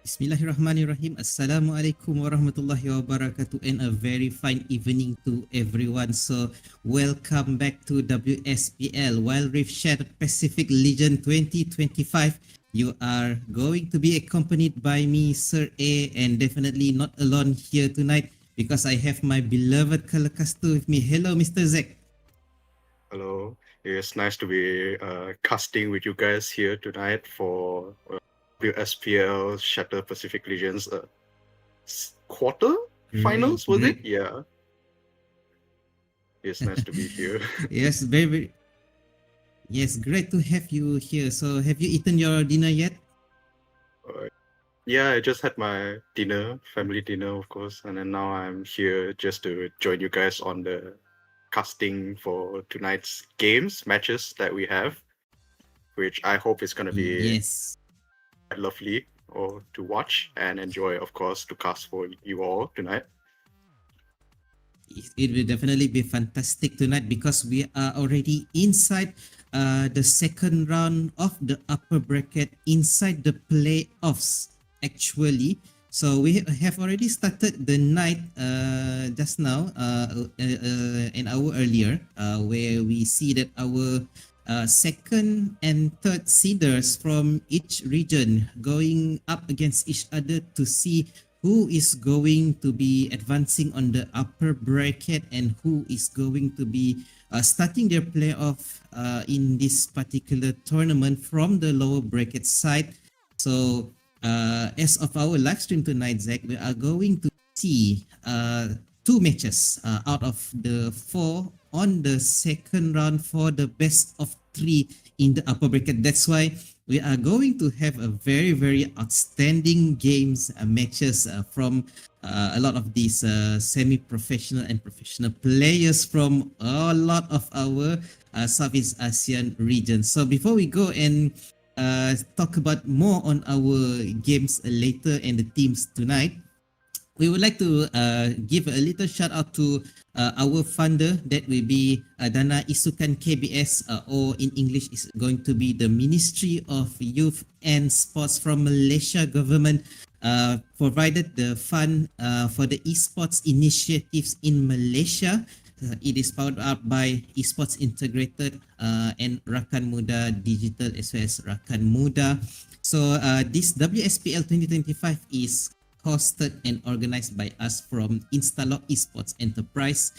Bismillahirrahmanirrahim. Assalamualaikum warahmatullahi wabarakatuh and a very fine evening to everyone. So, welcome back to WSPL Wild Rift Shattered Pacific Legion 2025. You are going to be accompanied by me, Sir A, and definitely not alone here tonight because I have my beloved Kalakastu with me. Hello, Mr. Zek. Hello, it's nice to be casting with you guys here tonight for WSPL Shatter Pacific Legends quarter Great, finals, was it? great. Yeah, it's nice to be here. Yes, very. Yes, great to have you here. So, have you eaten your dinner yet? Uh, yeah, I just had my dinner, family dinner, of course, and then now I'm here just to join you guys on the casting for tonight's games, matches that we have, which I hope is going to be Yes. lovely or to watch and enjoy, of course, to cast for you all tonight. It will definitely be fantastic tonight because we are already inside the second round of the upper bracket inside the playoffs actually. So we have already started the night just now an hour earlier where we see that our second and third seeders from each region going up against each other to see who is going to be advancing on the upper bracket and who is going to be starting their playoff in this particular tournament from the lower bracket side. So, as of our live stream tonight, Zach, we are going to see two matches out of the four on the second round for the best of three in the upper bracket. That's why we are going to have a very, very outstanding games matches from a lot of these semi-professional and professional players from a lot of our Southeast Asian region. So before we go and talk about more on our games later and the teams tonight, we would like to give a little shout out to our funder. That will be Dana Isukan KBS, or in English is going to be the Ministry of Youth and Sports from Malaysia government. Provided the fund for the esports initiatives in Malaysia. It is powered up by Esports Integrated and Rakan Muda Digital as well as Rakan Muda. So this WSPL 2025 is hosted and organized by us from Instalock Esports Enterprise.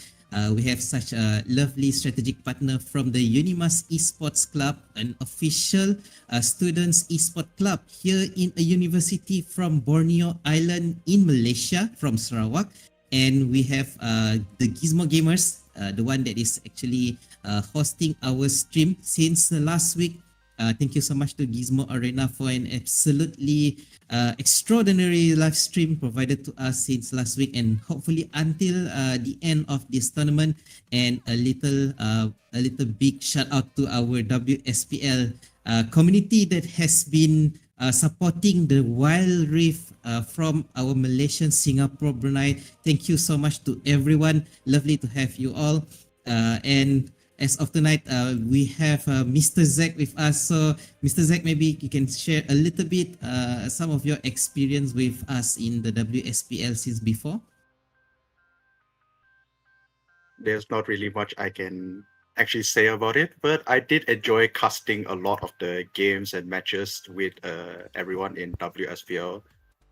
We have such a lovely strategic partner from the Unimas Esports Club, an official students esport club here in a university from Borneo Island in Malaysia, from Sarawak. And we have the Gizmo Gamers, the one that is actually hosting our stream since last week. Thank you so much to Gizmo Arena for an absolutely extraordinary live stream provided to us since last week, and hopefully until the end of this tournament. And a little big shout out to our WSPL community that has been supporting the Wild Rift from our Malaysian, Singapore, Brunei. Thank you so much to everyone. Lovely to have you all. And as of tonight, we have Mr. Zach with us. So, Mr. Zach, maybe you can share a little bit some of your experience with us in the WSPL since before. There's not really much I can actually say about it, but I did enjoy casting a lot of the games and matches with everyone in WSPL.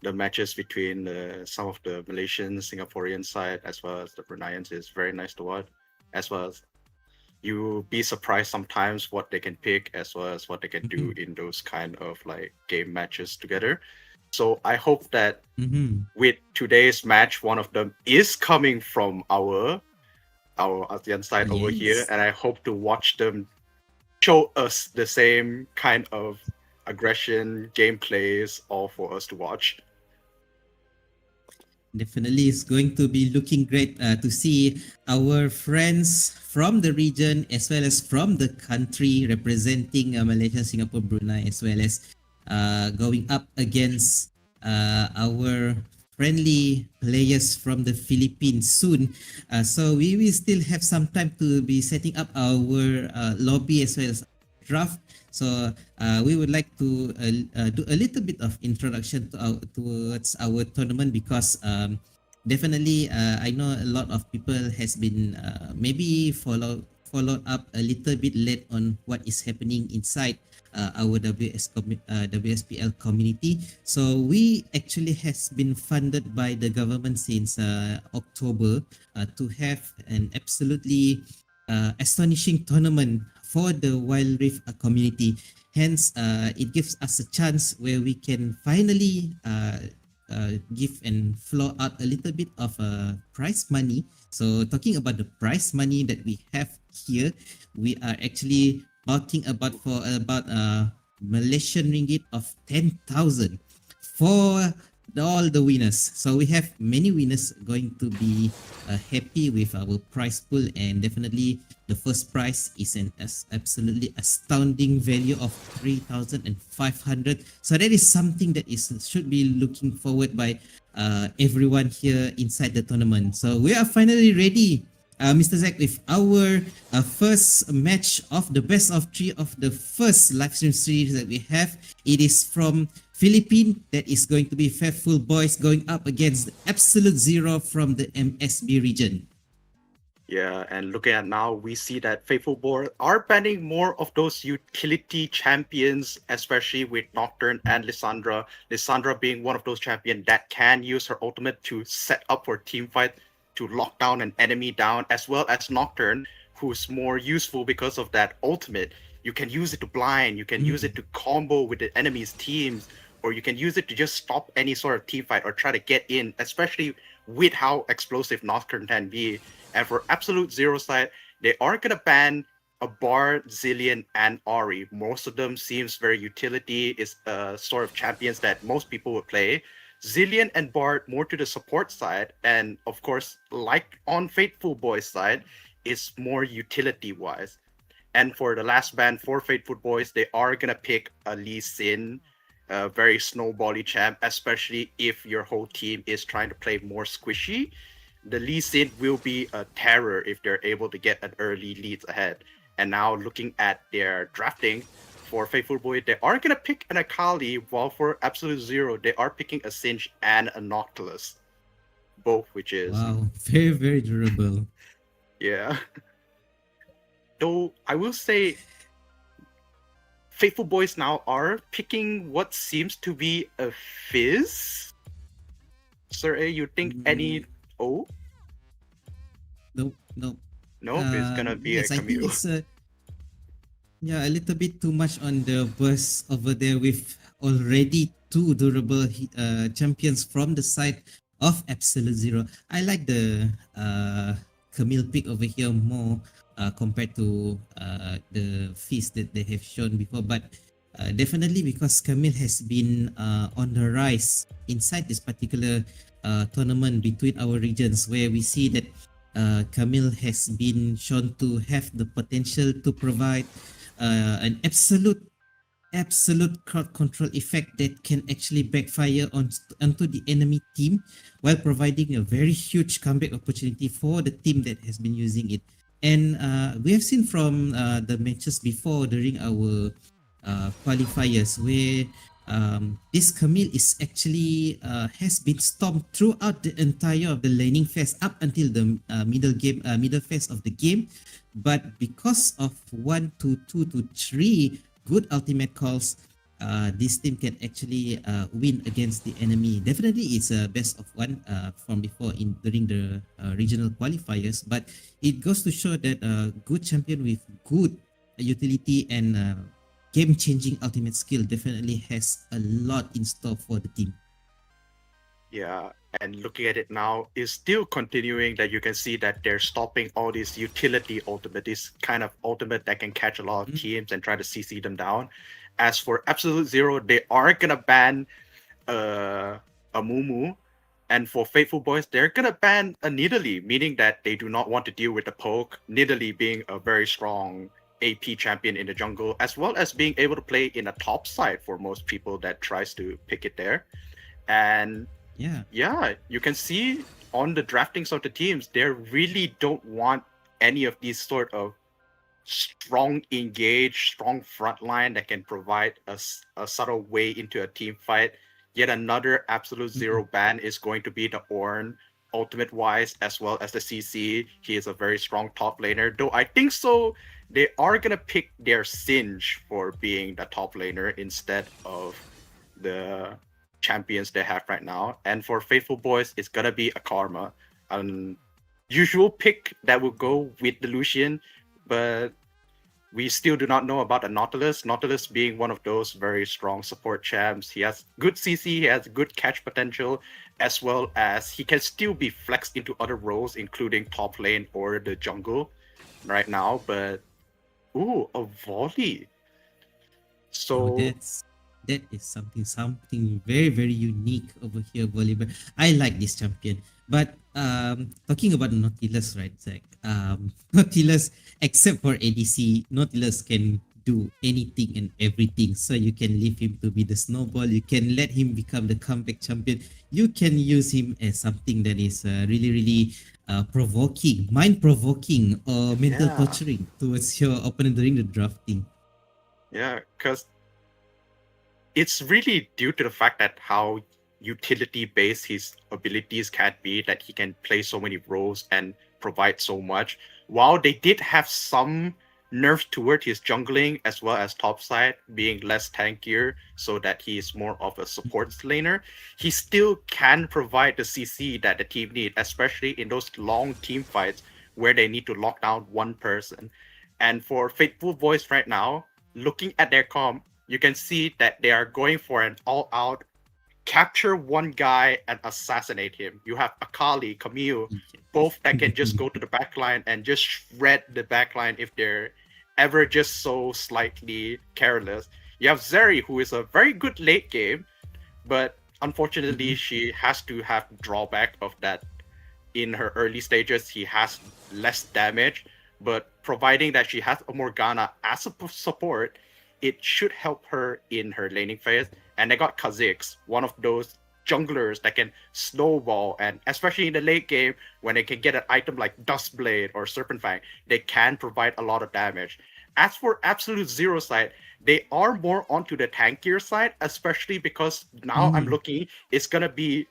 The matches between some of the Malaysian, Singaporean side as well as the Bruneians is very nice to watch, as well as you be surprised sometimes what they can pick as well as what they can do Mm-hmm. in those kind of like game matches together. So I hope that Mm-hmm. with today's match, one of them is coming from our ASEAN side over here, Yes. and I hope to watch them show us the same kind of aggression, gameplays, all for us to watch. Definitely, it's going to be looking great to see our friends from the region as well as from the country representing Malaysia, Singapore, Brunei, as well as going up against our friendly players from the Philippines soon. So we will still have some time to be setting up our lobby as well as draft. So we would like to do a little bit of introduction towards our tournament because definitely I know a lot of people has been maybe followed up a little bit late on what is happening inside our WSPL community. So we actually has been funded by the government since October to have an absolutely astonishing tournament for the Wild Rift community. Hence, it gives us a chance where we can finally give and flow out a little bit of prize money. So talking about the prize money that we have here, we are actually talking about for about Malaysian ringgit of 10,000 for all the winners. So we have many winners going to be happy with our prize pool, and definitely the first prize is an absolutely astounding value of 3,500. So that is something that is should be looking forward by everyone here inside the tournament. So we are finally ready, Mr. Zach, with our first match of the best of three of the first live stream series that we have. It is from Philippines, that is going to be Faithful Boys going up against the Absolute Zero from the MSB region. Yeah, and looking at now, we see that Faithful Board are banning more of those utility champions, especially with Nocturne and Lissandra. Lissandra being one of those champions that can use her ultimate to set up for team fight to lock down an enemy down, as well as Nocturne, who's more useful because of that ultimate. You can use it to blind, you can use it to combo with the enemy's teams, or you can use it to just stop any sort of team fight or try to get in, especially with how explosive Nocturne can be. And for Absolute Zero side, they aren't gonna ban a Bard, Zillion, and Ori. Most of them seems very utility, is sort of champions that most people would play. Zillion and Bard more to the support side, and of course, like on Faithful Boys side, is more utility wise. And for the last ban for Faithful Boys, they are gonna pick a Lee Sin, a very snowbally champ, especially if your whole team is trying to play more squishy. The Lee Sin will be a terror if they're able to get an early lead ahead. And now looking at their drafting for Faithful Boy, they are gonna pick an Akali, while for Absolute Zero, they are picking a Singe and a Noctilus. Both which is Wow, very, very durable. yeah. Though I will say Faithful Boys now are picking what seems to be a Fizz. Sir A, you think any oh? No, no. Nope, it's gonna be a Yes, I think Camille. it's a little bit too much on the burst over there with already two durable champions from the side of Absolute Zero. I like the Camille pick over here more compared to the feast that they have shown before, but definitely because Camille has been on the rise inside this particular tournament between our regions, where we see that Camille has been shown to have the potential to provide an absolute crowd control effect that can actually backfire onto the enemy team, while providing a very huge comeback opportunity for the team that has been using it. And we have seen from the matches before during our qualifiers where this Camille is actually has been stormed throughout the entire of the learning phase up until the middle phase of the game, but because of 1 to 2 to 3 good ultimate calls, this team can actually win against the enemy. Definitely, it's a best of one from before in during the regional qualifiers, but it goes to show that a good champion with good utility and game-changing ultimate skill definitely has a lot in store for the team. Yeah, and looking at it now is still continuing that you can see that they're stopping all these utility ultimate, this kind of ultimate that can catch a lot of teams and try to CC them down. As for Absolute Zero, they are gonna ban a Mumu, and for Faithful Boys, they're gonna ban a Nidalee, meaning that they do not want to deal with the poke. Nidalee being a very strong AP champion in the jungle, as well as being able to play in a top side for most people that tries to pick it there. And Yeah. yeah, you can see on the draftings of the teams, they really don't want any of these sort of strong engage, strong front line that can provide a subtle way into a team fight. Yet another absolute Mhm. zero ban is going to be the Ornn, ultimate wise, as well as the CC. He is a very strong top laner, though I think so. They are gonna pick their Singe for being the top laner instead of the champions they have right now. And for Faithful Boys, it's gonna be a Karma, an usual pick that will go with the Lucian, but we still do not know about the Nautilus. Nautilus being one of those very strong support champs. He has good CC, he has good catch potential, as well as he can still be flexed into other roles, including top lane or the jungle right now. But ooh, a volley. Oh, So that is something very very unique over here, volleyball. I like this champion, but talking about Nautilus, right, Zach? Nautilus, except for ADC, Nautilus can do anything and everything. So you can leave him to be the snowball. You can let him become the comeback champion. You can use him as something that is really really provoking, mind provoking, or mental yeah, torturing towards your opponent during the drafting. yeah, because it's really due to the fact that how utility based his abilities can be, that he can play so many roles and provide so much. While they did have some nerf toward his jungling as well as topside being less tankier so that he is more of a support laner, he still can provide the CC that the team need, especially in those long team fights where they need to lock down one person. And for Faithful Voice right now, looking at their comp, you can see that they are going for an all-out capture one guy and assassinate him. You have Akali, Camille, both that can just go to the backline and just shred the backline if they're ever just so slightly careless. You have Zeri, who is a very good late game, but unfortunately she has to have drawback of that. In her early stages he has less damage, but providing that she has a Morgana as a support, it should help her in her laning phase. And they got Kha'Zix, one of those junglers that can snowball, and especially in the late game when they can get an item like Dustblade or Serpent Fang, they can provide a lot of damage. As for Absolute Zero side, they are more onto the tankier side, especially because now I'm Mm, looking, it's gonna be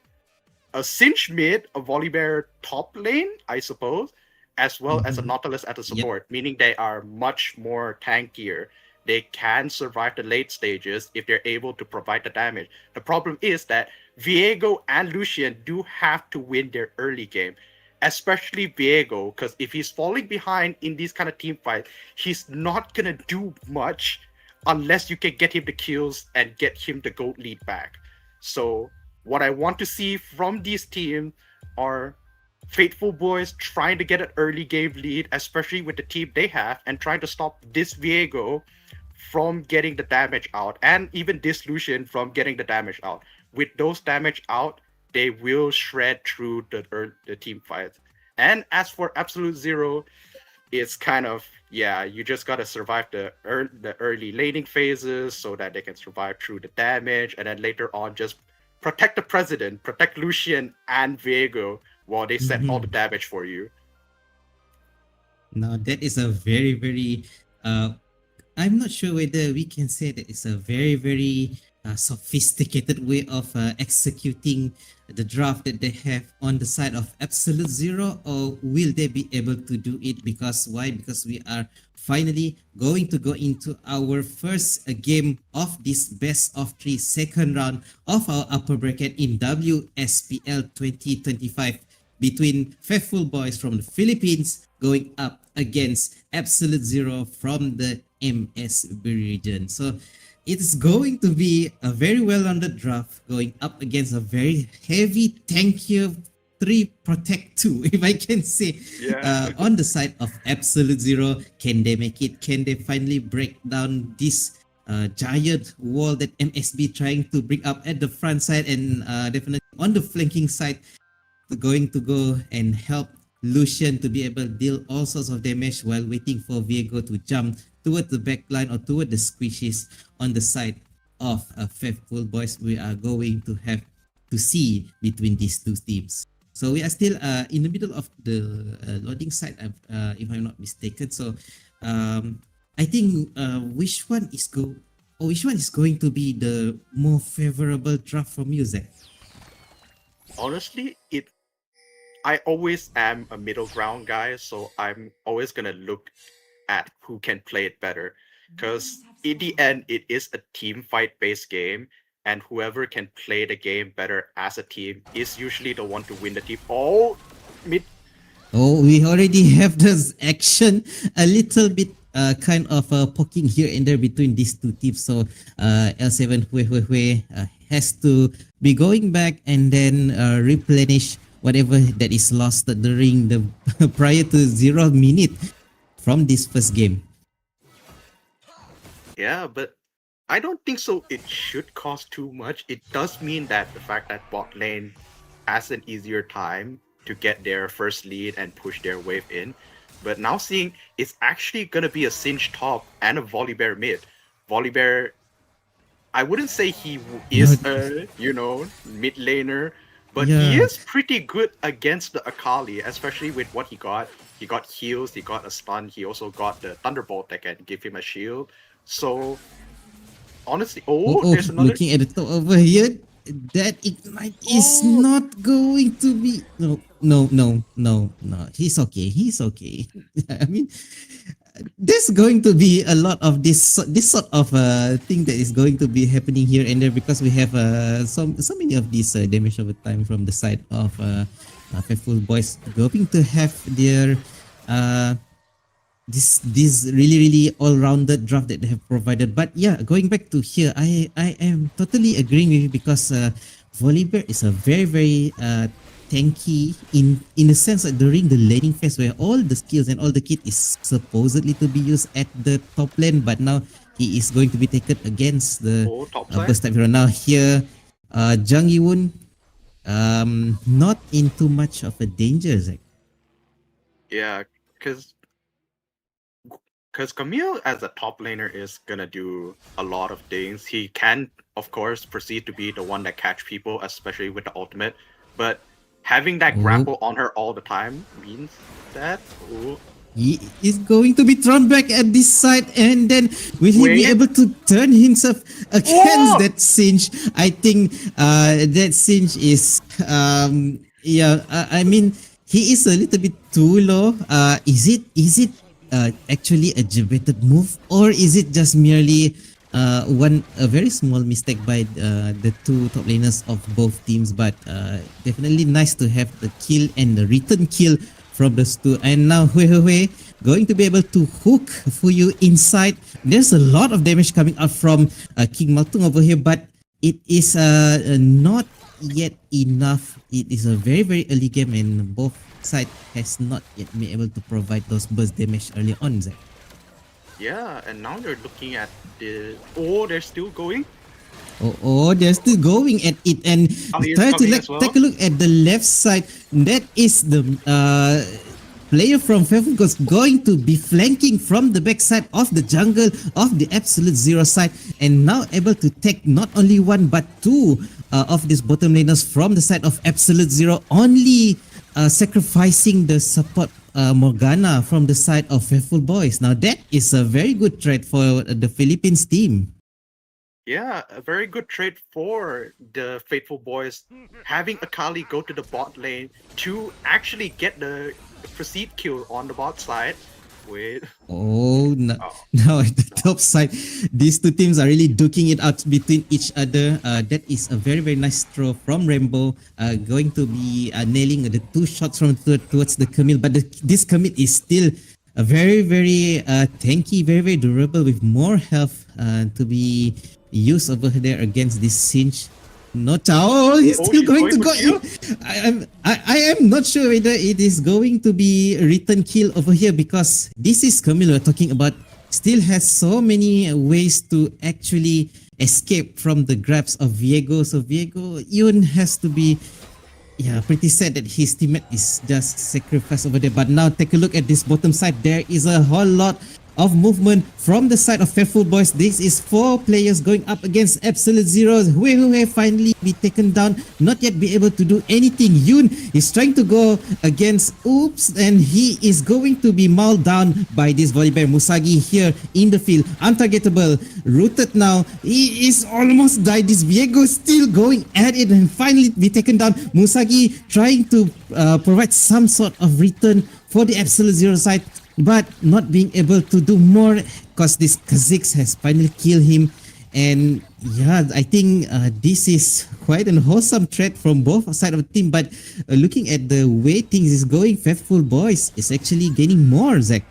a Cinch mid, a Volibear top lane, I suppose, as well as a mhm. Nautilus at the Yep. support, meaning they are much more tankier. They can survive the late stages if they're able to provide the damage. The problem is that Viego and Lucian do have to win their early game, especially Viego, because if he's falling behind in these kind of team fights, he's not gonna do much unless you can get him the kills and get him the gold lead back. So what I want to see from these teams are faithful boys trying to get an early game lead, especially with the team they have, and trying to stop this Viego from getting the damage out, and even this Lucian from getting the damage out. With those damage out, they will shred through the team fights. And as for Absolute Zero, it's kind of, yeah, you just gotta survive the early laning phases so that they can survive through the damage, and then later on just protect the president, protect Lucian and Viego while they set all the Mhm. damage for you. Now that is a very, very I'm not sure whether we can say that it's a very, very sophisticated way of executing the draft that they have on the side of Absolute Zero, or will they be able to do it? Because why? Because we are finally going to go into our first game of this best of three second round of our upper bracket in WSPL 2025 between Faithful Boys from the Philippines going up against Absolute Zero from the MSB region. So it's going to be a very well-rounded draft going up against a very heavy tankier 3 protect 2 if I can say Yeah. on the side of Absolute Zero. Can they make it? Can they finally break down this giant wall that MSB trying to bring up at the front side, and definitely on the flanking side going to go and help Lucian to be able to deal all sorts of damage while waiting for Viego to jump toward the backline or toward the squishes on the side of Faithful Boys. We are going to have to see between these two teams. So we are still in the middle of the loading site, if I'm not mistaken. So I think which one is going to be the more favorable draft from you, Zach? Honestly, I always am a middle ground guy, so I'm always gonna look at who can play it better. Because in the end, it is a team fight based game, and whoever can play the game better as a team is usually the one to win the team. Oh, mid. Oh, we already have this action a little bit kind of poking here and there between these two teams. So L7 Hui has to be going back and then replenish whatever that is lost during the prior to 0 minute from this first game. Yeah, but I don't think so. It should cost too much. It does mean that the fact that bot lane has an easier time to get their first lead and push their wave in. But now seeing it's actually gonna be a Singe top and a Volibear mid. Volibear, I wouldn't say he is a mid laner, but he Yeah. is pretty good against the Akali, especially with what he got. He got heals, he got a stun, he also got the Thunderbolt that can give him a shield. So honestly, there's another. Looking at the top over here, that ignite is Oh, not going to be. No. He's okay. He's okay. I mean, there's going to be a lot of this sort of thing that is going to be happening here and there because we have so many of these damage over time from the side of Faithful Boys going to have their uh this really all-rounded draft that they have provided. But yeah, going back to here, I am totally agreeing with you because Volibear is a very tanky in the sense that during the laning phase where all the skills and all the kit is supposedly to be used at the top lane, but now he is going to be taken against the top side. burst type hero. Now here, Jang Yiwon not in too much of a danger, Zach. Yeah, because Camille as a top laner is gonna do a lot of things. He can, of course, proceed to be the one that catch people, especially with the ultimate. But having that grapple on her all the time means that. He is going to be thrown back at this side, and then will he be able to turn himself against that Singe? I think that Singe is I mean, he is a little bit too low. Is it actually a debated move, or is it just merely a very small mistake by the two top laners of both teams? But definitely nice to have the kill and the return kill from those two. And now Hui going to be able to hook Fuyu inside. There's a lot of damage coming out from King Maltung over here, but it is not yet enough. It is a very early game, and both sides has not yet been able to provide those burst damage early on, Zach. Yeah, and now they're looking at they're still going. They're still going at it, and try to take a look at the left side. That is the player from Faithful Ghost going to be flanking from the backside of the jungle of the Absolute Zero side, and now able to take not only one but two of these bottom laners from the side of Absolute Zero, only sacrificing the support Morgana from the side of Faithful Boys. Now that is a very good trade for the Philippines team. Yeah, a very good trade for the Faithful Boys, having Akali go to the bot lane to actually get the proceed kill on the bot side. Now at the top side, these two teams are really duking it out between each other. That is a very nice throw from Rainbow, going to be nailing the two shots from towards the Camille. But this Camille is still a very tanky, very durable with more health to be used over there against this Singe. He's still going to go in. I am not sure whether it is going to be a return kill over here, because this is Camille we're talking about. Still has so many ways to actually escape from the grabs of Viego. So Viego even has to be pretty sad that his teammate is just sacrificed over there. But now take a look at this bottom side. There is a whole lot of movement from the side of Faithful Boys. This is 4 players going up against Absolute Zero. Hui finally be taken down, not yet be able to do anything. Yoon is trying to go against Oops, and he is going to be mauled down by this Volibear. Musagi here in the field, untargetable, rooted now. He is almost died. This Viego still going at it and finally be taken down. Musagi trying to provide some sort of return for the Absolute Zero side, but not being able to do more because this Kha'Zix has finally killed him. And yeah, I think this is quite an wholesome threat from both sides of the team. But looking at the way things is going, Faithful Boys is actually gaining more, Zach.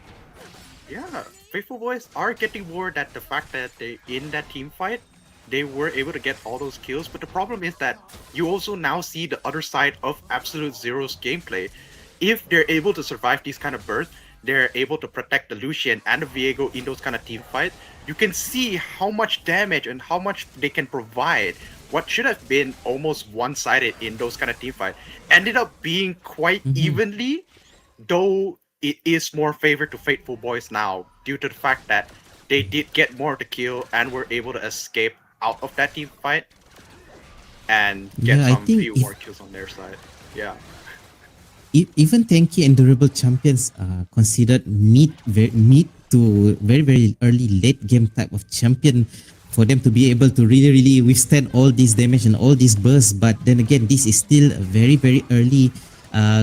Yeah, Faithful Boys are getting word that the fact that they in that team fight, they were able to get all those kills. But the problem is that you also now see the other side of Absolute Zero's gameplay. If they're able to survive these kind of bursts, they're able to protect the Lucian and the Viego in those kind of team fights. You can see how much damage and how much they can provide. What should have been almost one-sided in those kind of team fights ended up being quite evenly, though it is more favored to Faithful Boys now due to the fact that they did get more to kill and were able to escape out of that team fight and get Yeah, I some think few more kills on their side. Yeah. Even tanky and durable champions are considered mid to very early late game type of champion for them to be able to really withstand all this damage and all these bursts. But then again, this is still very early,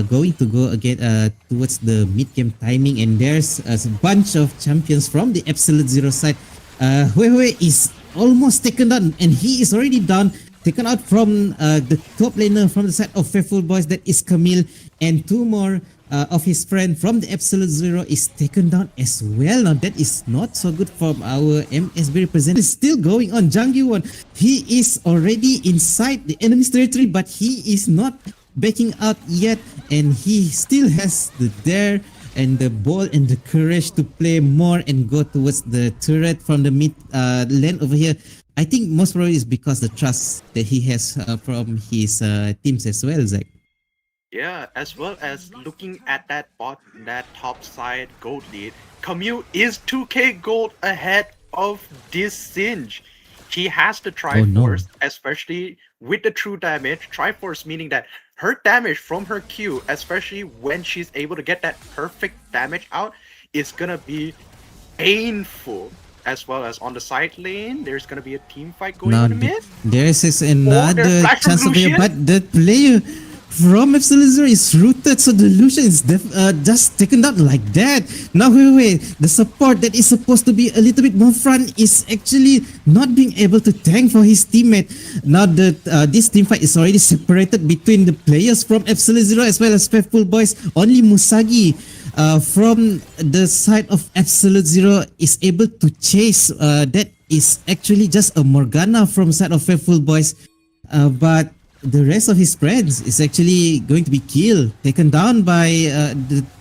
going to go again towards the mid game timing, and there's a bunch of champions from the Absolute Zero side. Hui is almost taken down, and he is already down, taken out from the top laner from the side of Faithful Boys. That is Camille, and 2 more of his friend from the Absolute Zero is taken down as well. Now that is not so good from our MSB representative. It's still going on. Jang Yuwon, he is already inside the enemy's territory, but he is not backing out yet, and he still has the dare and the ball and the courage to play more and go towards the turret from the mid lane over here. I think most probably is because the trust that he has from his teams as well, Zach. Yeah, as well as looking at that top side gold lead, Camille is 2k gold ahead of this Singe. He has the Triforce, especially with the true damage. Triforce meaning that her damage from her Q, especially when she's able to get that perfect damage out, is gonna be painful. As well as on the side lane, there's gonna be a team fight going on in the mid. There's another flash from chance over here, Lucian. but the player from Absolute Zero is rooted, so the Lucian is just taken down like that. Now, wait, the support that is supposed to be a little bit more front is actually not being able to tank for his teammate. Now that this team fight is already separated between the players from Absolute Zero as well as Faithful Boys. Only Musagi from the side of Absolute Zero is able to chase. That is actually just a Morgana from side of Faithful Boys, but the rest of his friends is actually going to be killed, taken down by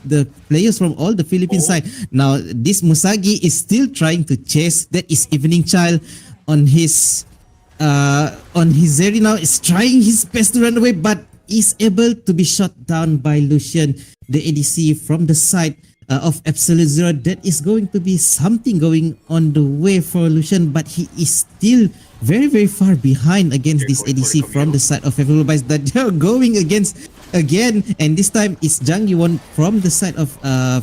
the players from all the Philippine side. Now this Musagi is still trying to chase. That is Evening Child on his Zeri now, is trying his best to run away, but is able to be shot down by Lucian, the ADC from the side of Absolute Zero. That is going to be something going on the way for Lucian, but he is still very far behind against this ADC from the side of Faithful Boys that they're going against again, and this time it's Jang Yuwon from the side of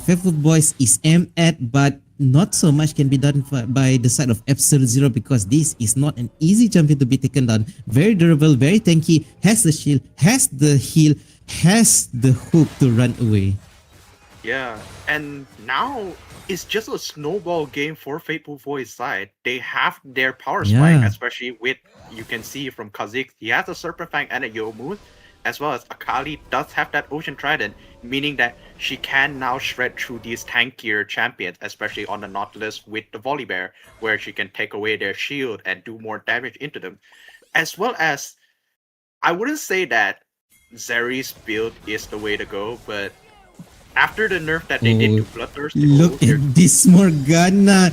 Faithful Boys is aimed at, but not so much can be done by the side of Absolute Zero because this is not an easy champion to be taken down. Very durable, very tanky, has the shield, has the heal, has the hook to run away. Yeah, and now it's just a snowball game for Faithful Boys side. They have their power spike, especially with, you can see from Kha'Zix, he has a Serpent Fang and a Yomuth, as well as Akali does have that Ocean Trident, meaning that she can now shred through these tankier champions, especially on the Nautilus with the Volibear, where she can take away their shield and do more damage into them. As well as, I wouldn't say that Zeri's build is the way to go, but after the nerf that they did to Bloodthirst, look at this Morgana.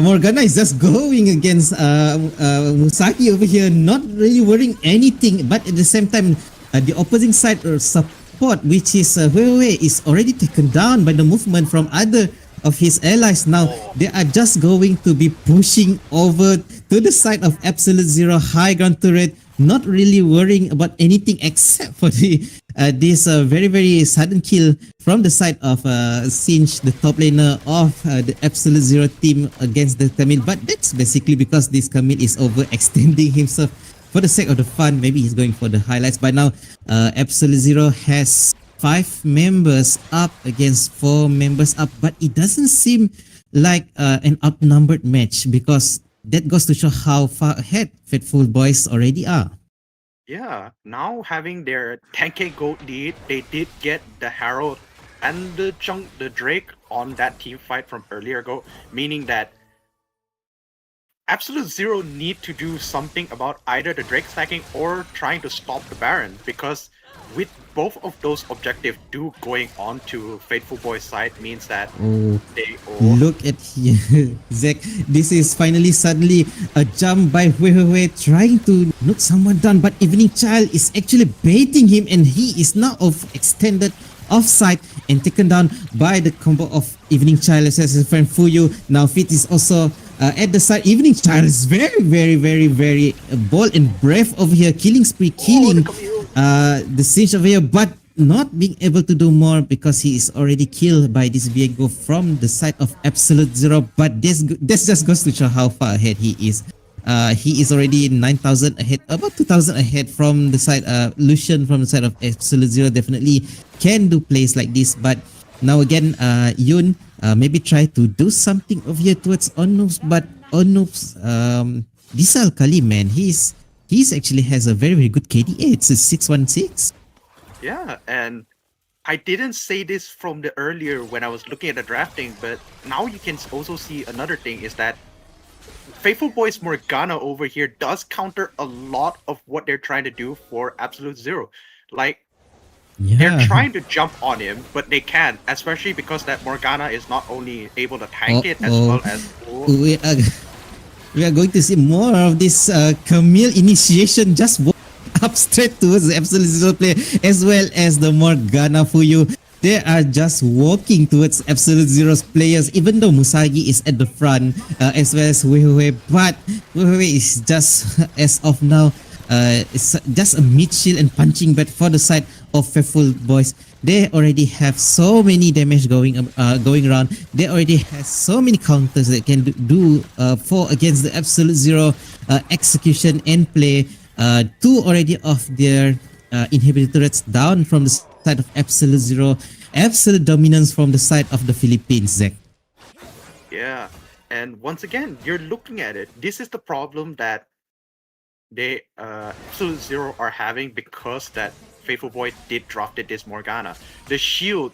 Morgana is just going against Musaki over here, not really worrying anything, but at the same time, the opposing side support, which is Wei is already taken down by the movement from other of his allies. Now Oh, they are just going to be pushing over to the side of Absolute Zero high ground turret, not really worrying about anything except for the this very sudden kill from the side of Sinch, the top laner of the Absolute Zero team against the Camille. But that's basically because this Camille is overextending himself for the sake of the fun. Maybe he's going for the highlights. By now, Absolute Zero has 5 members up against 4 members up, but it doesn't seem like an outnumbered match because that goes to show how far ahead Faithful Boys already are. yeah. Now having their 10k gold lead, they did get the Herald and the Drake on that team fight from earlier ago, meaning that Absolute Zero need to do something about either the Drake stacking or trying to stop the Baron, because with both of those objectives do going on to Faithful Boy's side means that Oh, they look at here, Zach. This is finally suddenly a jump by Wei trying to knock someone down, but Evening Child is actually baiting him, and he is now off extended offside and taken down by the combo of Evening Child as his friend Fuyu. Now Fit is also at the side. Evening Child is very bold and brave over here, killing spree, the killing Camille. the Singe over here, but not being able to do more because he is already killed by this Viego from the side of Absolute Zero. But this just goes to show how far ahead he is. He is already 9,000 ahead, about 2,000 ahead from the side. Lucian from the side of Absolute Zero definitely can do plays like this. But now again, Yun maybe try to do something over here towards Onnoobs, but Onnoobs, Disal Kali, man, he's actually has a very good KDA. It's a 616. Yeah, and I didn't say this from the earlier when I was looking at the drafting, but now you can also see another thing is that Faithful Boys Morgana over here does counter a lot of what they're trying to do for Absolute Zero. Like, they're Yeah. trying to jump on him, but they can't, especially because that Morgana is not only able to tank it as Oh, well as we are we are going to see more of this Camille initiation just walk up straight towards the Absolute Zero player as well as the Morgana Fuyu. They are just walking towards Absolute Zero's players, even though Musagi is at the front as well as Wei, but Wei is just as of now it's just a mid shield and punching bag for the side of Faithful Boys. They already have so many damage going around. They already have so many counters that can do for against the Absolute Zero execution and play. Two already of their inhibitor turrets down from the side of Absolute Zero. Absolute dominance from the side of the Philippines, Zach. yeah. And once again, you're looking at it. This is the problem that they Absolute Zero are having because that Faithful Boy did drafted this Morgana. The shield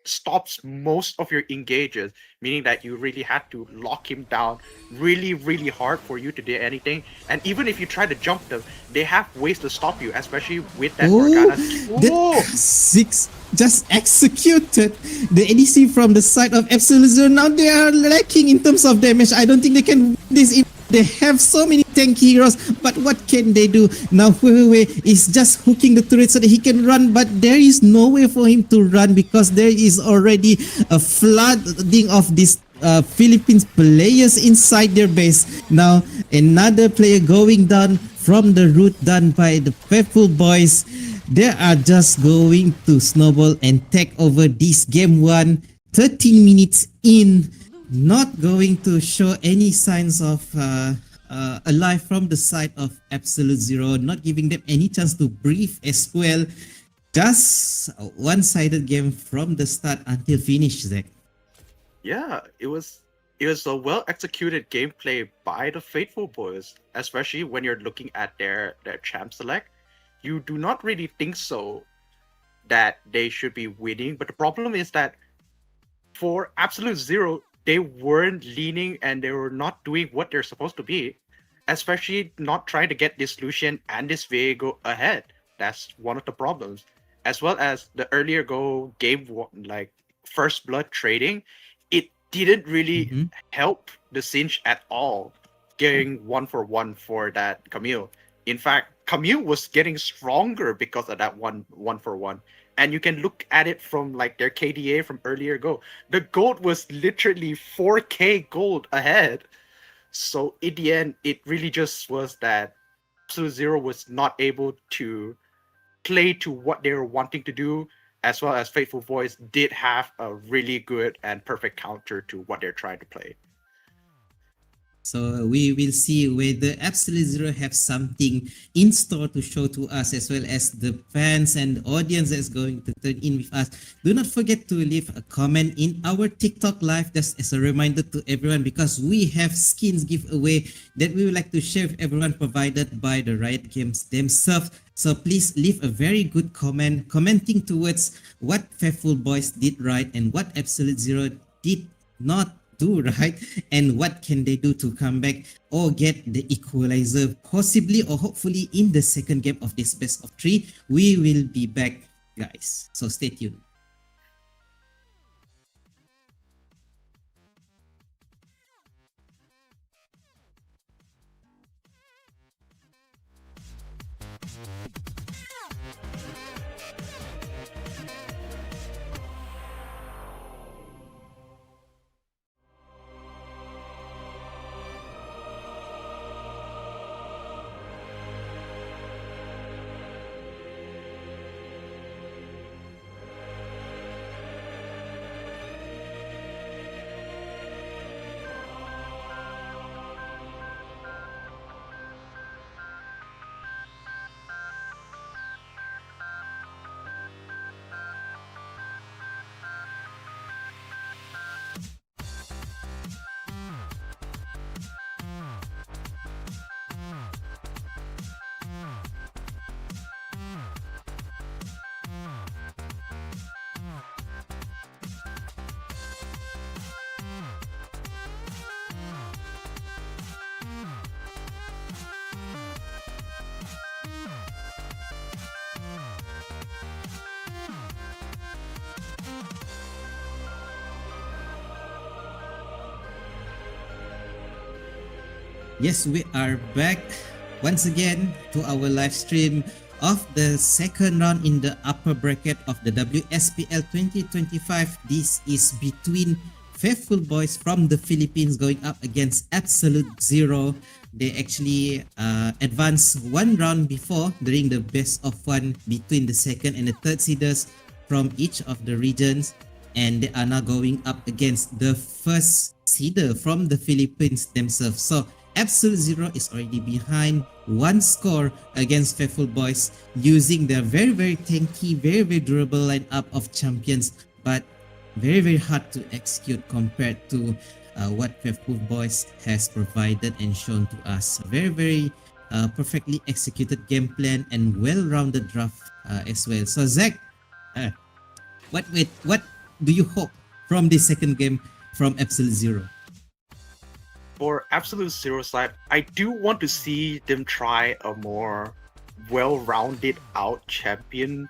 stops most of your engages, meaning that you really had to lock him down really hard for you to do anything. And even if you try to jump them, they have ways to stop you, especially with that Oh, Morgana. that Oh, six just executed the ADC from the side of Absolute Zero. Now they are lacking in terms of damage. I don't think they can win this. They have so many tank heroes, but what can they do? Now Wei is just hooking the turret so that he can run, but there is no way for him to run because there is already a flooding of these Philippines players inside their base. Now another player going down from the route done by the Faithful Boys. They are just going to snowball and take over this game 1. 13 minutes in, not going to show any signs of alive from the side of Absolute Zero, not giving them any chance to breathe as well. Just a one-sided game from the start until finish, Zach. yeah, it was a well executed gameplay by the Faithful Boys, especially when you're looking at their champ select. You do not really think so that they should be winning, but the problem is that for Absolute Zero, they weren't leaning and they were not doing what they're supposed to be, especially not trying to get this Lucian and this Viego ahead. That's one of the problems. As well as the earlier go game like first blood trading, it didn't really Mm-hmm. help the Singe at all getting 1-for-1 for that Camille. In fact, Camille was getting stronger because of that one for one. And you can look at it from like their KDA from earlier ago. The gold was literally 4K gold ahead. So in the end, it really just was that Absolute Zero was not able to play to what they were wanting to do, as well as Faithful Voice did have a really good and perfect counter to what they're trying to play. So we will see whether Absolute Zero have something in store to show to us, as well as the fans and audience that's going to turn in with us. Do not forget to leave a comment in our TikTok live, just as a reminder to everyone, because we have skins giveaway that we would like to share with everyone, provided by the Riot Games themselves. So please leave a very good comment, commenting towards what Faithful Boys did right and what Absolute Zero did not do right, and what can they do to come back or get the equalizer, possibly or hopefully in the second game of this best of three. We will be back, guys, so stay tuned. Yes, we are back once again to our live stream of the second round in the upper bracket of the WSPL 2025. This is between Faithful Boys from the Philippines going up against Absolute Zero. They actually advanced one round before during the best of one between the second and the third seeders from each of the regions, and they are now going up against the first seeder from the Philippines themselves. So Absolute Zero is already behind one score against Faithful Boys using their very, very tanky, very, very durable lineup of champions, but very, very hard to execute compared to what Faithful Boys has provided and shown to us. Very, very perfectly executed game plan and well-rounded draft as well. So Zach, uh, what do you hope from this second game from Absolute Zero? For Absolute Zero side, I do want to see them try a more well-rounded out champion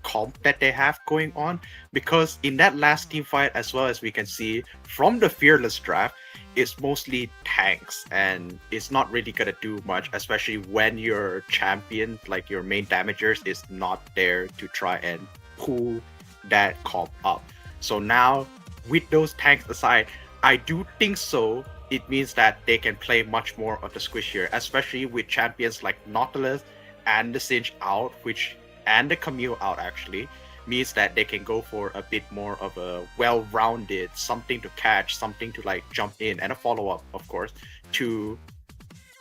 comp that they have going on, because in that last team fight, as well as we can see from the Fearless draft, it's mostly tanks and it's not really gonna do much, especially when your champion, like your main damagers, is not there to try and pull that comp up. So now, with those tanks aside, I do think so. It means that they can play much more of the squishier, especially with champions like Nautilus and the Singe out, which and the Camille out actually means that they can go for a bit more of a well-rounded something to catch, something to like jump in, and a follow-up, of course, to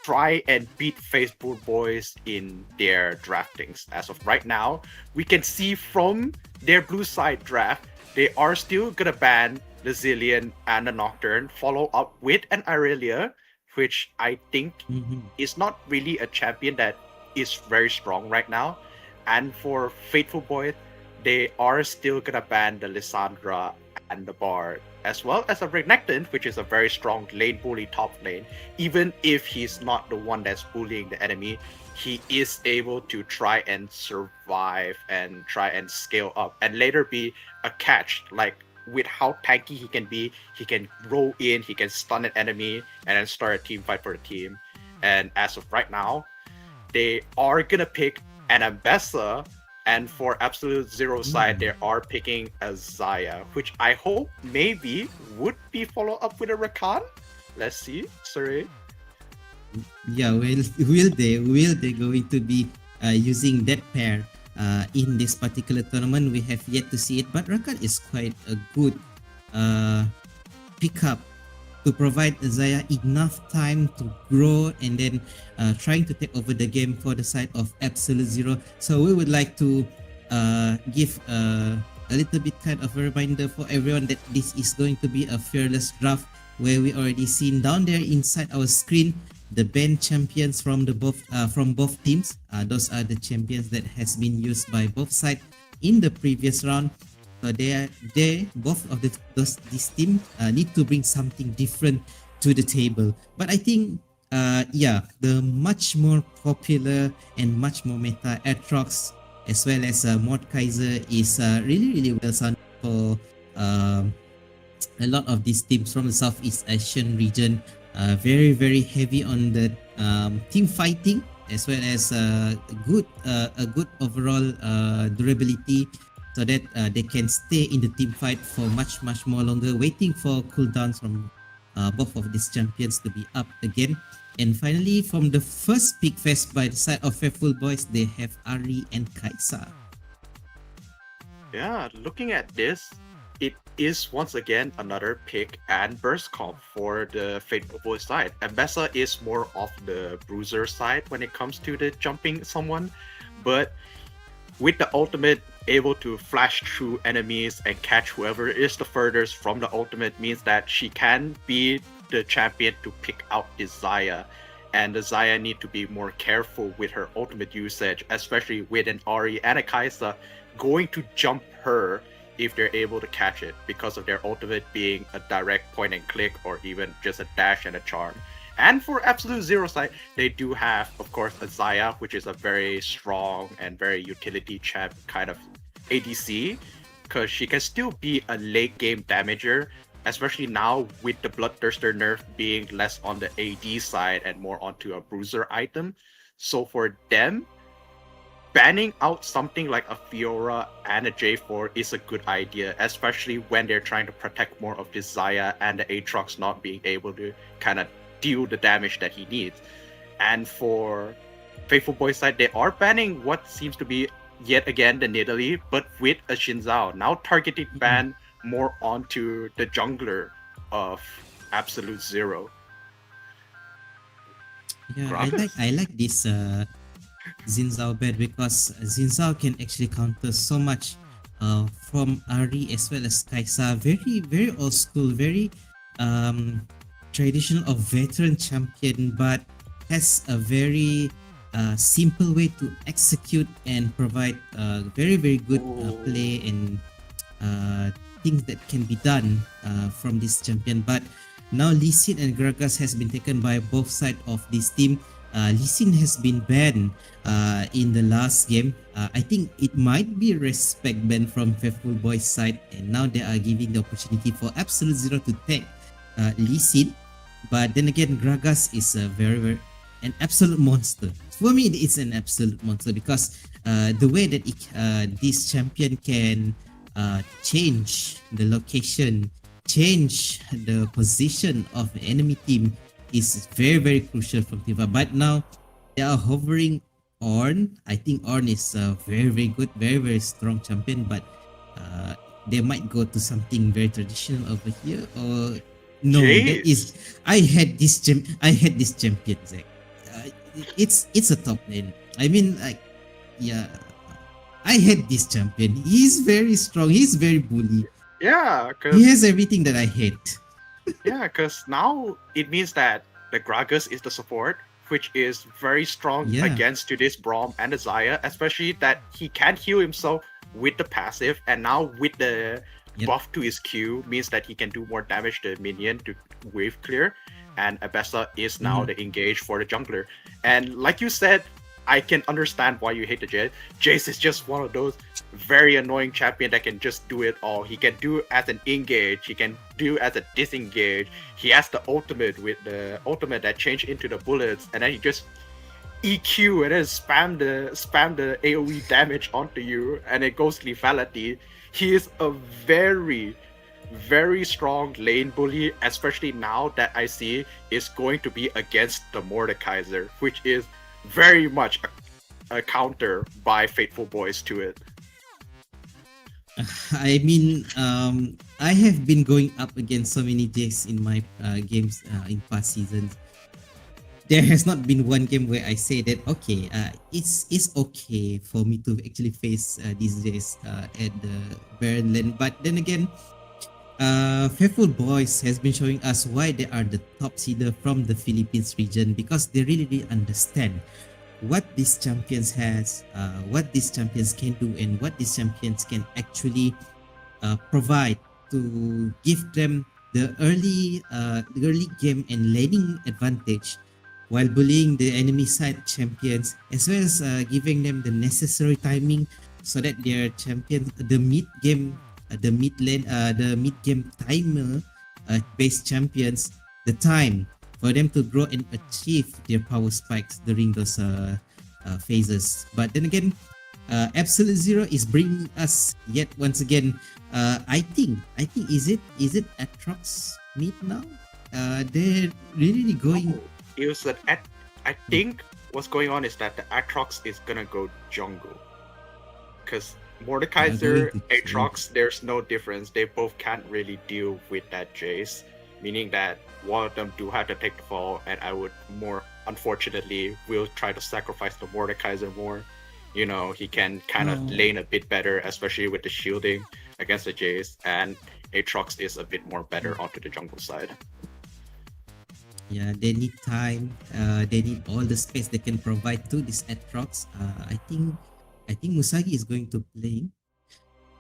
try and beat Faithful Boys in their draftings. As of right now, we can see from their blue side draft, they are still gonna ban the Zillion and the Nocturne, follow up with an Aurelia, which I think is not really a champion that is very strong right now. And for Faithful Boys, they are still gonna ban the Lissandra and the Bard, as well as a Renekton, which is a very strong lane bully top lane. Even if he's not the one that's bullying the enemy, he is able to try and survive and try and scale up and later be a catch. Like with how tanky he can be, he can roll in, he can stun an enemy, and then start a team fight for the team. And as of right now, they are gonna pick an Ambessa And for Absolute Zero side, they are picking a Zaya, which I hope maybe would be follow up with a Rakan. Let's see, sorry. Yeah, well, will they going to be using that pair in this particular tournament? We have yet to see it, but Rakan is quite a good uh, pickup to provide Zaya enough time to grow and then trying to take over the game for the side of Absolute Zero. So we would like to give a little bit kind of a reminder for everyone that this is going to be a fearless draft where we already seen down there inside our screen the band champions from both teams. Those are the champions that has been used by both sides in the previous round. So they both of this team need to bring something different to the table. But I think yeah, the much more popular and much more meta Atrox as well as Mordekaiser is really well sounded for um, a lot of these teams from the Southeast Asian region. Very heavy on the team fighting as well as a good overall durability so that they can stay in the team fight for much more longer, waiting for cooldowns from both of these champions to be up again. And finally, from the first pick fest by the side of Faithful Boys, they have Ari and Kaisa. Yeah, looking at this, it is once again another pick and burst comp for the Faithful Boy side. Ambessa is more of the bruiser side when it comes to the jumping someone, but with the ultimate able to flash through enemies and catch whoever is the furthest from the ultimate means that she can be the champion to pick out the Zaya. And the Zaya need to be more careful with her ultimate usage, especially with an Ari and a Kaisa going to jump her if they're able to catch it because of their ultimate being a direct point and click or even just a dash and a charm. And for Absolute Zero side, they do have, of course, a Zaya, which is a very strong and very utility champ kind of ADC, because she can still be a late game damager, especially now with the Bloodthirster nerf being less on the AD side and more onto a bruiser item. So for them, banning out something like a Fiora and a J4 is a good idea, especially when they're trying to protect more of this Zaya and the Aatrox not being able to kind of deal the damage that he needs. And for Faithful Boy side, they are banning what seems to be yet again the Nidalee, but with a Shinzao, now targeting ban more onto the jungler of Absolute Zero. Yeah, Gragas? I like this Xin Zhao bed because Xin Zhao can actually counter so much from Ari as well as Kaisa. Very old school, very traditional or veteran champion, but has a very simple way to execute and provide very good play and things that can be done from this champion. But now Lee Sin and Gragas has been taken by both sides of this team. Lee Sin has been banned in the last game. I think it might be a respect ban from Faithful Boys side, and now they are giving the opportunity for Absolute Zero to take Lee Sin. But then again, Gragas is a very an absolute monster. For me, it's an absolute monster because the way that this champion can change the location, change the position of the enemy team is very crucial from Tiva. But now they are hovering Ornn. I think Ornn is a very good, very strong champion, but they might go to something very traditional over here. Or no, that is I had this champion, Zach. It's a top lane. I mean, like, yeah, I had this champion. He's very strong. He's very bully. Yeah, He has everything that I hate. yeah, because now it means that the Gragas is the support, which is very strong Yeah. against to this Braum and the Zaya, especially that he can heal himself with the passive, and now with the Yep. buff to his Q means that he can do more damage to the minion to wave clear, and Abessa is now the engage for the jungler. And like you said, I can understand why you hate the Jace. Jace is just one of those very annoying champion that can just do it all. He can do as an engage, he can do as a disengage. He has the ultimate with the ultimate that change into the bullets, and then he just EQ and then spam the AoE damage onto you and it goes lethality. He is a very very strong lane bully, especially now that I see is going to be against the Mordekaiser, which is very much a counter by Faithful Boys to it. I mean, I have been going up against so many Jays in my games in past seasons. There has not been one game where I say that okay, it's okay for me to actually face these Jays at the Baron Lane. But then again, Faithful Boys has been showing us why they are the top seeder from the Philippines region because they really understand what these champions has, what these champions can do, and what these champions can actually provide to give them the early game and laning advantage while bullying the enemy side champions as well as giving them the necessary timing so that their champions the mid lane the mid game timer based champions the time for them to grow and achieve their power spikes during those phases. But then again, Absolute Zero is bringing us yet once again. I think is it Atrox mid now? They're really going. Is that I think what's going on is that the Atrox is gonna go jungle. Because Mordekaiser, going to Atrox, there's no difference. They both can't really deal with that Jace, meaning that one of them do have to take the fall, and I would more unfortunately will try to sacrifice the Mordekaiser more. You know, he can kind of Oh. lane a bit better, especially with the shielding against the Jace, and Atrox is a bit more better onto the jungle side. Yeah, they need time. They need all the space they can provide to this Atrox. I think Musagi is going to play.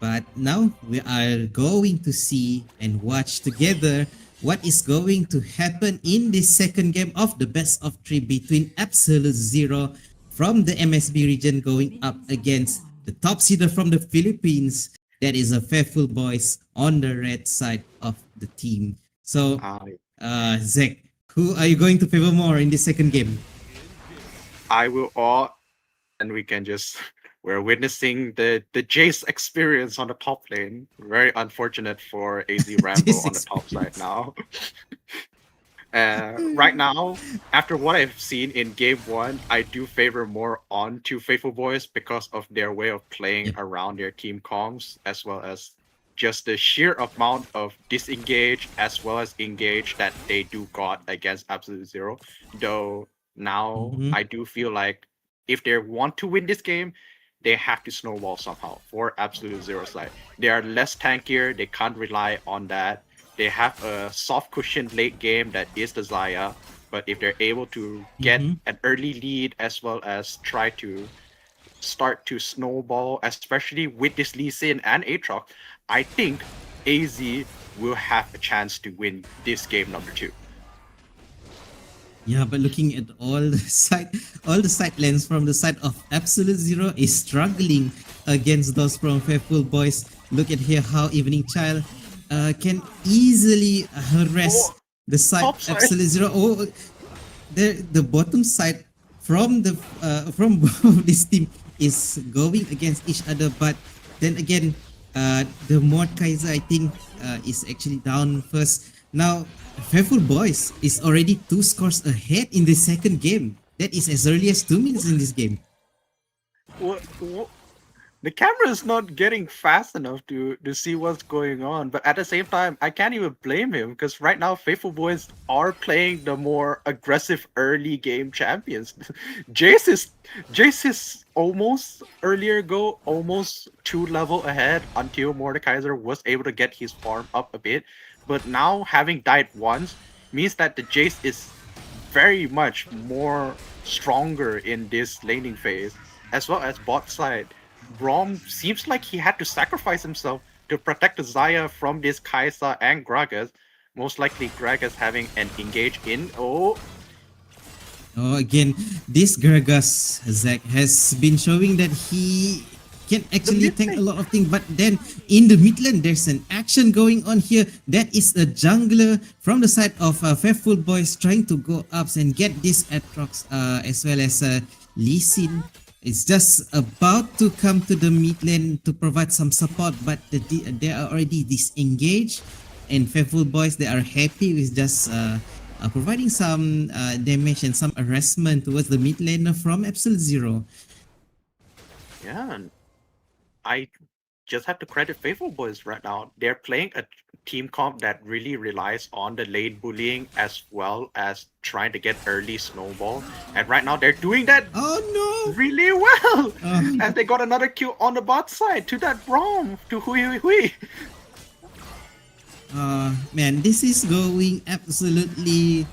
But now we are going to see and watch together what is going to happen in this second game of the best of three between Absolute Zero from the MSB region going up against the top seeder from the Philippines. That is a Faithful Boys on the red side of the team. So, Zach, who are you going to favor more in this second game? I will all, and we can just we're witnessing the Jace experience on the top lane. Very unfortunate for AZ Rambo This on the top side experience. now. Right now, after what I've seen in game one, I do favor more on to Faithful Boys because of their way of playing Yep. around their team comms, as well as just the sheer amount of disengage as well as engage that they do got against Absolute Zero. Though now Mm-hmm. I do feel like if they want to win this game, they have to snowball somehow for Absolute Zero side. They are less tankier, they can't rely on that. They have a soft cushion late game that is the Zaya, but if they're able to get Mm-hmm. an early lead as well as try to start to snowball, especially with this Lee Sin and Aatrox, I think AZ will have a chance to win this game number 2. Yeah, but looking at all the side lanes from the side of Absolute Zero is struggling against those from Faithful Boys. Look at here how Evening Child can easily harass Oh, the side top side. Absolute Zero. Oh, the bottom side from the from both this team is going against each other. But then again, the Mordekaiser I think is actually down first. Now, Faithful Boys is already 2 scores ahead in the second game. That is as early as 2 minutes in this game. What? The camera is not getting fast enough to see what's going on, but at the same time, I can't even blame him because right now Faithful Boys are playing the more aggressive early game champions. Jace is Jace is almost earlier go almost 2 level ahead until Mordekaiser was able to get his farm up a bit, but now having died once means that the Jace is very much more stronger in this laning phase, as well as bot side. Brom seems like he had to sacrifice himself to protect the Zaya from this Kaisa and Gragas. Most likely Gragas having an engage in. Oh, Oh, again, this Gragas Zach has been showing that can The actually mid tank a lane. lot of things. But then in the mid lane, there's an action going on here. That is a jungler from the side of Faithful Boys trying to go up and get this Atrox as well as Lee Sin. It's just about to come to the mid lane to provide some support, but they are already disengaged. And Faithful Boys, they are happy with just providing some damage and some harassment towards the mid laner from Absolute Zero. Yeah, and I just have to credit Faithful Boys right now. They're playing a team comp that really relies on the lane bullying as well as trying to get early snowball. And right now they're doing that Oh no! really well. Uh, And they got another kill on the bot side to that Braum, to Hui Hui Hui. Man, this is going absolutely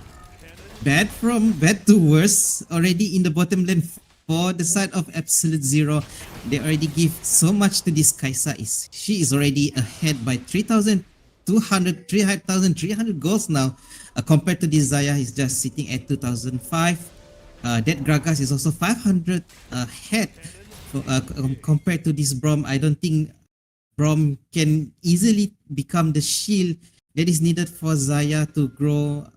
bad to worse already in the bottom lane for the side of Absolute Zero. They already give so much to this Kaisa. She is already ahead by 3,300 goals now compared to this Zaya. He's just sitting at 2,005. That Gragas is also 500 ahead compared to this Brom. I don't think Brom can easily become the shield that is needed for Zaya to grow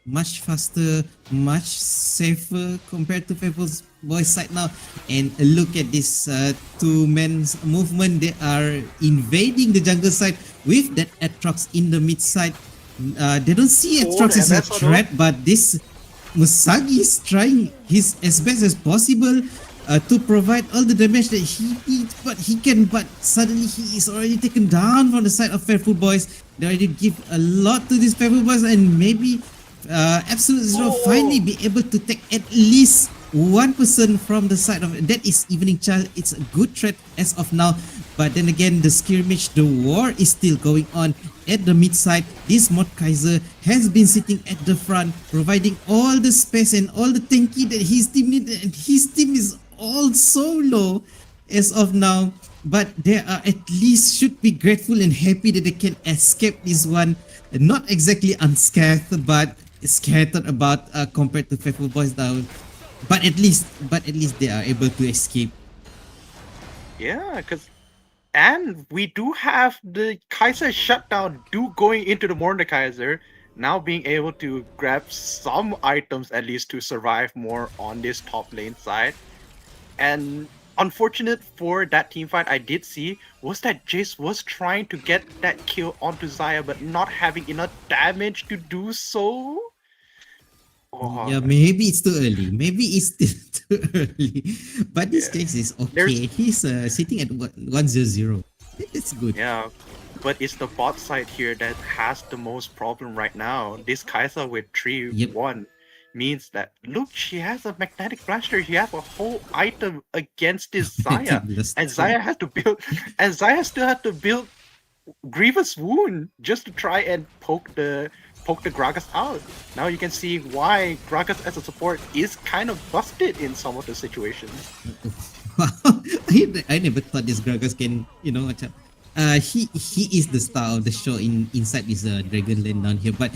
much faster, much safer compared to Faithful's Boys side now. And look at this two men's movement. They are invading the jungle side with that Atrox in the mid side. They don't see Atrox as a MS auto. threat, but this Musagi is trying his as best as possible to provide all the damage that he needs, but suddenly he is already taken down from the side of Faithful Boys. They already give a lot to these Faithful Boys, and maybe Absolute Zero finally be able to take at least one person from the side of that is Evening Child. It's a good threat as of now, but then again, the skirmish, the war is still going on at the mid side. This Mordekaiser has been sitting at the front, providing all the space and all the tanky that his team needed, and his team is all so low as of now. But they are at least should be grateful and happy that they can escape this one, not exactly unscathed, but scattered about compared to Faithful Boys now. But at least they are able to escape. Yeah, and we do have the Kaiser shutdown going into the Mordekaiser, now being able to grab some items at least to survive more on this top lane side. And unfortunate for that team fight I did see was that Jace was trying to get that kill onto Zaya but not having enough damage to do so. Oh, Yeah, maybe it's too early. Maybe it's still too early. But this Yeah. case is okay. He's sitting at 100. That's good. yeah. But it's the bot side here that has the most problem right now. This Kai'Sa with 3-1 means that look, she has a magnetic blaster. She has a whole item against this Zaya. And Zaya has to build and Zaya still had to build Grievous Wound just to try and poke the Gragas out. Now you can see why Gragas as a support is kind of busted in some of the situations. Wow, I never thought this Gragas can, macam he is the star of the show inside this Dragon Land down here. But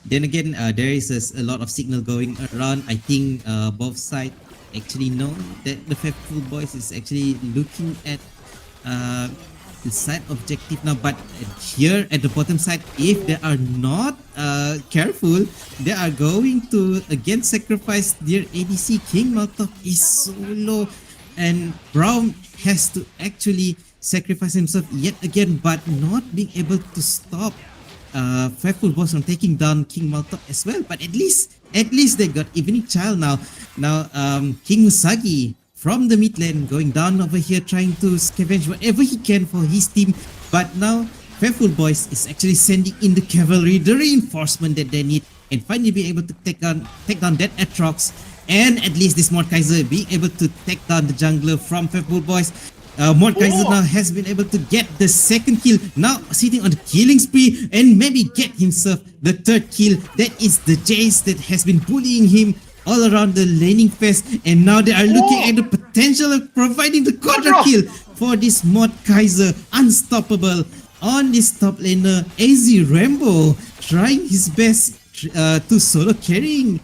then again, there is a lot of signal going around. I think both sides actually know that the Faithful Boys is actually looking at the side objective now. But here at the bottom side, if they are not careful, they are going to again sacrifice their ADC. King Maltok is so low, and Braum has to actually sacrifice himself yet again, but not being able to stop Faithful Boss from taking down King Maltok as well. But at least they got Evening Child now. Now King Musagi from the mid lane going down over here, trying to scavenge whatever he can for his team. But now Faithful Boys is actually sending in the cavalry, the reinforcement that they need, and finally be able to take down that Atrox. And at least this Mordekaiser being able to take down the jungler from Faithful Boys. Mordekaiser now has been able to get the second kill, now sitting on the killing spree, and maybe get himself the third kill. That is the Jace that has been bullying him all around the laning phase, and now they are looking at the potential of providing the quadra kill for this Mordekaiser. Unstoppable on this top laner. AZ Rambo trying his best to solo carrying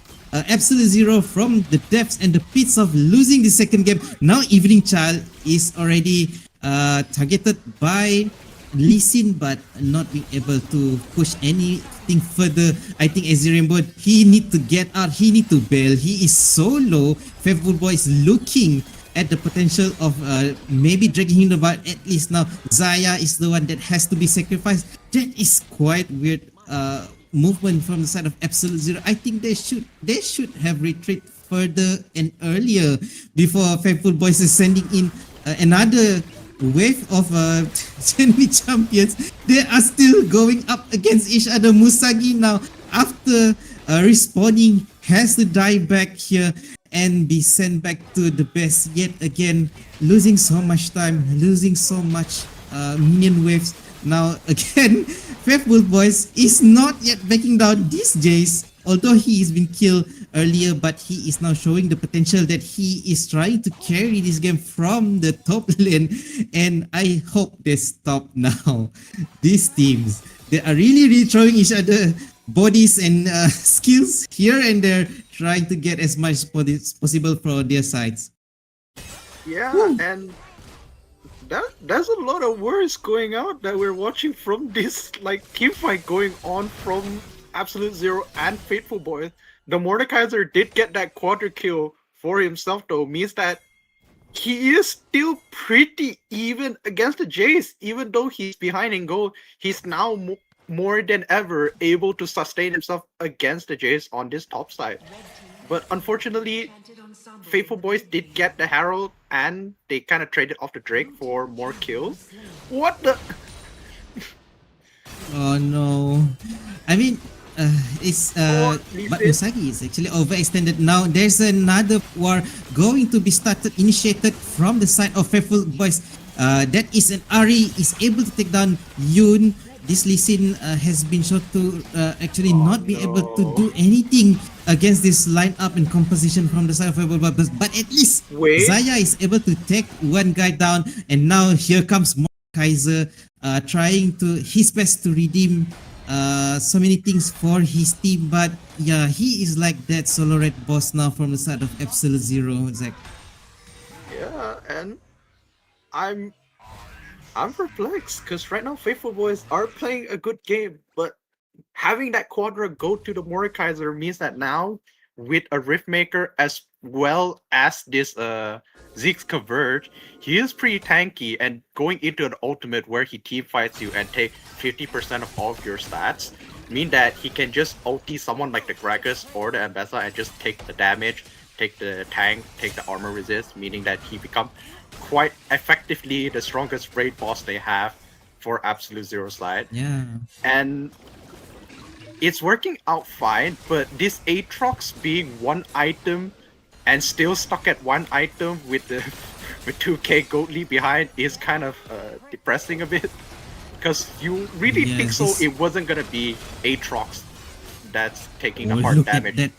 Absolute Zero from the depths and the pits of losing the second game. Now Evening Child is already targeted by Lee Sin, but not being able to push anything further. I think Azir Rainbow, he need to get out, he need to bail. He is so low. Faithful Boy is looking at the potential of maybe dragging him, but at least now Zaya is the one that has to be sacrificed. That is quite weird movement from the side of Absolute Zero. I think they should have retreated further and earlier before Faithful Boys is sending in another wave of enemy champions. They are still going up against each other. Musagi now, after respawning, has to die back here and be sent back to the base yet again, losing so much time, losing so much minion waves. Now again, Faithful Boys is not yet backing down these days, although he has been killed earlier, but he is now showing the potential that he is trying to carry this game from the top lane, and I hope they stop now. These teams, they are really throwing each other bodies and skills here and there, trying to get as much possible from their sides. Yeah, and there's a lot of words going out that we're watching from this team fight going on from Absolute Zero and Faithful Boys. The Mordekaiser did get that quarter kill for himself, though, means that he is still pretty even against the Jace. Even though he's behind in gold, he's now more than ever able to sustain himself against the Jace on this top side. But unfortunately, Faithful Boys did get the Herald, and they kind of traded off the Drake for more kills. What the? Oh no! I mean, but Musagi is actually overextended now. There's another war going to be initiated from the side of Faithful Boys. That is an Ari is able to take down Yoon. This Lee Sin has been shown to actually not be able to do anything against this lineup and composition from the side of Faithful Boys. But at least Zaya is able to take one guy down, and now here comes Kaiser trying to his best to redeem so many things for his team. But yeah, he is like that solo red boss now from the side of Absolute Zero. Zach. Yeah, and I'm perplexed because right now Faithful Boys are playing a good game, but having that Quadra go to the Mordekaiser means that now with a Riftmaker as well as this Zeke's Converge, he is pretty tanky, and going into an ultimate where he team fights you and take 50% of all of your stats mean that he can just ulti someone like the Gragas or the Ambessa and just take the damage, take the tank, take the armor resist, meaning that he becomes quite effectively the strongest raid boss they have for Absolute Zero side. Yeah. And it's working out fine, but this Aatrox being one item and still stuck at one item with the with 2k gold lead behind is kind of depressing a bit. Because you really think so it wasn't gonna be Aatrox that's taking the hard damage.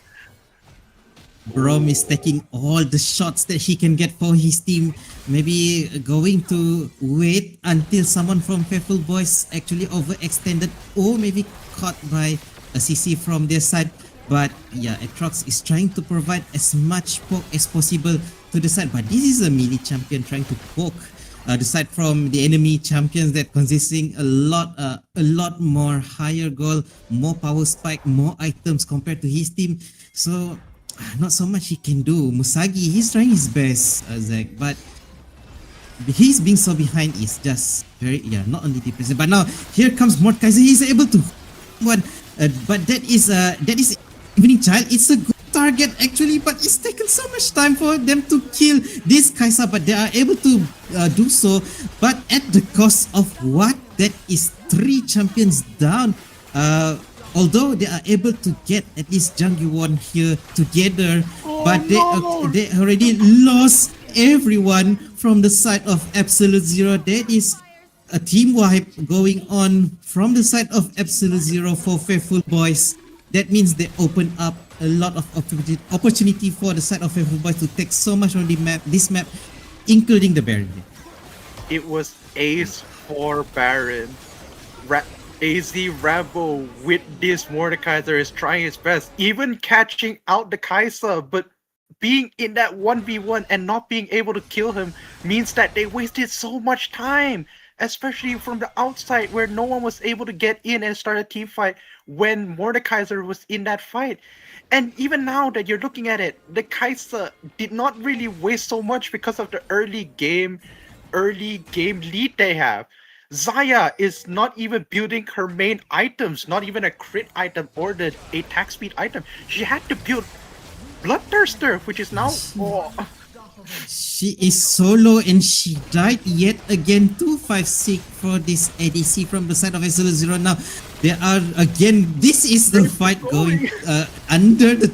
Brom is taking all the shots that he can get for his team. Maybe going to wait until someone from Faithful Boys actually overextended, or maybe caught by a CC from their side. But yeah, Aatrox is trying to provide as much poke as possible to the side. But this is a melee champion trying to poke the side from the enemy champions that consisting a lot more higher goal, more power spike, more items compared to his team. So not so much he can do. Musagi, he's trying his best, Zach, but he's being so behind is just very, not only depressing. But now here comes Mordekaiser. He's able to one, but that is Evening Child. It's a good target actually, but it's taken so much time for them to kill this Kai'Sa, but they are able to do so, but at the cost of what? That is 3 champions down. Although they are able to get at least Jungwon here together, but they already lost everyone from the side of Absolute Zero. That is a team wipe going on from the side of Absolute Zero for Faithful Boys. That means they open up a lot of opportunity for the side of Faithful Boys to take so much on the map, this map, including the Baron. It was Ace for Baron. AZ Rambo with this Mordekaiser is trying his best, even catching out the Kaiser, but being in that 1v1 and not being able to kill him means that they wasted so much time, especially from the outside where no one was able to get in and start a team fight when Mordekaiser was in that fight. And even now that you're looking at it, the Kaiser did not really waste so much because of the early game lead they have. Zaya is not even building her main items, not even a crit item or the attack speed item. She had to build Bloodthirster, which is now She is solo and she died yet again. 256 for this ADC from the side of Absolute Zero. Now there are again. This is the fight going under the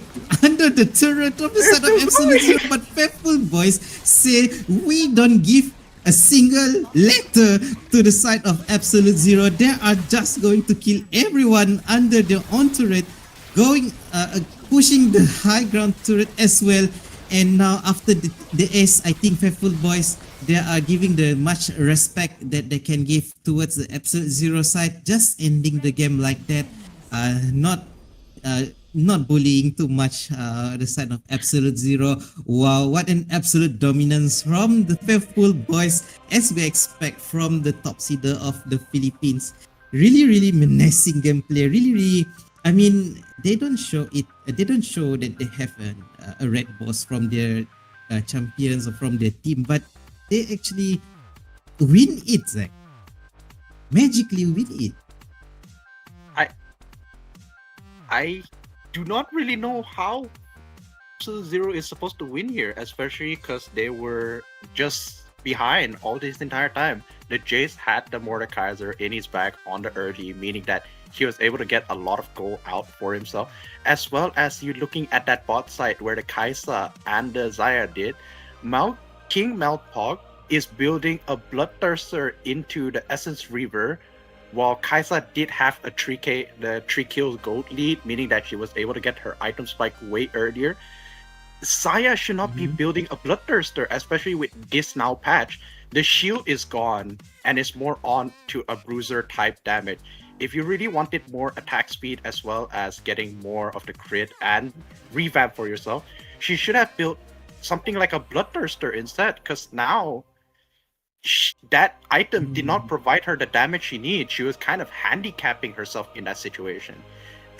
turret of the side of Absolute Zero. But Faithful Boys say we don't give a single letter to the side of Absolute Zero. They are just going to kill everyone under their own turret, going pushing the high ground turret as well. And now after the ace, I think Faithful Boys, they are giving the much respect that they can give towards the Absolute Zero side, just ending the game like that, not bullying too much the side of Absolute Zero. Wow, what an absolute dominance from the Faithful Boys, as we expect from the top seeder of the Philippines. Really menacing gameplay. Really, I mean, they don't show it. They don't show that they have a red boss from their champions or from their team, but they actually win it, Zach. Magically win it. I do not really know how Zero is supposed to win here, especially because they were just behind all this entire time. The Jace had the Mordekaiser in his back on the early, meaning that he was able to get a lot of gold out for himself, as well as you looking at that bot side where the Kaisa and the Zaya did. King Malpog is building a Bloodthirster into the Essence Reaver, while Kaisa did have a 3 kills gold lead, meaning that she was able to get her item spike way earlier. Zaya should not be building a Bloodthirster, especially with this now patch. The shield is gone and is more on to a bruiser type damage. If you really wanted more attack speed as well as getting more of the crit and revamp for yourself, she should have built something like a Bloodthirster instead, because now that item did not provide her the damage she needs. She was kind of handicapping herself in that situation,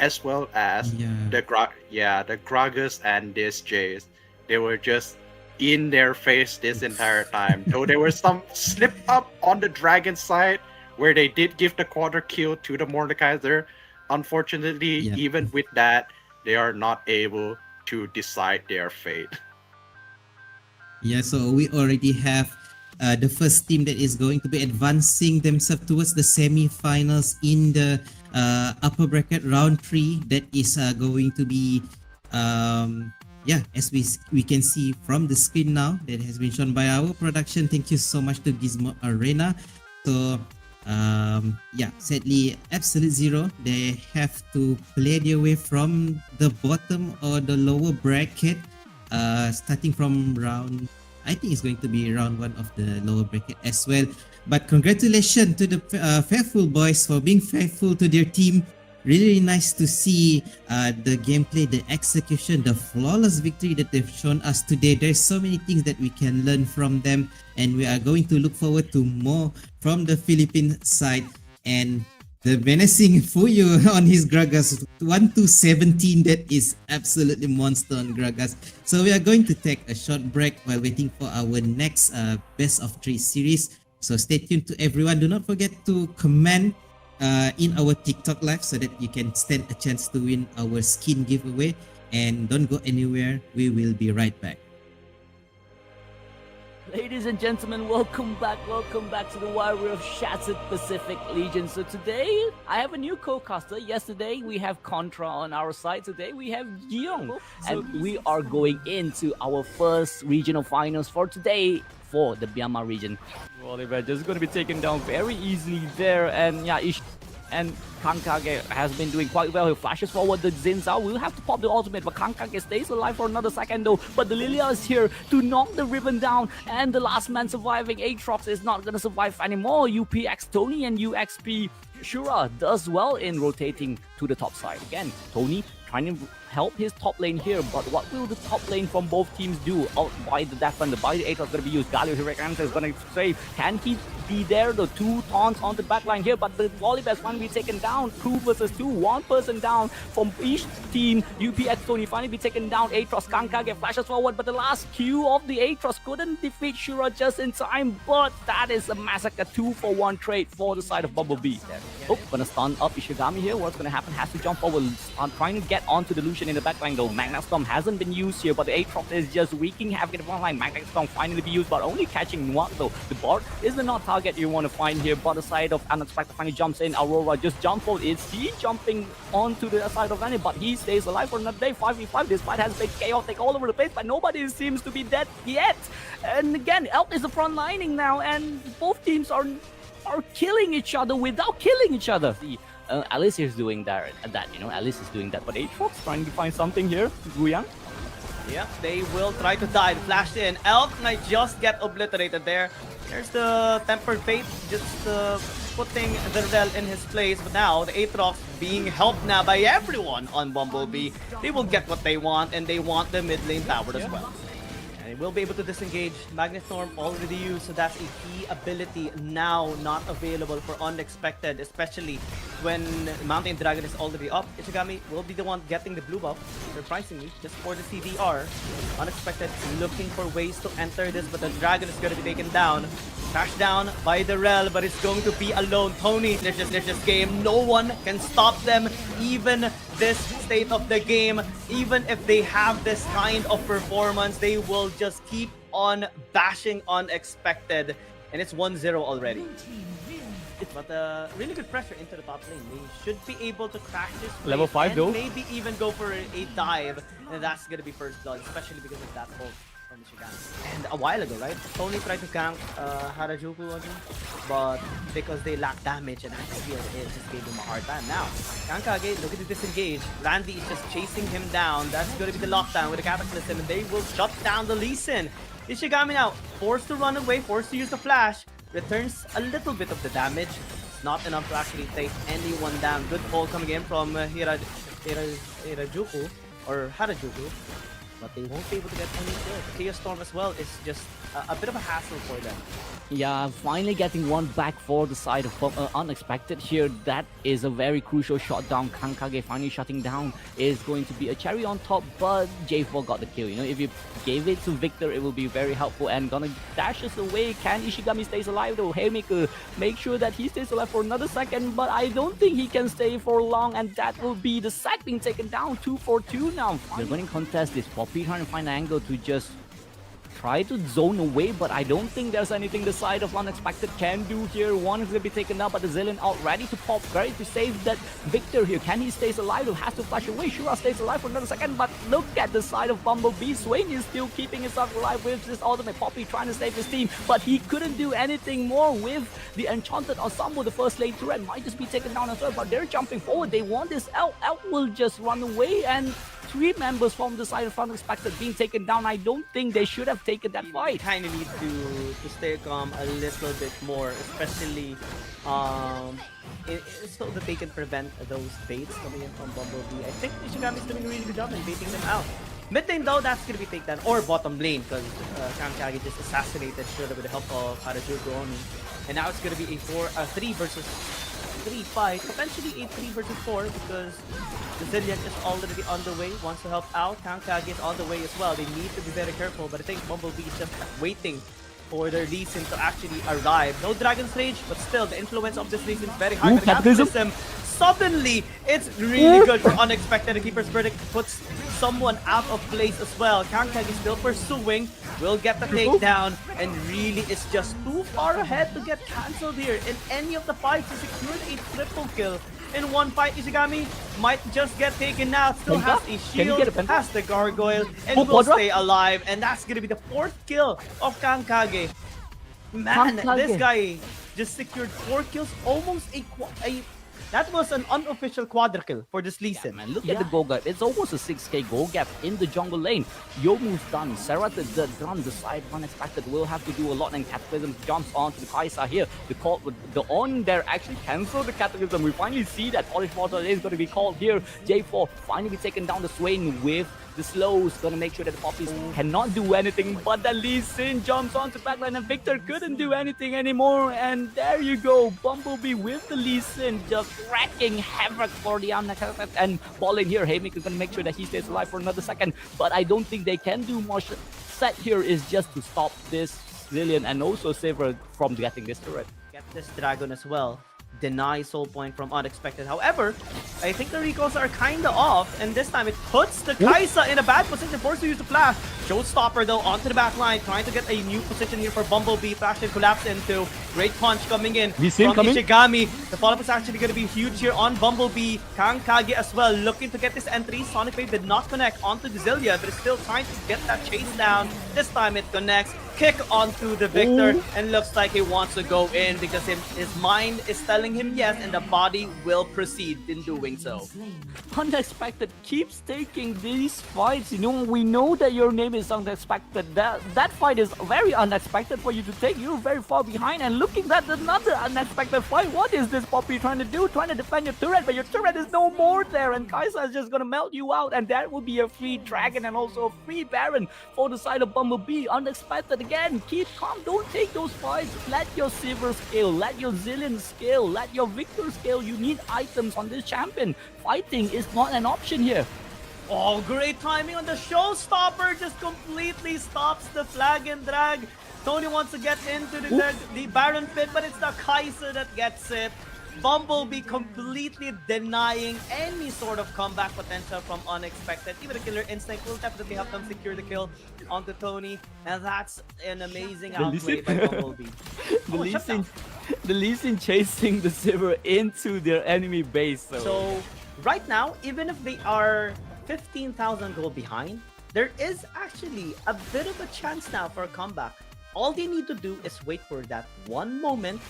as well as the Gragas and this Jace. They were just in their face this entire time. Though there was some slip up on the dragon side where they did give the quarter kill to the Mordekaiser. Unfortunately, even with that, they are not able to decide their fate. Yeah, so we already have the first team that is going to be advancing themselves towards the semi-finals in the upper bracket round 3. That is going to be as we can see from the screen now that has been shown by our production. Thank you so much to Gizmo Arena. So sadly Absolute Zero, they have to play their way from the bottom or the lower bracket, starting from round, I think it's going to be round 1 of the lower bracket as well. But congratulations to the Faithful Boys for being faithful to their team. Really nice to see the gameplay, the execution, the flawless victory that they've shown us today. There's so many things that we can learn from them, and we are going to look forward to more from the Philippine side. And the menacing Fuyu on his Gragas, 1-17, that is absolutely monster on Gragas. So we are going to take a short break while waiting for our next best of 3 series. So stay tuned to everyone. Do not forget to comment in our TikTok live so that you can stand a chance to win our skin giveaway. And don't go anywhere. We will be right back. Ladies and gentlemen, welcome back to the Warrior of Shattered Pacific Legion. So today, I have a new co-caster. Yesterday, we have Contra on our side. Today, we have Giong. And we are going into our first regional finals for today for the Myanmar region. Oliver just going to be taken down very easily there. And and Kankage has been doing quite well. He flashes forward the Zinzao. We'll have to pop the ultimate, but Kankage stays alive for another second though. But the Lilia is here to knock the ribbon down, and the last man surviving, Aatrox, is not going to survive anymore. UPX Tony and UXP Shura does well in rotating to the top side. Again, Tony trying to help his top lane here, but what will the top lane from both teams do? Out by the Defender, by the Atrox going to be used. Galio Hurricane is going to save. Can he be there? The 2 taunts on the back line here, but the Volibear's finally be taken down. 2 versus 2, 1 person down from each team. UPX Tony finally be taken down. Atrox, Kankage flashes forward, but the last Q of the Atrox couldn't defeat Shura just in time, but that is a massacre. 2-for-1 trade for the side of Bumblebee. Oh, gonna stun up Ishigami here. What's gonna happen? Has to jump forward. Trying to get onto the Lucian in the backline though. Magnet Storm hasn't been used here, but the Atrox is just wreaking havoc in the front line. Magnet Storm finally be used, but only catching one though. The Bard is the not target you want to find here, but the side of Unexpected finally jumps in. Aurora just jumps forward. Is he jumping onto the side of Vanny? But he stays alive for another day. 5v5. This fight has been chaotic all over the place, but nobody seems to be dead yet. And again, Elk is the front lining now, and both teams are killing each other without killing each other. See, Alice is doing that, Alice is doing that, but Atrox trying to find something here. Guyang. Yep, they will try to dive. Flash in. Elk might just get obliterated there. There's the Tempered Fate, just putting the Rel in his place. But now, the Atrox being helped now by everyone on Bumblebee. They will get what they want, and they want the mid lane tower as well. And they will be able to disengage. Magnet Storm already used, so that's a key ability now not available for Unexpected, especially when Mountain Dragon is already up. Ishigami will be the one getting the blue buff, surprisingly, just for the CDR. Unexpected looking for ways to enter this, but the Dragon is going to be taken down. Crashed down by the Rel, but it's going to be alone. Tony, there's this game. No one can stop them, even this state of the game. Even if they have this kind of performance, they will just keep on bashing Unexpected. And it's 1-0 already. But really good pressure into the top lane. They should be able to crash this Level 5 and though. maybe even go for a dive. And that's going to be first blood, especially because of that ult from Ishigami. And a while ago, right? Tony tried to gank Harajuku again, but because they lack damage and here it just gave him a hard time. Now, Kankage looking to disengage. Randy is just chasing him down. That's going to be the lockdown with the Cataclysm, and they will shut down the Lee Sin. Ishigami now forced to run away, forced to use the flash. Returns a little bit of the damage. It's not enough to actually take anyone down. Good pull coming in from Harajuku, or Harajuku. But they won't be able to get any kill. Chaos Storm as well is just a bit of a hassle for them. Yeah, finally getting one back for the side of Unexpected here. That is a very crucial shot down. Kankage finally shutting down is going to be a cherry on top, but J4 got the kill. You know, if you gave it to Victor, it will be very helpful and gonna dash us away. Can Ishigami stays alive though? Haymaker, make sure that he stays alive for another second, but I don't think he can stay for long, and that will be the sack being taken down. 2-for-2 now. The winning contest is Poppy trying to find an angle to just try to zone away, but I don't think there's anything the side of Unexpected can do here. One is going to be taken out, but the Zillion out ready to pop, ready to save that Victor here. Can he stays alive? Or has to flash away? Shura stays alive for another second, but look at the side of Bumblebee. Swain is still keeping himself alive with this ultimate. Poppy trying to save his team, but he couldn't do anything more with the Enchanted Ensemble. The first lane turret might just be taken down as well, but they're jumping forward. They want this out. Out will just run away, and 3 members from the side of Unexpected being taken down. I don't think they should have taken that fight. Kind of need to stay calm a little bit more, especially so that they can prevent those baits coming in from Bumblebee. I think Ishigami is doing a really good job in baiting them out. Mid lane though, that's going to be taken down, or bottom lane, because Kankage just assassinated Shura with the help of Harajuku only. And now it's going to be a 3 versus 3 fight, potentially a 3 versus 4, because the Zillion is already on the way, wants to help out. Kankage is on the way as well. They need to be very careful, but I think Bumblebee is just waiting for their Lee Sin to actually arrive. No Dragon's Rage, but still, the influence of this Lee Sin is very high. But Cataclysm, suddenly, it's really good for Unexpected. The Keeper's Verdict puts someone out of place as well. Kankage is still pursuing, will get the takedown, and really is just too far ahead to get cancelled here. In any of the fights, he secured a triple kill. In one fight, Ishigami might just get taken out. Still has a shield, has the gargoyle, and will stay alive. And that's gonna be the 4th kill of Kankage. Man, this guy just secured 4 kills, almost a That was an unofficial quadra-kill for this Lee Yeah, Sin. man, look at the goal gap. It's almost a 6k goal gap in the jungle lane. Yomu's done. Serra the gun, the side unexpected will have to do a lot, and Cataclysm jumps onto the Kai'Sa here. The call with the on there actually cancel the Cataclysm. We finally see that Polish Water is going to be called here. J4 finally taken down the Swain with the slows, gonna make sure that the Poppies cannot do anything, but the Lee Sin jumps onto backline and Victor couldn't do anything anymore. And there you go, Bumblebee with the Lee Sin just wrecking havoc for the Unexpected, and ball in here. Haymaker's gonna make sure that he stays alive for another second, but I don't think they can do much. Set here is just to stop this Zillion and also save her from getting this turret. Get this Dragon as well. Deny soul point from Unexpected. However, I think the recalls are kinda off, and this time it puts the Kai'Sa in a bad position, forced to use the flash. Showstopper though onto the back line, trying to get a new position here for Bumblebee. Flash and collapse into. Great punch coming in Lee Sin from coming. Ishigami. The follow-up is actually going to be huge here on Bumblebee. Kage as well, looking to get this entry. Sonic Wave did not connect onto the Zillia, but is still trying to get that chase down. This time it connects. Kick onto the Victor, and looks like he wants to go in because his mind is telling him yes, and the body will proceed in doing so. Unexpected keeps taking these fights. You know, we know that your name is Unexpected. That fight is very unexpected for you to take. You're very far behind, and looking at another unexpected fight. What is this Poppy trying to do? Trying to defend your turret, but your turret is no more there, and Kai'Sa is just gonna melt you out, and that will be a free Dragon and also a free Baron for the side of Bumblebee. Unexpected again. Keep calm. Don't take those fights. Let your Silver scale. Let your Zillion scale. Let your Victor scale. You need items on this champion. Fighting is not an option here. Oh, great timing on the Showstopper. Just completely stops the flag and drag. Tony wants to get into the Baron pit, but it's the Kai'Sa that gets it. Bumblebee completely denying any sort of comeback potential from Unexpected. Even a Killer Instinct will definitely help them secure the kill onto Tony. And that's an amazing outplay by Bumblebee. The Lee Sin chasing the Silver into their enemy base. So right now, even if they are 15,000 gold behind, there is actually a bit of a chance now for a comeback. All they need to do is wait for that one moment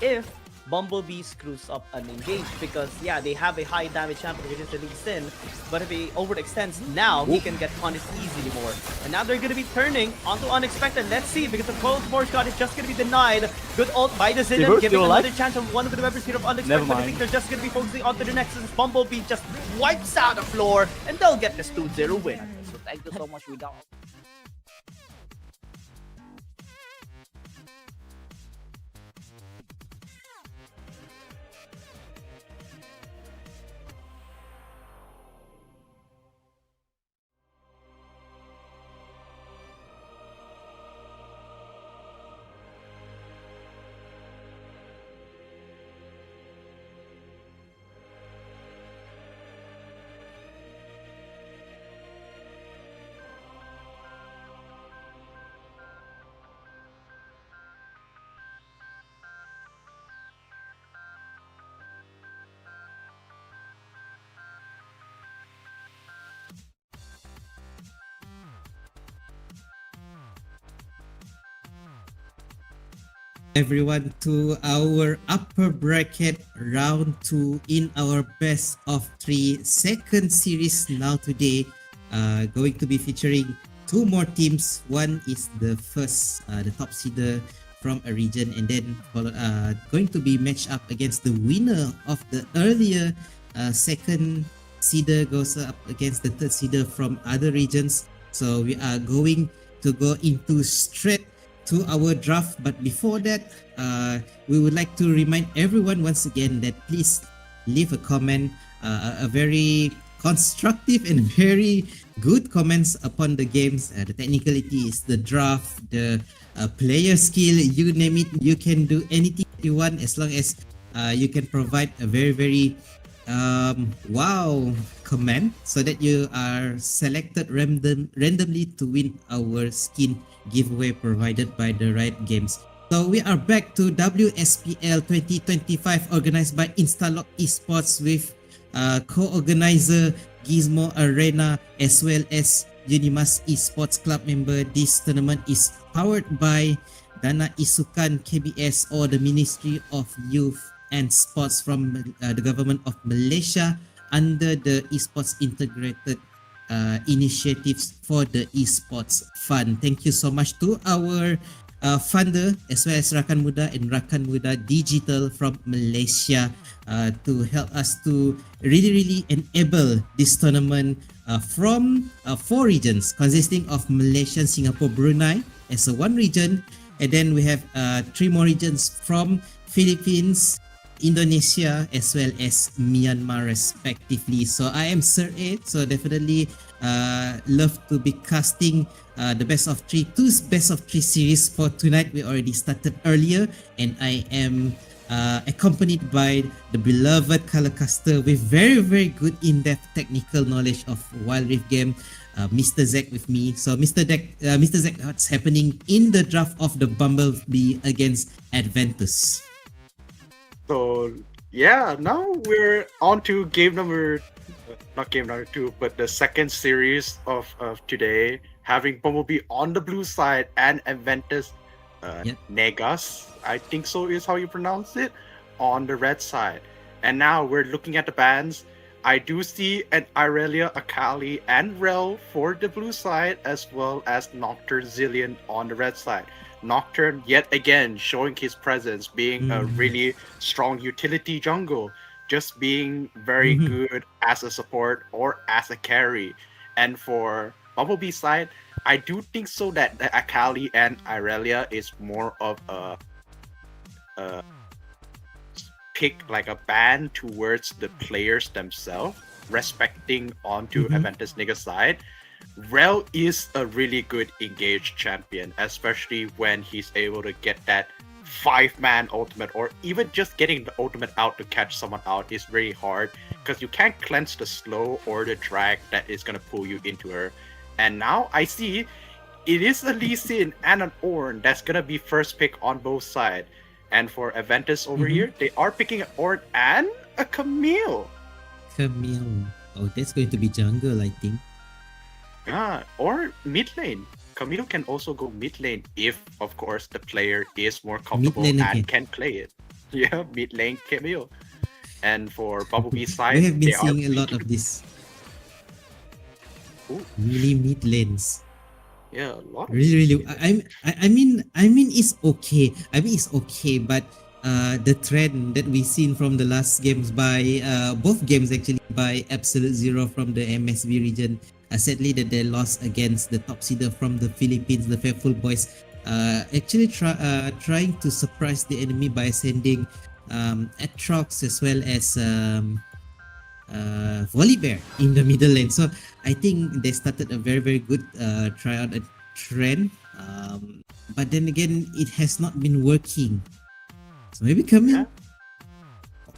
if Bumblebee screws up an engage, because yeah, they have a high damage champion which is the Lee Sin, but if he overextends now, he can get punished easily more. And now they're gonna be turning onto Unexpected. Let's see, because the Cold Force God is just gonna be denied. Good ult by the Zillion, giving another chance of one of the members here of Unexpected. I think they're just gonna be focusing onto the Nexus. Bumblebee just wipes out the floor, and they'll get this 2-0 win. So thank you so much, Without. Everyone to our upper bracket round 2 in our best of 3 second series now today. Going to be featuring 2 more teams. One is the first, the top seeder from a region, and then going to be matched up against the winner of the earlier second seeder goes up against the third seeder from other regions. So we are going to go into straight to our draft, but before that, we would like to remind everyone once again that please leave a comment, a very constructive and very good comments upon the games, the technicalities, the draft, the player skill, you name it. You can do anything you want as long as you can provide a very wow comment so that you are selected randomly to win our skin giveaway provided by the Riot Games. So we are back to WSPL 2025 organized by Instalock Esports with co-organizer Gizmo Arena as well as Unimas Esports Club member. This tournament is powered by Dana Isukan KBS or the Ministry of Youth and Sports from the government of Malaysia under the Esports Integrated Initiatives for the Esports Fund. Thank you so much to our funder as well as Rakan Muda and Rakan Muda Digital from Malaysia to help us to really enable this tournament from 4 regions consisting of Malaysia, Singapore, Brunei as a one region, and then we have 3 more regions from Philippines, Indonesia as well as Myanmar respectively. So I am Sir A, so definitely love to be casting the best of 3 two best of 3 series for tonight. We already started earlier and I am accompanied by the beloved color caster with very good in-depth technical knowledge of Wild Rift game, Mr. Zach with me. So Mr. Zach, what's happening in the draft of the Bumblebee against Adventus? So yeah, now we're on to game number, not game number 2, but the second series of today, having Bumblebee on the blue side and Adventus Negas, I think so is how you pronounce it, on the red side. And now we're looking at the bans. I do see an Irelia, Akali, and Rel for the blue side, as well as Nocturne Zillion on the red side. Nocturne, yet again, showing his presence, being a really strong utility jungle, just being very good as a support or as a carry. And for Bumblebee side, I do think so that the Akali and Irelia is more of a pick, like a ban towards the players themselves, respecting onto Adventus Nigga side. Rel is a really good engaged champion, especially when he's able to get that 5-man ultimate, or even just getting the ultimate out to catch someone out is really hard because you can't cleanse the slow or the drag that is going to pull you into her. And now I see it is a Lee Sin and an Ornn that's going to be first pick on both sides. And for Adventus over here, they are picking an Ornn and a Camille. Camille. Oh, that's going to be jungle, I think. Yeah, or mid lane. Camille can also go mid lane if, of course, the player is more comfortable and can play it. Yeah, mid lane Camille. And for Bumblebee side, we have been seeing a lot of this. Really mid lanes. Yeah, a lot. Really. I mean, it's okay. It's okay, but the trend that we've seen from the last games by both games actually by Absolute Zero from the MSV region. Sadly, that they lost against the top seeder from the Philippines, the Faithful Boys. Actually, trying to surprise the enemy by sending Atrox as well as Volibear in the middle lane. So I think they started a very good tryout trend. But then again, it has not been working. So maybe Camille,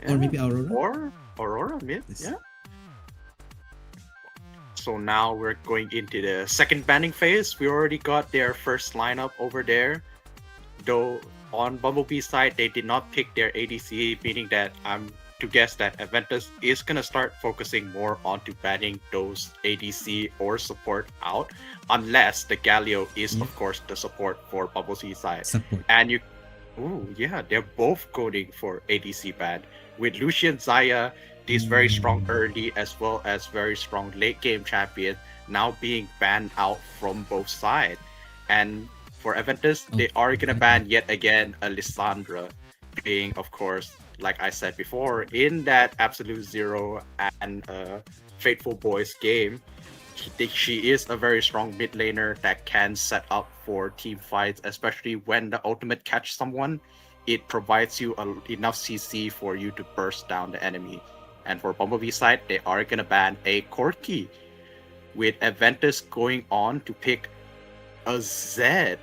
or maybe Aurora, or Aurora mid. Yeah. So now we're going into the second banning phase. We already got their first lineup over there. Though on Bumblebee side, they did not pick their ADC, meaning that I'm to guess that Adventus is going to start focusing more onto banning those ADC or support out, unless the Galio is, of course, the support for Bumblebee side. And you, they're both coding for ADC ban. With Lucian Zaya, this very strong early as well as very strong late game champion now being banned out from both sides. And for Adventus, they are gonna ban yet again Alessandra, being of course, like I said before, in that Absolute Zero and Faithful Boys game, she is a very strong mid laner that can set up for team fights, especially when the ultimate catch someone. It provides you enough CC for you to burst down the enemy. And for Bumblebee side, they are going to ban a Corki, with Adventus going on to pick a Zed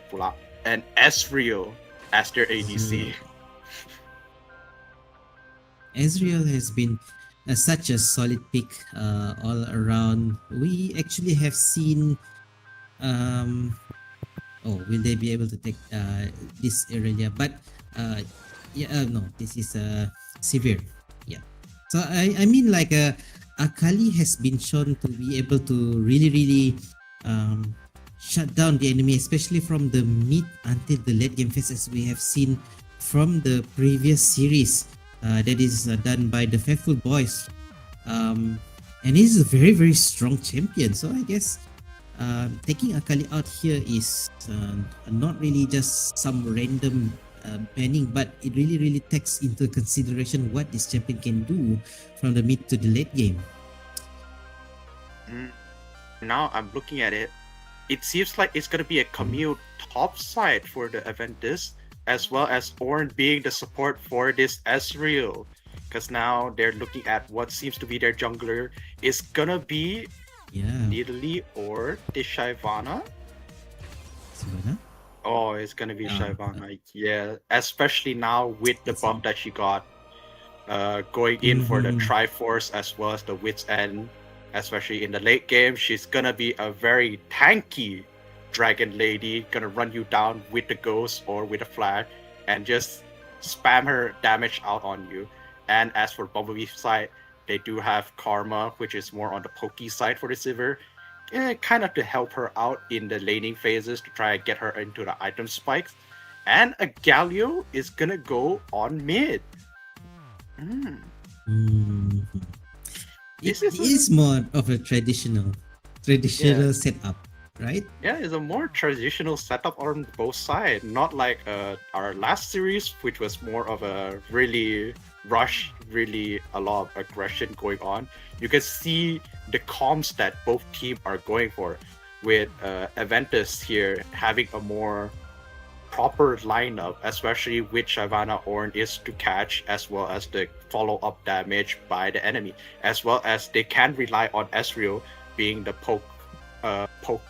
pula, and Ezreal as their ADC. Ezreal has been such a solid pick all around. We actually have seen... will they be able to take this area? But no, this is severe. Yeah. So I mean, like Akali has been shown to be able to really shut down the enemy, especially from the mid until the late game phase, as we have seen from the previous series that is done by the Faithful Boys. And he's a very, very strong champion. So I guess taking Akali out here is not really just some random banning, but it really, really takes into consideration what this champion can do from the mid to the late game. Now I'm looking at it. It seems like it's going to be a commute top side for the Aventus, as well as Ornn being the support for this Ezreal. Because now they're looking at what seems to be their jungler is going to be Nidalee or the Shyvana. Shyvana? Oh, it's going to be Shyvana. Yeah, especially now with the buff that she got going in for the Triforce as well as the Wit's End. Especially in the late game, she's gonna be a very tanky dragon lady, gonna run you down with the ghost or with a flag and just spam her damage out on you. And as for Bumblebee side, they do have Karma, which is more on the pokey side for the Sivir, kind of to help her out in the laning phases to try and get her into the item spikes. And a Galio is gonna go on mid. It is more of a traditional setup, right? Yeah, it's a more traditional setup on both sides. Not like our last series, which was more of a really rush, really a lot of aggression going on. You can see the comms that both teams are going for, with Aventus here having a more proper lineup, especially with Shyvana Ornn is to catch, as well as the follow-up damage by the enemy, as well as they can rely on Ezreal being the poke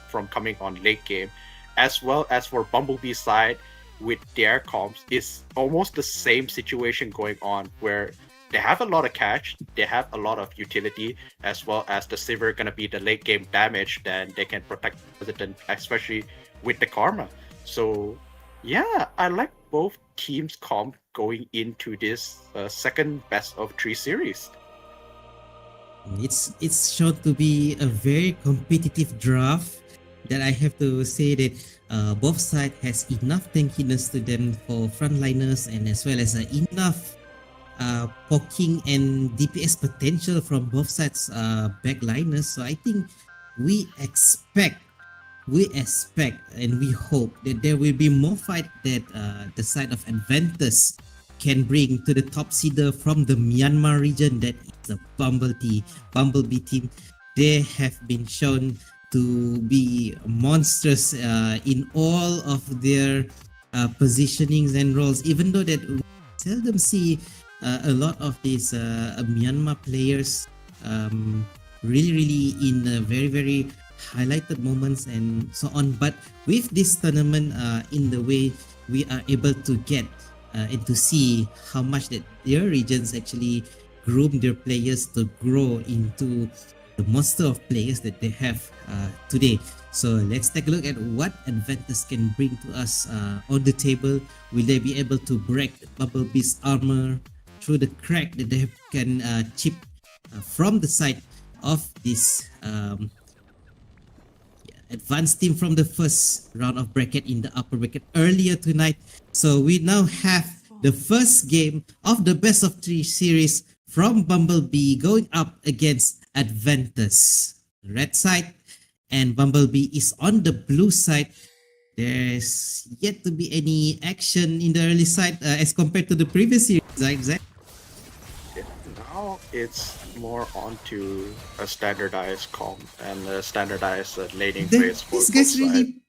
from coming on late game, as well as for Bumblebee side with their comps is almost the same situation going on, where they have a lot of catch, they have a lot of utility, as well as the Sivir gonna be the late game damage, then they can protect the President, especially with the Karma. So yeah, I like both teams' comp going into this second best of 3 series. It's shown to be a very competitive draft that I have to say that both sides has enough tankiness to them for frontliners, and as well as enough poking and DPS potential from both sides backliners. So I think we expect and we hope that there will be more fight that the side of Aventus can bring to the top seeder from the Myanmar region, that is the Bumblebee team. They have been shown to be monstrous in all of their positionings and roles, even though that we seldom see a lot of these Myanmar players really in very, very highlighted moments and so on. But with this tournament in the way we are able to get and to see how much that their regions actually groom their players to grow into the monster of players that they have today. So let's take a look at what Aventus can bring to us on the table. Will they be able to break Bumblebee's armor through the crack that they can chip from the side of this advanced team from the first round of bracket in the upper bracket earlier tonight? So we now have the first game of the best of 3 series from Bumblebee going up against Aventus, red side, and Bumblebee is on the blue side. There's yet to be any action in the early side as compared to the previous series, Zach. Now it's more onto a standardized comp and a standardized laning phase for These guys both really,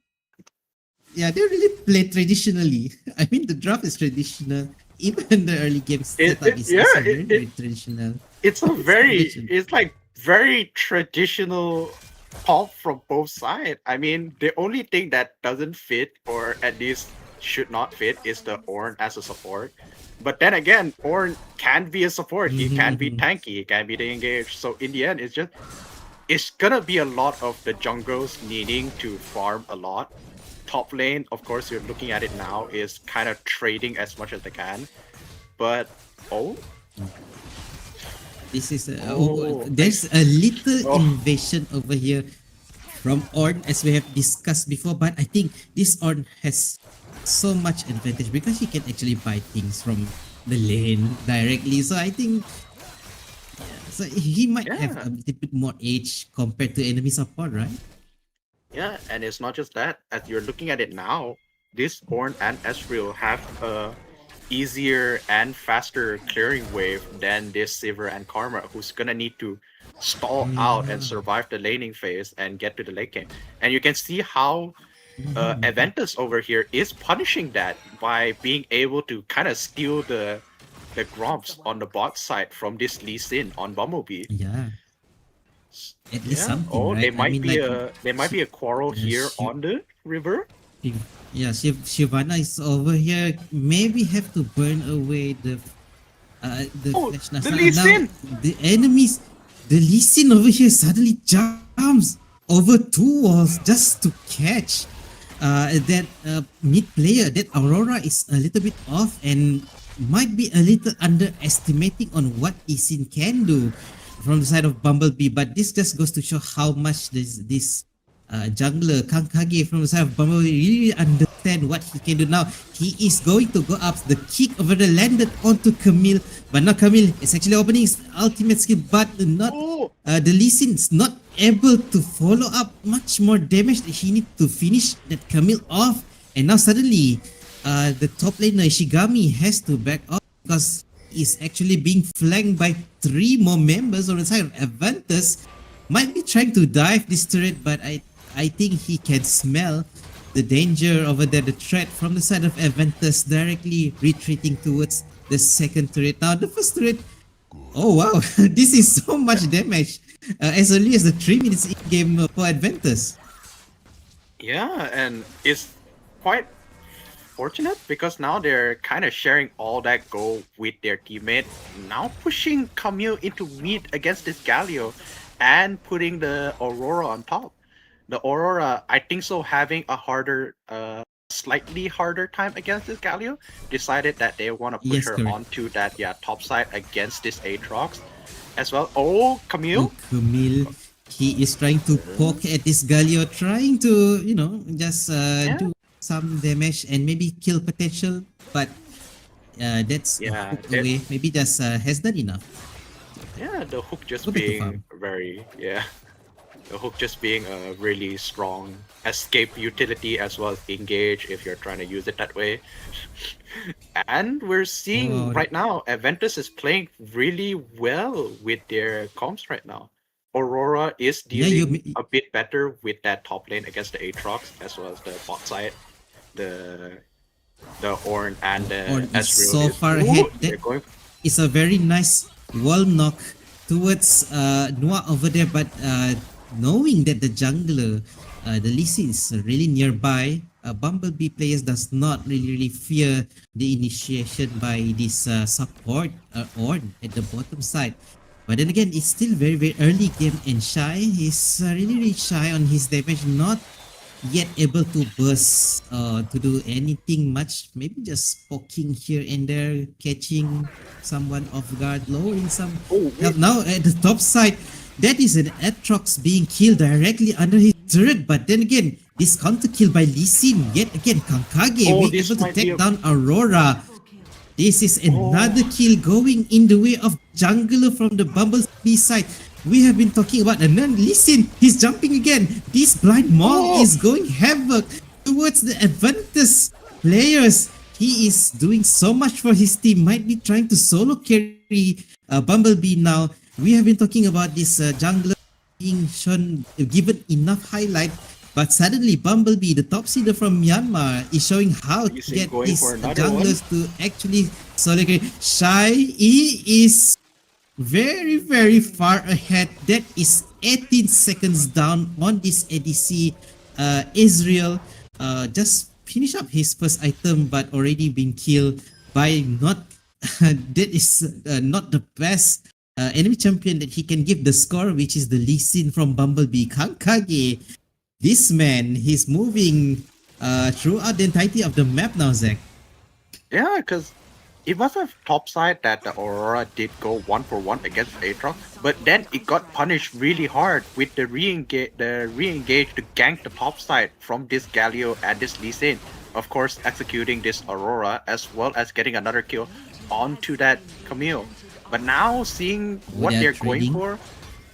they really play traditionally. I mean, the draft is traditional. Even the early game setup is also very traditional. It's like very traditional comp from both sides. I mean, the only thing that doesn't fit, or at least should not fit, is the Ornn as a support. But then again, Ornn can be a support. He can be tanky. He can be the engaged. So in the end, it's gonna be a lot of the jungles needing to farm a lot. Top lane, of course, you're looking at it now, is kind of trading as much as they can. But this is there's a little invasion over here from Ornn, as we have discussed before. But I think this Ornn has so much advantage because he can actually buy things from the lane directly. So I think so he might have Yeah. a little bit more age compared to enemy support, right? Yeah, and it's not just that. As you're looking at it now, this Ornn and Ezreal have a easier and faster clearing wave than this Sivir and Karma, who's gonna need to stall out and Yeah. survive the laning phase and get to the late game. And you can see how Mhm. Aventus over here is punishing that by being able to kind of steal the Gromps on the bot side from this Lee Sin on Bumblebee. Yeah. At least Yeah. something, Oh, right? I mean, like, there might be a quarrel here she, on the river. yeah, Shivana is over here. Maybe have to burn away the Oh, flash the now. Lee Now Sin! the enemies, the Lee Sin over here suddenly jumps over two walls just to catch that mid player. That Aurora is a little bit off and might be a little underestimating on what Lee Sin can do from the side of Bumblebee. But this just goes to show how much this jungler Kankage from the side of Bumblebee really understand what he can do now. He is going to go up. The kick over the landed onto Camille, but now Camille is actually opening his ultimate skill, but not Oh, the Lee Sin is not able to follow up much more damage that he need to finish that Camille off. And now suddenly, the top laner Ishigami has to back off because he's actually being flanked by three more members on the side of Aventus. Might be trying to dive this turret, but I think he can smell the danger over there, the threat from the side of Aventus directly retreating towards the second turret. Now the first turret, oh wow, this is so much damage as early as the 3 minutes in game for Aventus. yeah, and it's quite fortunate because now they're kind of sharing all that gold with their teammate. Now pushing Camille into mid against this Galio and putting the Aurora on top. The Aurora, I think so, having a slightly harder time against this Galio, decided that they want to push Yes, her correct. onto that top side against this Aatrox as well. Oh, Camille. Oh, Camille, he is trying to poke at this Galio, trying to, just Yeah, do some damage and maybe kill potential, but that's a yeah, hook away. Maybe just has done enough. yeah. The hook just Go back to being farm. very, yeah. The hook just being a really strong escape utility as well as engage if you're trying to use it that way. And we're seeing Oh, right now, Aventus is playing really well with their comps right now. Aurora is yeah, dealing a bit better with that top lane against the Aatrox as well as the bot side. The Ornn and the Ornn is Ezreal so is. far Ooh, ahead. they're That going. is a very nice wall knock towards Noah over there, but knowing that the jungler, the Lee Sin is really nearby, Bumblebee players does not really fear the initiation by this support Ornn at the bottom side. But then again, it's still very early game and Shy is really shy on his damage, not yet able to burst to do anything much, maybe just poking here and there, catching someone off guard, lowering some Oh, health. Now at the top side, that is an Aatrox being killed directly under his turret, but then again, this counter kill by Lee Sin, yet again Kankage being this able to might be take down Aurora. This is another kill going in the way of jungler from the Bumblebee side. We have been talking about, and then listen, he's jumping again. This blind maul is going havoc towards the Aventus players. He is doing so much for his team. Might be trying to solo carry Bumblebee now. We have been talking about this jungler being shown, given enough highlight. But suddenly, Bumblebee, the top seeder from Myanmar, is showing how to Lee Sin get going these for another junglers to actually solo carry. Shy, he is very far ahead. That is 18 seconds down on this ADC. Israel just finished up his first item, but already been killed by not. That is not the best enemy champion that he can give the score, which is the Lee Sin from Bumblebee. Kankage, this man, he's moving throughout the entirety of the map now, Zach. Yeah, because it was a top side that the Aurora did go 1-for-1 against Aatrox, but then it got punished really hard with the re-engage to gank the top side from this Galio and this Lee Sin. of course, executing this Aurora as well as getting another kill onto that Camille. But now seeing what they're they're going trading. for,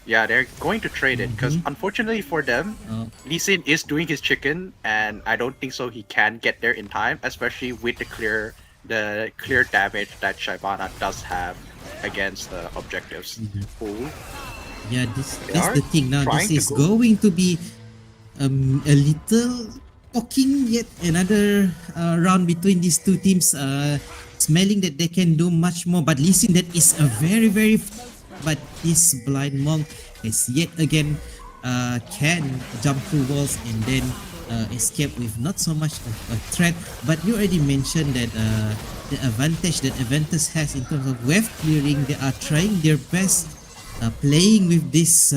yeah, they're going to trade it because unfortunately for them, Oh, Lee Sin is doing his chicken, and I don't think so he can get there in time, especially with the clear damage that Shyvana does have against the objectives. Ooh, yeah, they that's are the thing now. trying This is to go. going to be a little talking yet another round between these two teams. Smelling that they can do much more, but listen, that is a very but this blind monk is yet again can jump through walls and then escape with not so much of a threat. But you already mentioned that the advantage that Aventus has in terms of wave clearing, they are trying their best playing with this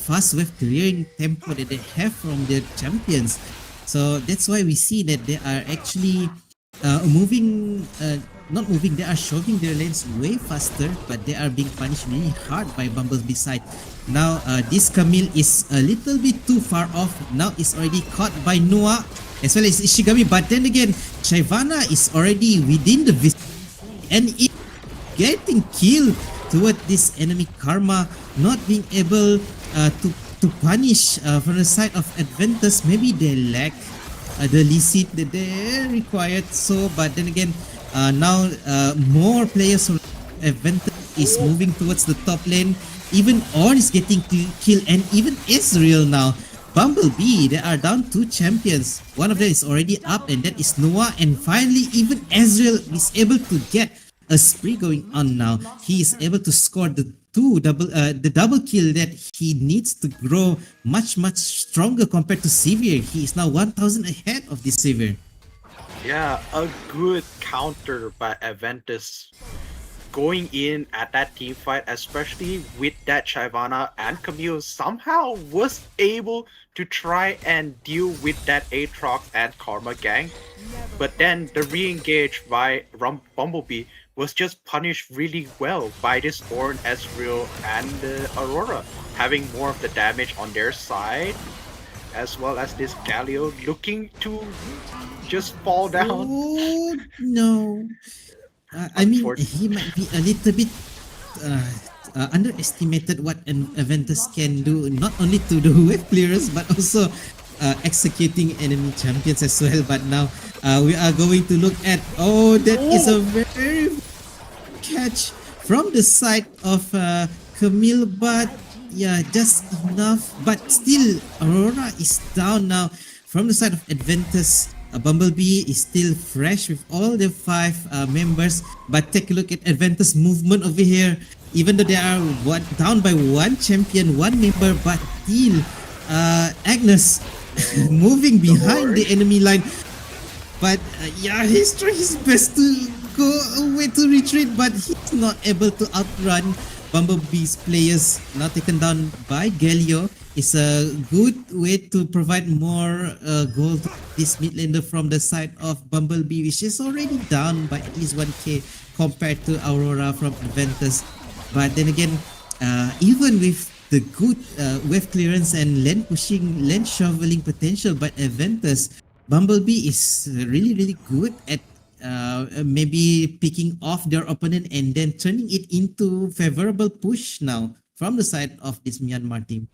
fast wave clearing tempo that they have from their champions. So that's why we see that they are actually moving, not moving, they are shoving their lanes way faster, but they are being punished really hard by Bumblebee side. Now, this Camille is a little bit too far off. Now it's already caught by Noah as well as Ishigami, but then again, Shyvana is already within the vicinity and is getting killed toward this enemy Karma, not being able to punish from the side of Adventus. Maybe they lack the licit that they required. So, but then again, now more players from Adventus is moving towards the top lane. Even Orn is getting killed, and even Ezreal now. Bumblebee, they are down 2 champions. One of them is already up, and that is Noah. And finally, even Ezreal is able to get a spree going on now. He is able to score the double kill that he needs to grow much stronger compared to Sivir. He is now 1000 ahead of this Sivir. Yeah, a good counter by Aventus going in at that team fight, especially with that Shyvana and Camille somehow was able to try and deal with that Aatrox and Karma gang. But then the re-engage by Bumblebee was just punished really well by this Ornn, Ezreal, and Aurora, having more of the damage on their side, as well as this Galio looking to just fall down. Oh no. I mean, he might be a little bit underestimated what an Aventus can do, not only to the wave clearers, but also executing enemy champions as well. But now we are going to look at, that is a very catch from the side of Camille, but yeah, just enough. But still, Aurora is down now from the side of Adventus. Bumblebee is still fresh with all the 5 members, but take a look at Adventus movement over here. Even though they are down by 1 champion, 1 member, but still Agnes moving behind the enemy line. But yeah, he's trying his best to go away to retreat, but he's not able to outrun Bumblebee's players. Now taken down by Galio. It's a good way to provide more gold to this mid laner from the side of Bumblebee, which is already down by at least 1k compared to Aurora from Aventus. But then again, even with the good wave clearance and lane pushing, lane shoveling potential by Aventus, Bumblebee is really good at maybe picking off their opponent and then turning it into favorable push now from the side of this Myanmar team.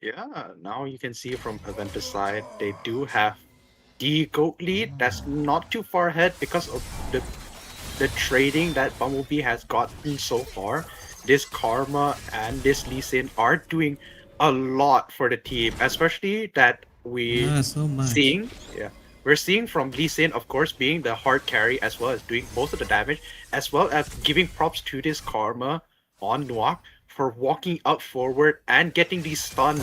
Yeah, now you can see from Aventus side, they do have the gold lead that's not too far ahead because of the trading that Bumblebee has gotten so far. This Karma and this Lee Sin are doing a lot for the team, especially that we're seeing from Lee Sin, of course, being the hard carry as well as doing most of the damage, as well as giving props to this Karma on Nuak for walking up forward and getting these stun,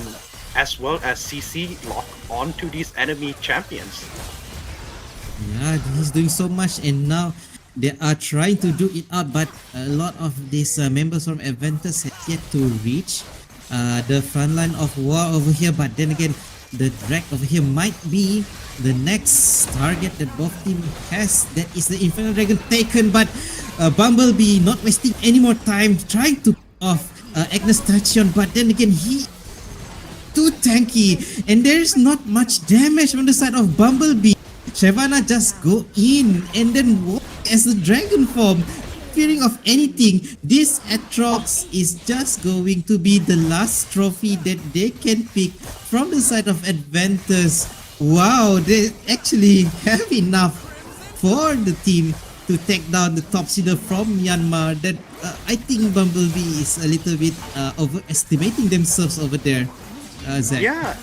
as well as CC lock onto these enemy champions. Yeah, he's doing so much, and now they are trying to do it out, but a lot of these members from Aventus have yet to reach the front line of war over here. But then again, the drag over here might be the next target that both team has. That is the Infernal Dragon taken, but Bumblebee not wasting any more time trying to off Agnes Tachyon, but then again he too tanky, and there's not much damage on the side of Bumblebee. Shyvana just go in and then walk as the dragon form. Fearing of anything, this Atrox is just going to be the last trophy that they can pick from the side of Adventus. Wow, they actually have enough for the team to take down the top seeder from Myanmar. That I think Bumblebee is a little bit overestimating themselves over there, Zach. Yeah,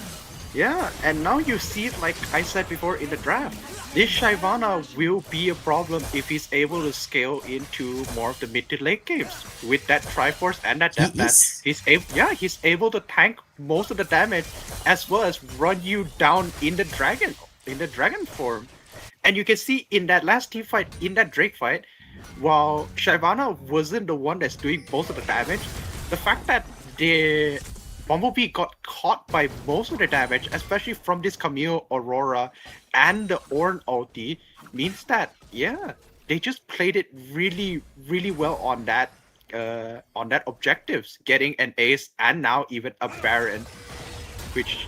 yeah, and now you see it like I said before in the draft. This Shyvana will be a problem if he's able to scale into more of the mid to late games with that Triforce and that He Death Bat. is. He's able to tank most of the damage as well as run you down in the dragon form. And you can see in that last team fight, in that Drake fight, while Shyvana wasn't the one that's doing most of the damage, the fact that the Bumblebee got caught by most of the damage, especially from this Camille Aurora and the Ornn ulti, means that they just played it really, really well on that objectives, getting an ace and now even a Baron, which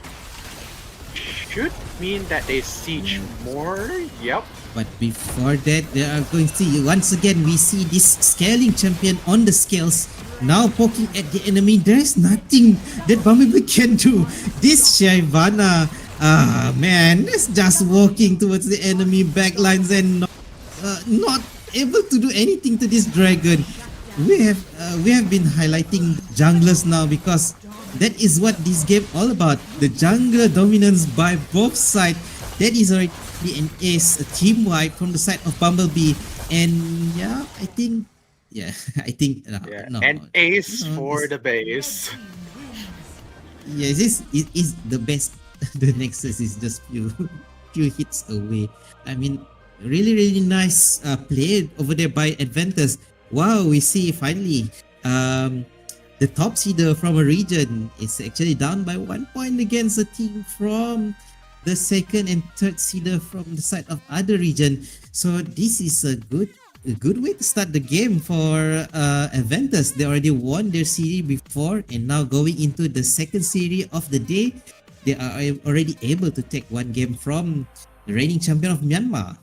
should mean that they siege more. Yep. But before that, they are going to see once again. We see this scaling champion on the scales now poking at the enemy. There is nothing that Bumblebee can do. This Shyvana, man, is just walking towards the enemy backlines and not able to do anything to this dragon. We have been highlighting junglers now because that is what this game all about. The jungler dominance by both sides. That is already an ace, a team wipe from the side of Bumblebee. And I think An ace for the base. Yes, it is the best. The Nexus is just few hits away. I mean, really nice play over there by Adventus. Wow, we see finally the top seeder from a region is actually down by 1 point against a team from the second and third seeder from the side of other region. So this is a good way to start the game for Adventus. They already won their series before, and now going into the second series of the day, they are already able to take one game from the reigning champion of Myanmar.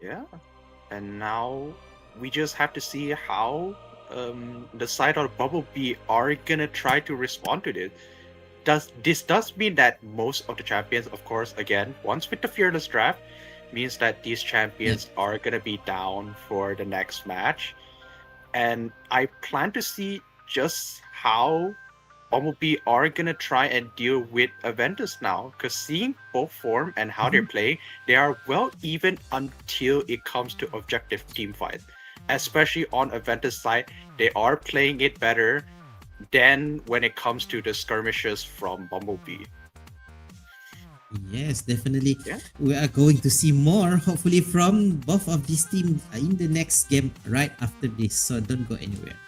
Yeah, and now we just have to see how the side of Bumblebee are gonna try to respond to this. This does mean that most of the champions, of course, again, once with the Fearless draft, means that these champions are gonna be down for the next match. And I plan to see just how Bumblebee are gonna try and deal with Aventus now, because seeing both form and how they play, they are well even until it comes to objective team fight. Especially on Aventus side, they are playing it better than when it comes to the skirmishes from Bumblebee. Yes, definitely. Yeah. We are going to see more, hopefully, from both of these teams in the next game right after this. So don't go anywhere.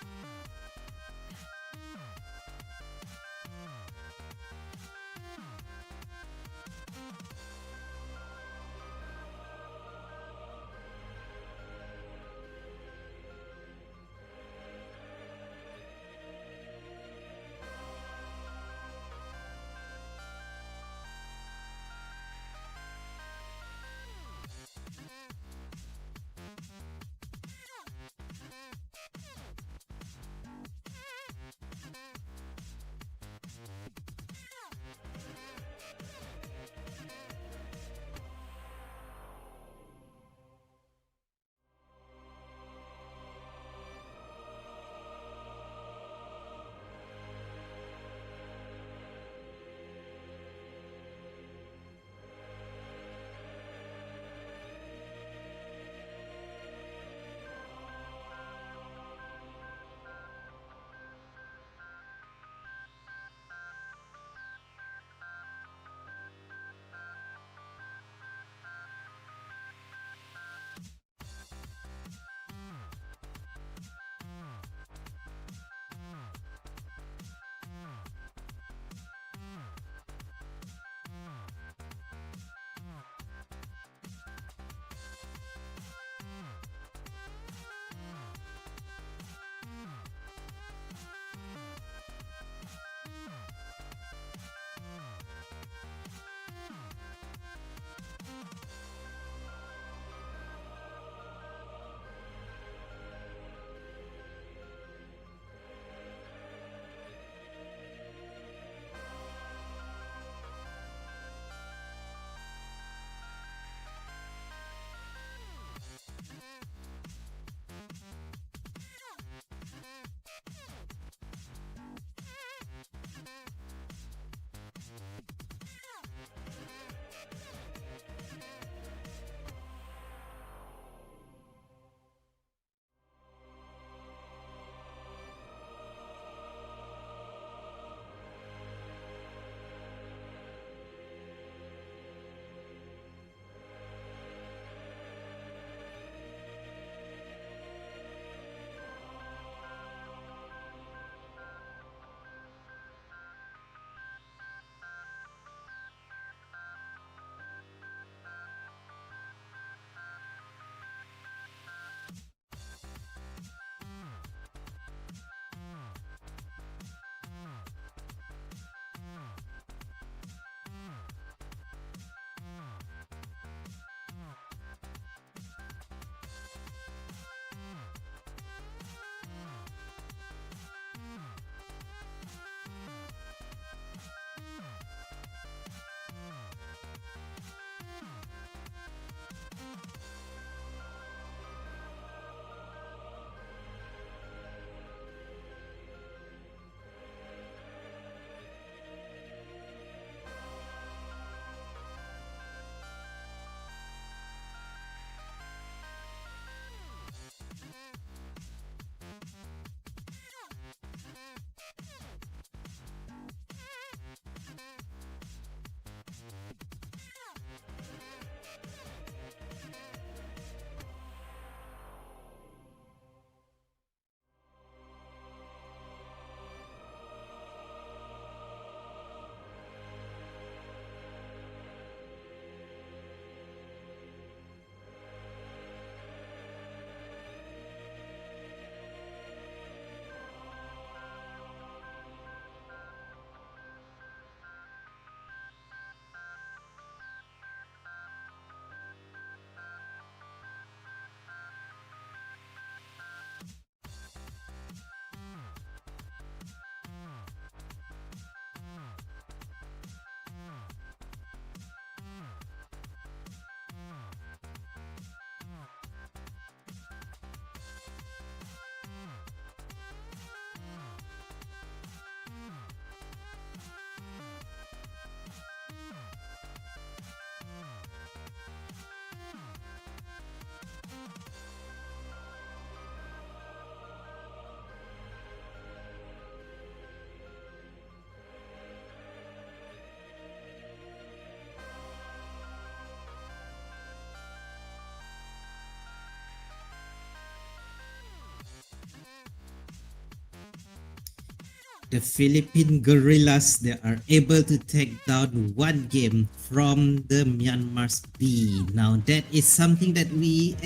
the Philippine guerrillas, they are able to take down one game from the Myanmar's B. Now that is something that we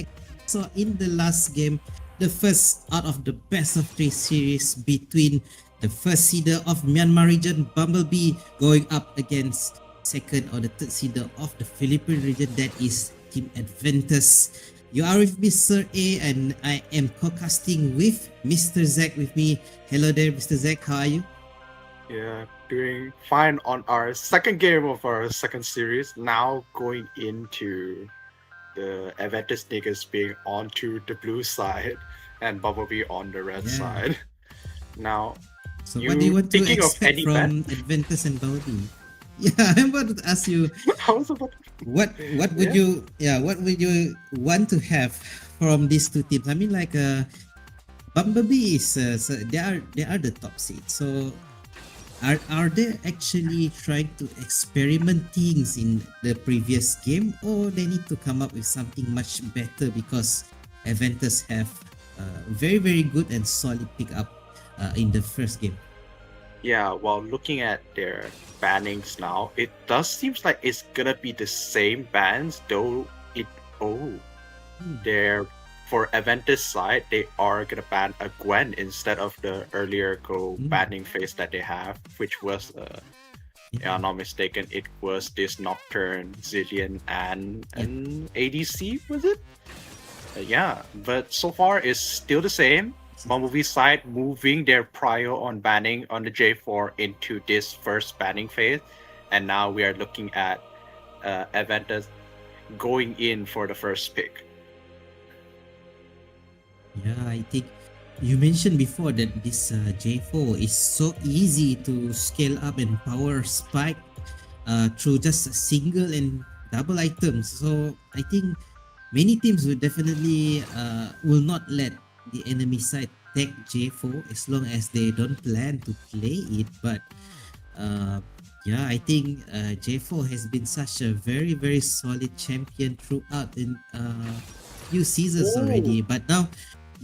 saw in the last game, the first out of the best of three series between the first seeder of Myanmar region, Bumblebee, going up against second or the third seeder of the Philippine region, that is Team Adventus. You are with Mr. A and I am co-casting with Mr. Zack with me. Hello there, Mr. Zack. How are you? Yeah, doing fine on our second game of our second series. Now going into the Aventus niggas being onto the blue side and Bumblebee on the red Yeah. side. Now, So what do you want to thinking of expect any bet? from Adventus and Bumblebee? Yeah, I'm about to ask you I was about what would Yeah. what would you want to have from these two teams? I mean, like Bumblebee is so they are the top seed. So are they actually trying to experiment things in the previous game, or they need to come up with something much better because Aventus have very good and solid pickup in the first game. Yeah, while looking at their bannings now, it does seems like it's gonna be the same bans, though it they're for Aventus side, they are gonna ban a Gwen instead of the earlier go banning phase that they have, which was if I'm not mistaken, it was this Nocturne, Zillion, and an ADC, was it? Yeah, but so far it's still the same. Bumblebee side moving their prior on banning on the J4 into this first banning phase, and now we are looking at Aventus going in for the first pick. Yeah, I think you mentioned before that this J4 is so easy to scale up and power spike through just a single and double items. So I think many teams will definitely will not let the enemy side take J4 as long as they don't plan to play it. But yeah, I think J4 has been such a very solid champion throughout in few seasons already. But now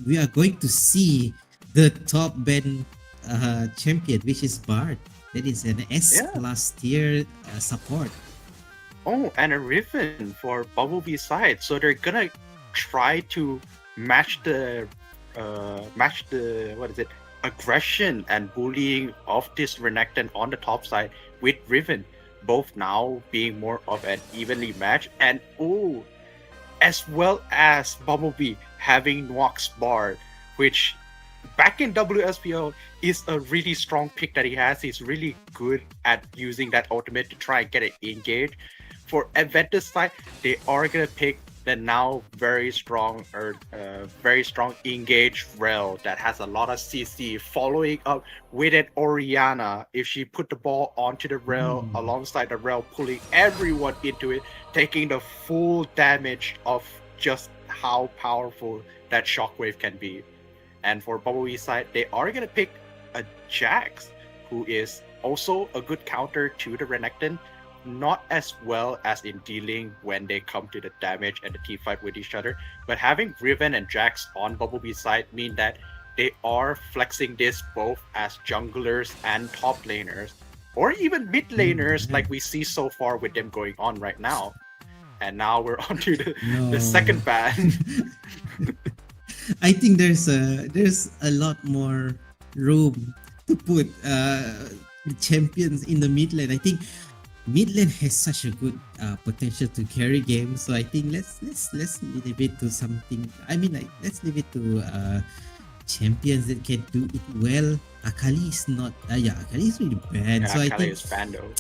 we are going to see the top band champion, which is Bard. That is an S class tier support. Oh, and a Riven for Bumblebee side. So they're gonna try to match the aggression and bullying of this Renekton on the top side with Riven, both now being more of an evenly matched, and as well as Bumblebee having Nox Bard, which back in WSPL is a really strong pick that he has. He's really good at using that ultimate to try and get it engaged. For Aventus side, they are gonna pick the now very strong engaged Rel that has a lot of CC, following up with an Oriana. If she put the ball onto the Rel alongside the Rel, pulling everyone into it, taking the full damage of just how powerful that shockwave can be. And for Bumblebee side, they are gonna pick a Jax, who is also a good counter to the Renekton. Not as well as in dealing when they come to the damage and the team fight with each other, but having Riven and Jax on Bumblebee side mean that they are flexing this both as junglers and top laners, or even mid laners, like we see so far with them going on right now. And now we're on to the second ban. I think there's a lot more room to put the champions in the mid lane. I think mid lane has such a good potential to carry games. So I think let's leave it to something. I mean, like, let's leave it to champions that can do it well. Akali is not. Akali is really bad. Yeah, so Akali I think is banned though.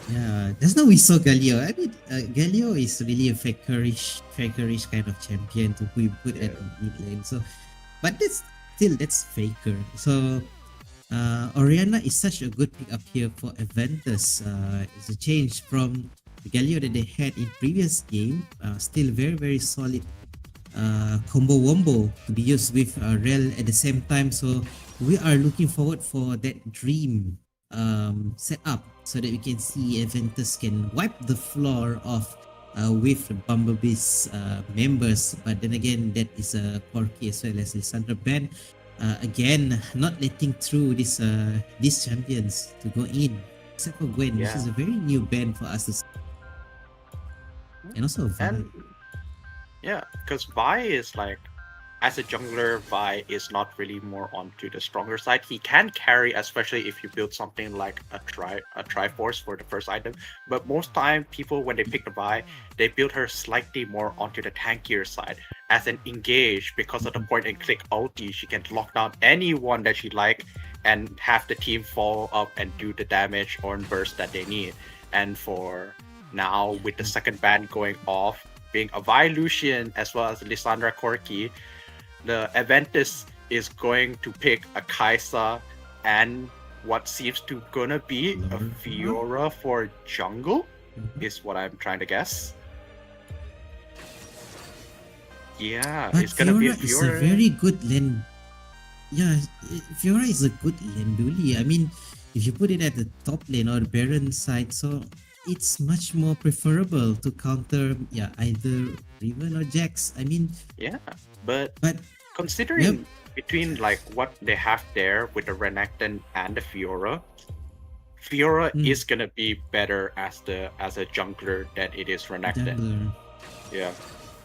yeah, that's not we saw Galio. I mean, Galio is really a fakerish kind of champion to put at mid lane. So, but that's faker. So. Oriana is such a good pickup here for Aventus. It's a change from the Galio that they had in previous game. Still very solid combo wombo to be used with Rel at the same time. So we are looking forward for that dream setup so that we can see Aventus can wipe the floor off with Bumblebee's members. But then again, that is Corki as well as Lissandra ban. again not letting through these champions to go in, except for Gwen, which is Yeah. a very new band for us to see. And also Vi. And yeah, because Vi is like, as a jungler, Vi is not really more onto the stronger side. He can carry, especially if you build something like a Triforce for the first item. But most time, people when they pick the Vi, they build her slightly more onto the tankier side. As an engage, because of the point and click ulti, she can lock down anyone that she like and have the team follow up and do the damage or burst that they need. And for now, with the second ban going off, being a Vi Lucian as well as Lissandra Corki, the Aventus is going to pick a Kaisa and what seems to gonna be a Lord. Fiora for jungle, Mhm. is what I'm trying to guess. Yeah, But it's gonna be a Fiora is a Fiora. very good lane. Yeah, Fiora is a good Lenduli. I mean, if you put it at the top lane or Baron side, so it's much more preferable to counter either Riven or Jax. I mean, Yeah, but but considering between like what they have there with the Renekton and the Fiora, Fiora Mm. is gonna be better as a jungler than it is Renekton. jungler, Yeah.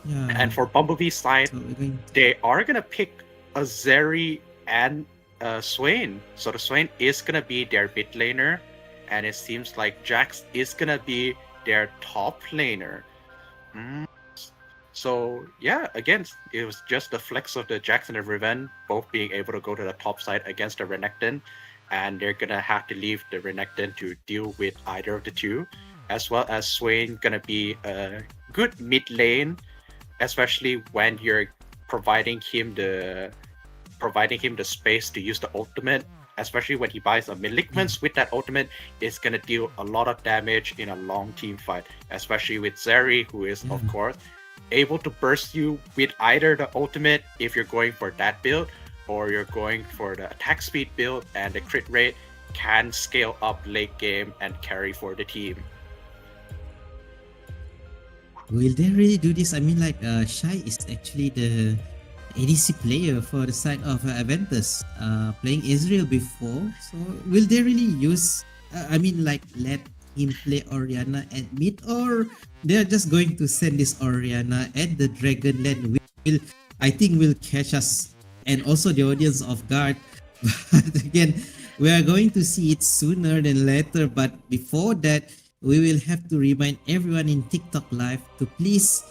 yeah. And for Bumblebee's side, So we're going they are gonna pick a Zeri and Swain. So the Swain is gonna be their mid laner, and it seems like Jax is gonna be their top laner. Mm. So yeah, again, it was just the flex of the Jax and the Riven both being able to go to the top side against the Renekton, and they're gonna have to leave the Renekton to deal with either of the two, as well as Swain gonna be a good mid lane, especially when you're providing him the space to use the ultimate, especially when he buys a Malignance with that ultimate, it's gonna deal a lot of damage in a long team fight, especially with Zeri, who is of course able to burst you with either the ultimate if you're going for that build, or you're going for the attack speed build, and the crit rate can scale up late game and carry for the team. Will they really do this? I mean, like, Shai is actually the ADC player for the side of Aventus, playing Israel before. So, will they really use? I mean, like, let him play Oriana at mid, or they're just going to send this Oriana at the Dragon Land? I think, will catch us and also the audience off guard. But again, we are going to see it sooner than later. But before that, we will have to remind everyone in TikTok Live to please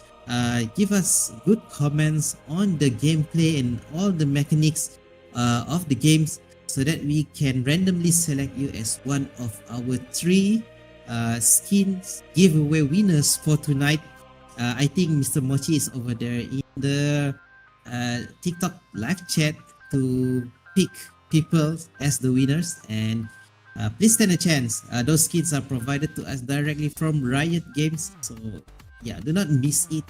give us good comments on the gameplay and all the mechanics of the games, so that we can randomly select you as one of our 3 skins giveaway winners for tonight. I think Mr. Mochi is over there in the TikTok live chat to pick people as the winners, and please stand a chance. Those skins are provided to us directly from Riot Games, so yeah, do not miss it.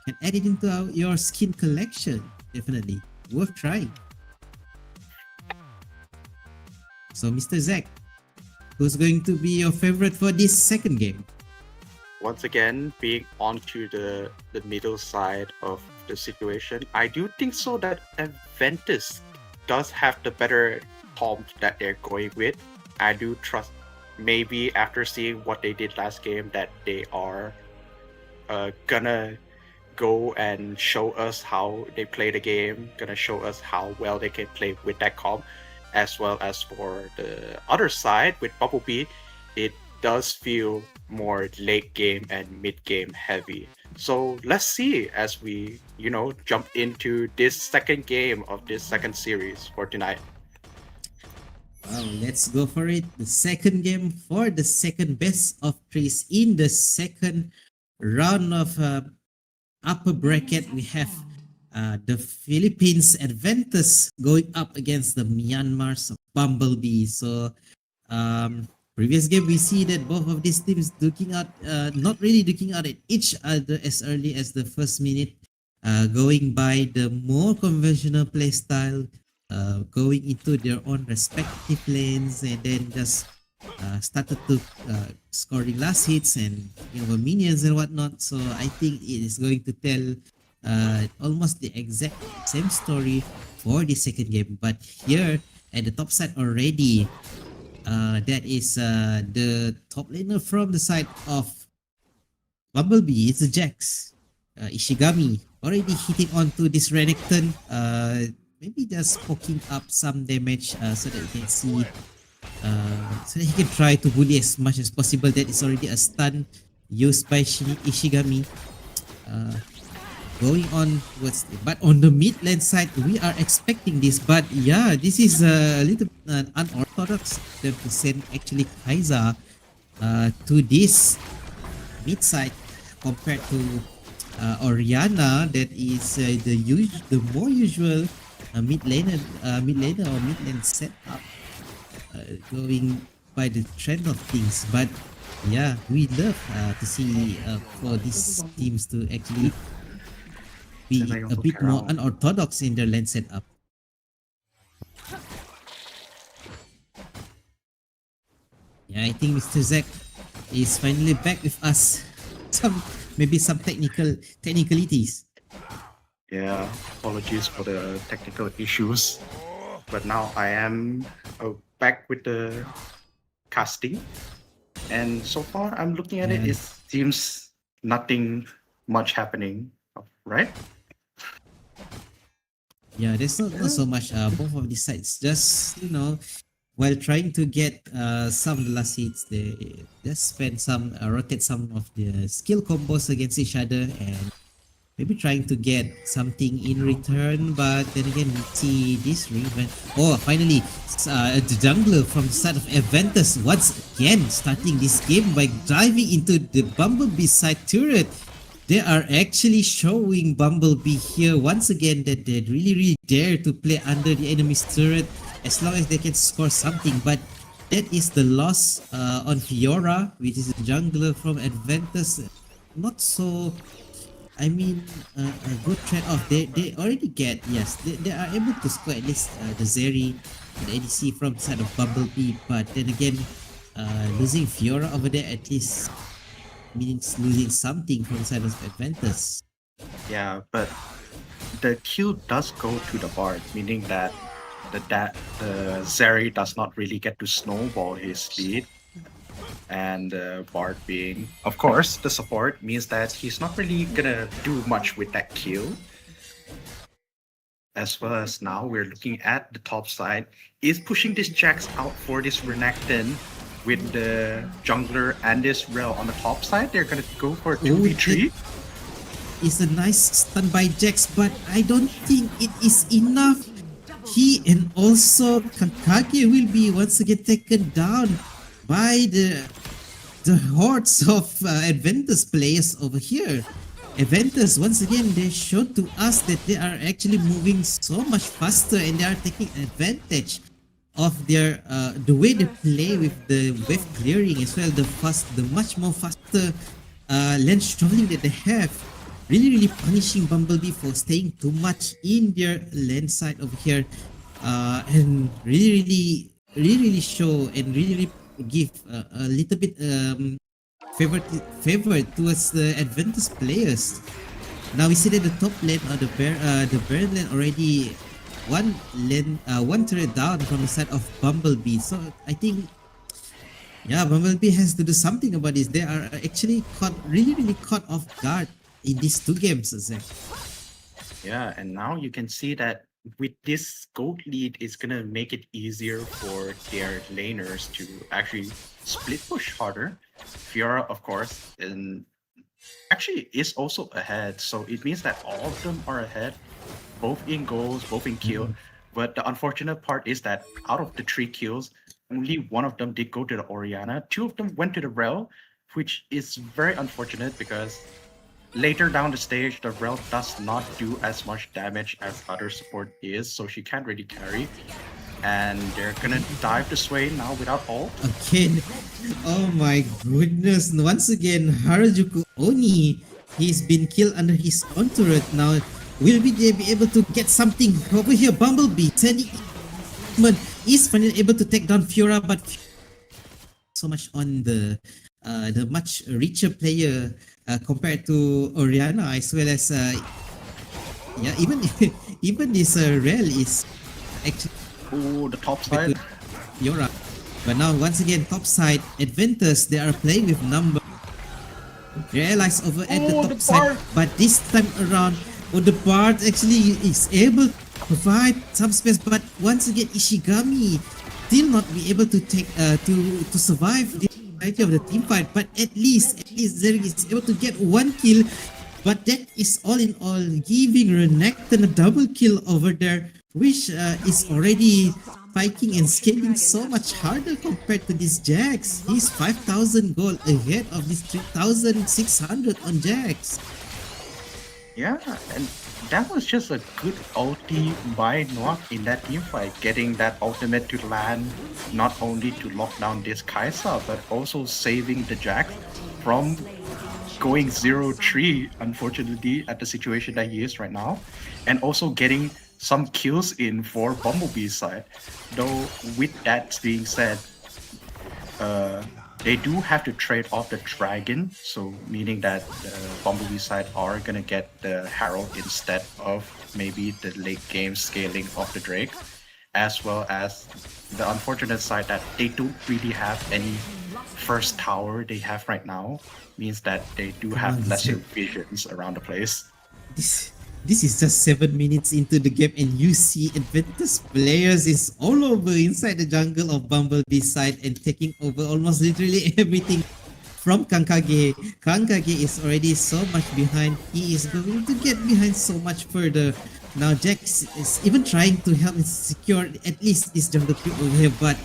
And add it into your skin collection. Definitely worth trying. So, Mr. Zach, who's going to be your favorite for this second game? Once again, being onto the middle side of the situation, I do think so that Aventus does have the better comp that they're going with. I do trust, maybe after seeing what they did last game, that they are gonna go and show us how they play the game, gonna show us how well they can play with that comp. As well as for the other side with Bumblebee, it does feel more late game and mid game heavy. So let's see as we, jump into this second game of this second series for tonight. Well, let's go for it. The second game for the second best of 3s in the second round of upper bracket. We have the Philippines Adventus going up against the Myanmar's Bumblebee. So, previous game we see that both of these teams not really looking out at each other as early as the first minute, going by the more conventional playstyle, going into their own respective lanes, and then just started to scoring last hits and minions and whatnot. So I think it is going to tell almost the exact same story for the second game. But here at the top side already, that is the top laner from the side of Bumblebee. It's the Jax. Ishigami already hitting onto this Renekton. Maybe just poking up some damage so that you can see. So that he can try to bully as much as possible. That is already a stun used by Ishigami. Going on but on the mid lane side we are expecting this, but yeah, this is a little unorthodox to send actually Kaiser to this mid side compared to Oriana, that is the more usual mid laner or mid lane setup, going by the trend of things. But yeah, we love to see for these teams to actually be a bit more unorthodox in their lane setup. Yeah, I think Mr. Zack is finally back with us. Maybe some technicalities. Yeah, apologies for the technical issues. But now I am back with the casting. And so far, I'm looking at it, it seems nothing much happening, right? Yeah, there's not so much both of these sides. Just, while trying to get some of the last hits, they just spend some, rotate some of the skill combos against each other and maybe trying to get something in return. But then again, we see this Raven. Oh, finally, the jungler from the side of Aventus once again starting this game by diving into the Bumblebee side turret. They are actually showing Bumblebee here once again that they really dare to play under the enemy's turret as long as they can score something. But that is the loss on Fiora, which is a jungler from Adventus. Not so, a good trade-off. They already get, yes, they are able to score at least the Zeri, the ADC from the side of Bumblebee. But then again, losing Fiora over there at least means losing something from the side of Adventus. Yeah, but the kill does go to the Bard, meaning that the Zeri does not really get to snowball his lead. And Bard being, of course, the support means that he's not really gonna do much with that kill. As well as now we're looking at the top side, is pushing this Jax out for this Renekton with the jungler and this Rel on the top side. They're gonna go for a 2v3. It's a nice stun by Jax, but I don't think it is enough. He and also Kakage will be once again taken down by the hordes of Adventus players over here. Adventus, once again, they showed to us that they are actually moving so much faster and they are taking advantage of their the way they play with the wave clearing as well, the much more faster lane shuffling that they have, really punishing Bumblebee for staying too much in their lane side over here, and really show and really give a little bit favor towards the Adventus players. Now we see that the top lane or the Baron lane already one turret down from the side of Bumblebee. So I think, yeah, Bumblebee has to do something about this. They are actually really caught off guard in these two games, Zach. Yeah, and now you can see that with this gold lead, it's gonna make it easier for their laners to actually split push harder. Fiora, of course, and actually is also ahead, so it means that all of them are ahead, both in goals, both in kill. But the unfortunate part is that out of the 3 kills, only one of them did go to the Oriana. 2 of them went to the Rel, which is very unfortunate because later down the stage, the Rel does not do as much damage as other support is, so she can't really carry. And they're gonna dive the Sway now without ult. Again, oh my goodness, once again, Harajuku Oni, he's been killed under his own turret. Now, will they be able to get something over here? Bumblebee, Teddy is finally able to take down Fiora, but so much on the much richer player compared to Oriana, as well as yeah, Even this Rel is actually Oh, the top with side. Fiora. But now once again top side, Adventus, they are playing with number. Realize over at the Oh, top the side, Bard. but this time around, the Bard actually is able to provide some space. But once again, Ishigami still not be able to take to survive the entirety of the team fight. But at least Zerg is able to get one kill. But that is all in all giving Renekton a double kill over there, which is already spiking and scaling so much harder compared to this Jax. He's 5,000 gold ahead of this 3,600 on Jax. Yeah, and that was just a good ulti by Noak in that team fight, getting that ultimate to land, not only to lock down this Kaisa, but also saving the Jack from going 0-3, unfortunately, at the situation that he is right now, and also getting some kills in for Bumblebee's side. Though, with that being said, they do have to trade off the dragon, so meaning that the Bumblebee side are gonna get the Herald instead of maybe the late game scaling of the Drake, as well as the unfortunate side that they don't really have any first tower they have right now, means that they do have on, lesser Zed. visions around the place. This is just 7 minutes into the game and you see Adventus players is all over inside the jungle of Bumblebee side and taking over almost literally everything from Kankage. Kankage is already so much behind. He is going to get behind so much further. Now Jax is even trying to help and secure at least this jungle creep over here, but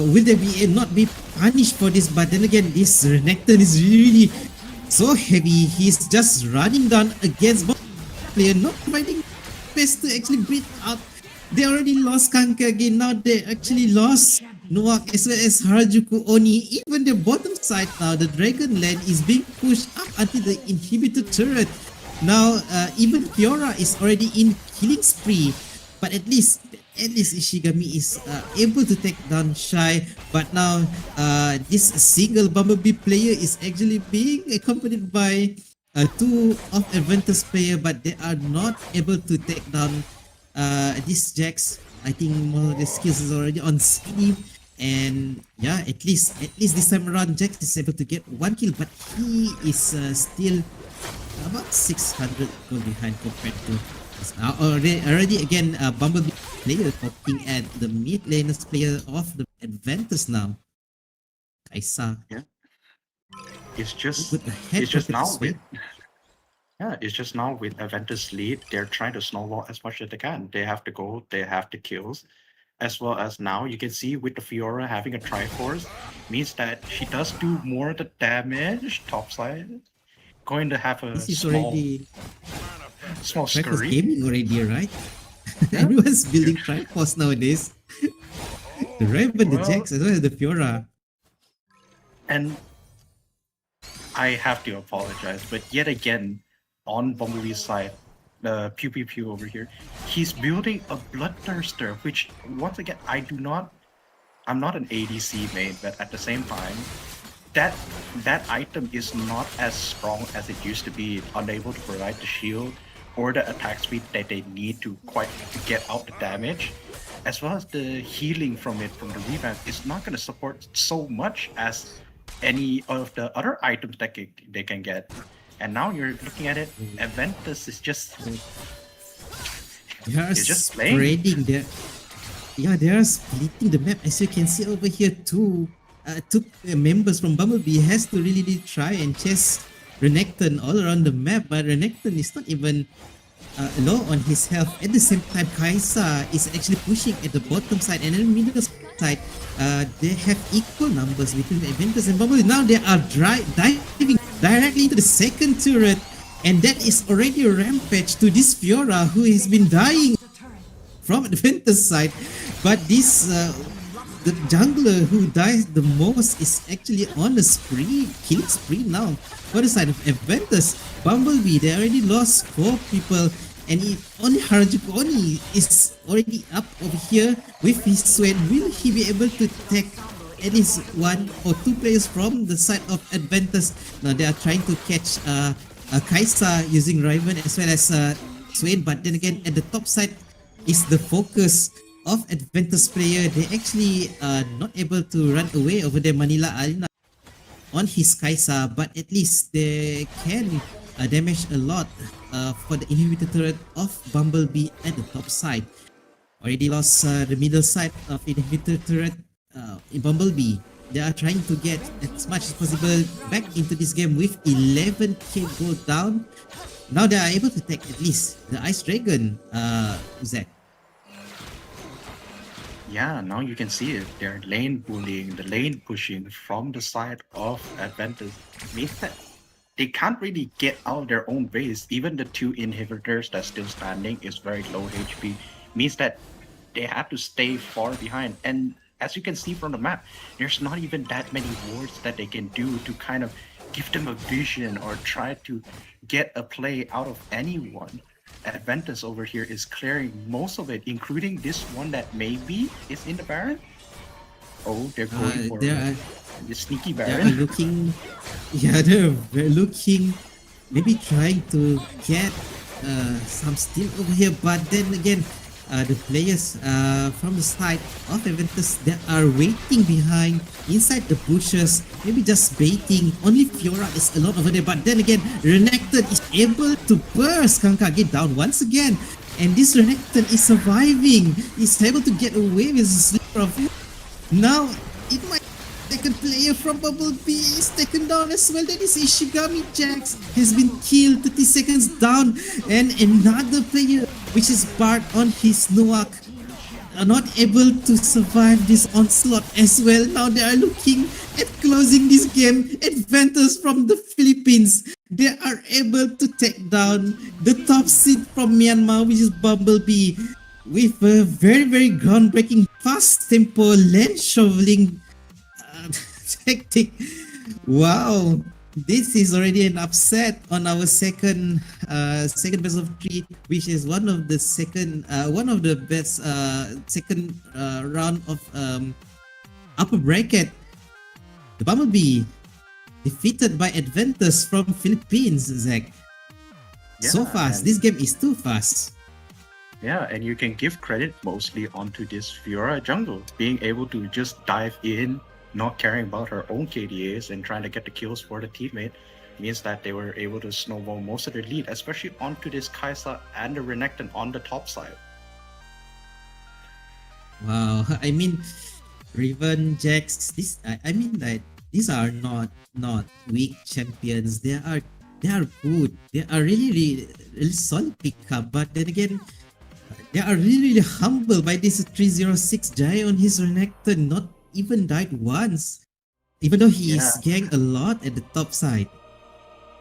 will they be not be punished for this? But then again, this Renekton is really so heavy. He's just running down against both player, not providing space to actually breathe out. They already lost Kanka again. Now they actually lost Noak as well as Harajuku Oni. Even the bottom side now, the Dragon Land is being pushed up until the inhibitor turret. Now even Fiora is already in killing spree. But at least Ishigami is able to take down Shy. But now this single Bumblebee player is actually being accompanied by two of Adventus player, but they are not able to take down this Jax. I think more of the skills is already on speed. And yeah, at least this time around Jax is able to get one kill, but he is still about 600 gold behind compared to already again Bumblebee player popping at the mid laners player of the Adventus now. Kaisa. Yeah. It's just With the head it's just pocket now swing. with it's just now with Aventus lead, they're trying to snowball as much as they can. They have to go, they have the kills, as well as now you can see with the Fiora having a Triforce, means that she does do more of the damage topside. Going to have a This is small already Triforce Triforce gaming already, right? Yeah. Everyone's building Triforce nowadays. The Raven, the Well- Jax, as well as the Fiora. And I have to apologize, but yet again, on Bumblebee's side, the Pew Pew Pew over here, he's building a Bloodthirster, which once again, I'm not an ADC main, but at the same time, that item is not as strong as it used to be, unable to provide the shield or the attack speed that they need to get out the damage, as well as the healing from it from the revamp is not going to support so much as any of the other items that they can get. And now you're looking at it, Aventus is just They are It's just playing. spreading their. Yeah, they are splitting the map. As you can see over here, two members from Bumblebee has to really try and chase Renekton all around the map, but Renekton is not even low on his health. At the same time, Kaisa is actually pushing at the bottom side, and then middle side, they have equal numbers between the Aventus and Bumblebee. Now they are diving directly into the second turret, and that is already a rampage to this Fiora who has been dying from Adventus side. But this the jungler who dies the most is actually on a killing spree now. For the side of Adventus, Bumblebee, they already lost 4 people, and only Harajuku Oni is already up over here with his sword. Will he be able to take at least 1 or 2 players from the side of Adventus? Now they are trying to catch Kaisa using Raven as well as Swain, but then again at the top side is the focus of Adventus player. They actually not able to run away over the Manila Arena on his Kaisa, but at least they can damage a lot for the inhibitor turret of Bumblebee at the top side. Already lost the middle side of inhibitor turret in Bumblebee. They are trying to get as much as possible back into this game with 11k gold down. Now they are able to take at least the Ice Dragon, Zach. Yeah, now you can see it. They're lane bullying, the lane pushing from the side of Adventus. Means that they can't really get out of their own base. Even the two inhibitors that's still standing is very low HP. Means that they have to stay far behind. And as you can see from the map, there's not even that many wards that they can do to kind of give them a vision or try to get a play out of anyone. Adventus over here is clearing most of it, including this one that maybe is in the Baron. Oh, they're going for the sneaky They Baron. are looking, yeah, they're looking, maybe trying to get some steal over here, but then again, the players from the side of Adventus, they are waiting behind inside the bushes, maybe just baiting. Only Fiora is alone over there, but then again, Renekton is able to burst Kankage down once again, and this Renekton is surviving. He's able to get away with a slipper of it. Now, it might second player from Bumblebee is taken down as well. That is Ishigami Jax has been killed 30 seconds down, and another player which is Bart on his Noak are not able to survive this onslaught as well. Now they are looking at closing this game. Adventus from the Philippines, they are able to take down the top seed from Myanmar, which is Bumblebee, with a very groundbreaking fast tempo land shoveling tactic. Wow, this is already an upset on our second best of 3, which is one of the best second round of upper bracket. The Bumblebee defeated by Adventus from Philippines, Zach. So Yeah, fast. and- This game is too fast. Yeah, and you can give credit mostly onto this Fiora jungle, being able to just dive in, not caring about her own KDAs and trying to get the kills for the teammate, means that they were able to snowball most of their lead, especially onto this Kaisa and the Renekton on the top side. Wow, I mean, Riven, Jax, I mean that these are not weak champions. They are good. They are really solid pickup. But then again, they are really humble by this 306 Jai on his Renekton. Not even died once, even though he is ganked a lot at the top side.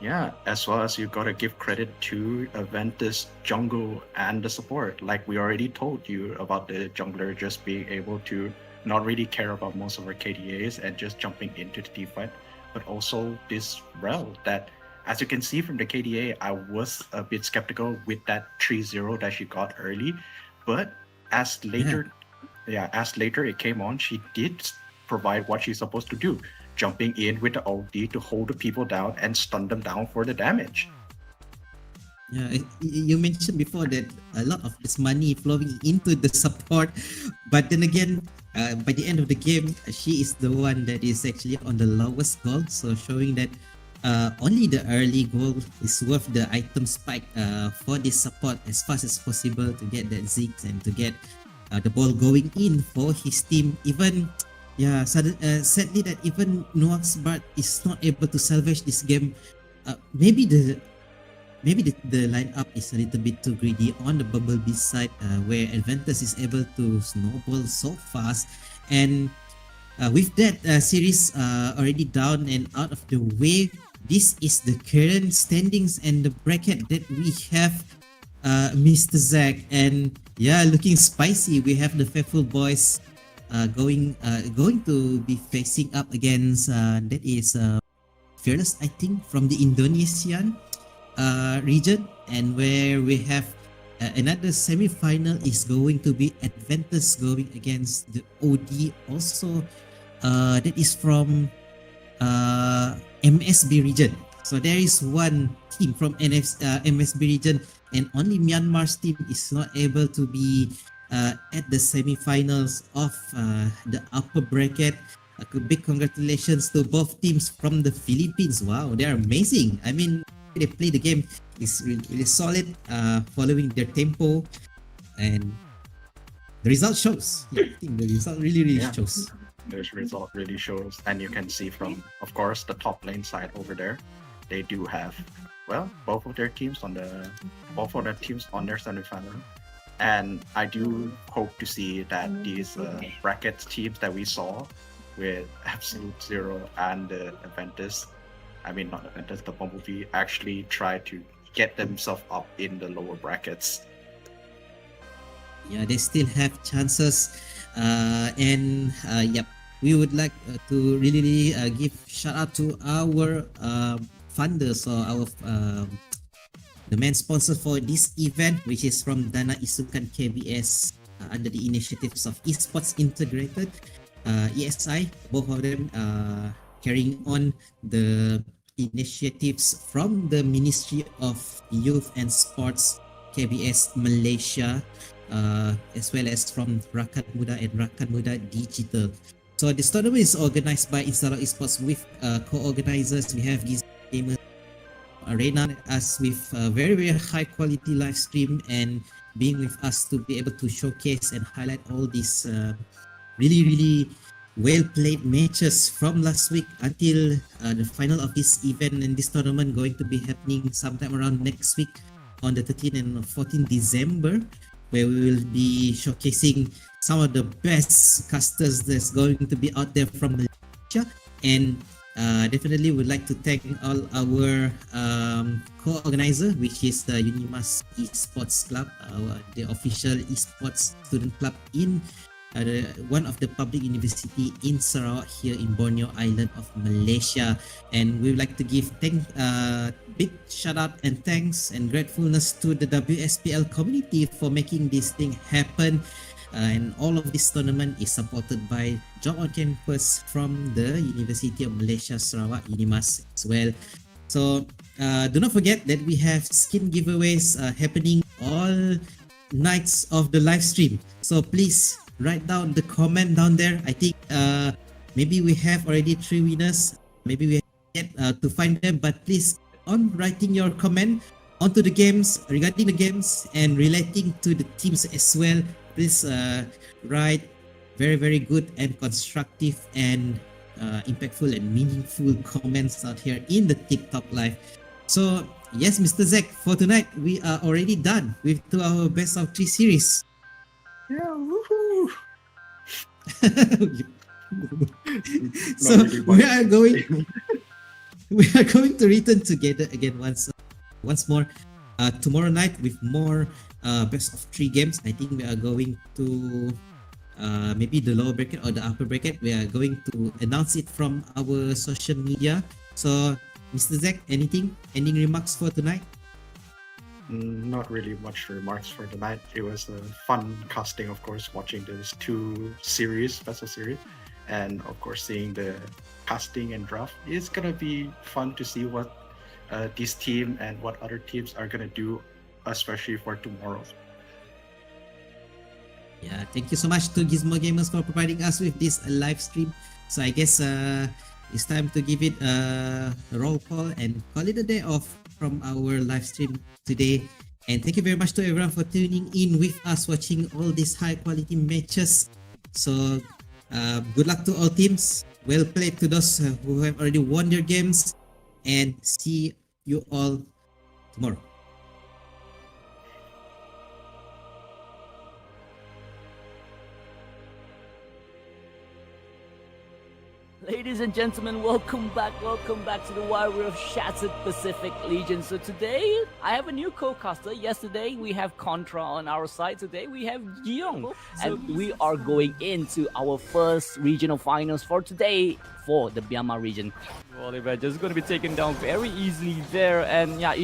Yeah, as well as you gotta give credit to Aventus jungle and the support. Like we already told you about the jungler just being able to not really care about most of her KDAs and just jumping into the team fight, but also this Rel that, as you can see from the KDA, I was a bit skeptical with that 3-0 that she got early, but as later it came on, she did provide what she's supposed to do, jumping in with the ulti to hold the people down and stun them down for the damage. Yeah, you mentioned before that a lot of this money flowing into the support, but then again, by the end of the game, she is the one that is actually on the lowest gold, so showing that only the early goal is worth the item spike for this support as fast as possible to get that zigs and to get the ball going in for his team. Even sadly that even Noak's Bart is not able to salvage this game. Maybe the lineup is a little bit too greedy on the Bumblebee side, where Adventus is able to snowball so fast, and with that series already down and out of the way, this is the current standings and the bracket that we have, Mr. Zach. And yeah, looking spicy. We have the Faithful Boys going to be facing up against that is Fearless, I think, from the Indonesian region, and where we have another semi-final is going to be Adventus going against the OD, also that is from MSB region. So there is one team from MSB region and only Myanmar's team is not able to be at the semi-finals of the upper bracket. Big congratulations to both teams from the Philippines. Wow, they are amazing. I mean, they play the game is really solid, following their tempo, and the result shows. Yeah, I think the result really Yeah. shows. This result really shows, and you can see from, of course, the top lane side over there, they do have, well, both of their teams on their semifinal, and I do hope to see that these bracket teams that we saw with Absolute Zero and the Aventus, I mean not Aventus, the Bumblebee, actually try to get themselves up in the lower brackets. Yeah, they still have chances, and yep, we would like to really give shout out to our funders or our the main sponsor for this event, which is from Dana Isukan KBS, under the initiatives of Esports Integrated, ESI, both of them carrying on the initiatives from the Ministry of Youth and Sports KBS Malaysia, as well as from Rakan Muda and Rakan Muda Digital. So this tournament is organized by Instaro Esports with co-organizers. We have these gamers Arena us with a very high quality live stream, and being with us to be able to showcase and highlight all these really well played matches from last week until the final of this event and this tournament going to be happening sometime around next week on the 13th and 14th December, where we will be showcasing some of the best casters that's going to be out there from Malaysia. And definitely would like to thank all our co-organizer, which is the Unimas Esports Club, the official esports student club in one of the public university in Sarawak here in Borneo Island of Malaysia. And we would like to give big shout out and thanks and gratefulness to the WSPL community for making this thing happen. And all of this tournament is supported by Job on Campus from the University of Malaysia Sarawak, Unimas as well. So do not forget that we have skin giveaways happening all nights of the live stream. So please write down the comment down there. I think maybe we have already 3 winners. Maybe we have yet to find them, but please on writing your comment onto the games, regarding the games and relating to the teams as well. Please write very good and constructive and impactful and meaningful comments out here in the TikTok live. So yes, Mr. Zach, for tonight we are already done with our best of 3 series. Yeah, woohoo! So we are going to return together again once more tomorrow night with more best of 3 games. I think we are going to maybe the lower bracket or the upper bracket. We are going to announce it from our social media. So Mr. Zach, ending remarks for tonight? Not really much remarks for tonight. It was a fun casting, of course, watching those 2 special series, and of course seeing the casting and draft. It's gonna be fun to see what this team and what other teams are gonna do, especially for tomorrow. Yeah, thank you so much to Gizmo Gamers for providing us with this live stream. So I guess it's time to give it a roll call and call it a day off from our live stream today. And thank you very much to everyone for tuning in with us, watching all these high quality matches. So good luck to all teams. Well played to those who have already won their games. And see you all tomorrow. Ladies and gentlemen, welcome back to the Warrior of Shattered Pacific Legion. So today, I have a new co-caster. Yesterday, we have Contra on our side. Today, we have Giong. And we are going into our first regional finals for today for the Myanmar region. Oliver just going to be taken down very easily there. And yeah,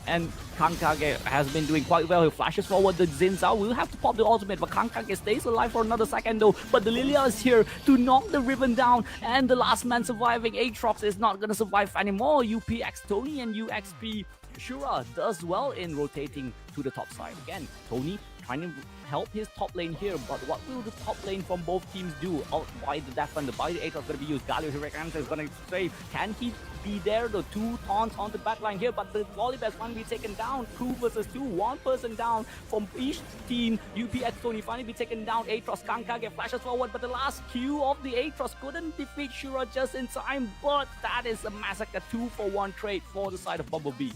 and Kankage has been doing quite well. He flashes forward the Zinzao. We'll have to pop the ultimate, but Kankage stays alive for another second though. But the Lilia is here to knock the Ribbon down, and the last man surviving, Aatrox, is not gonna survive anymore. UPX Tony and UXP Shura does well in rotating to the top side. Again, Tony trying to help his top lane here, but what will the top lane from both teams do? Out by the Death Thunder, by the Aatrox going to be used. Galio Hurricane is going to save. Can he be there? The two taunts on the back line here, but the Volibear's one be taken down. 2 versus 2, one person down from each team. UPX Tony finally be taken down. Aatrox, Kankage flashes forward, but the last Q of the Aatrox couldn't defeat Shura just in time, but that is a massacre. 2-for-1 trade for the side of Bumblebee.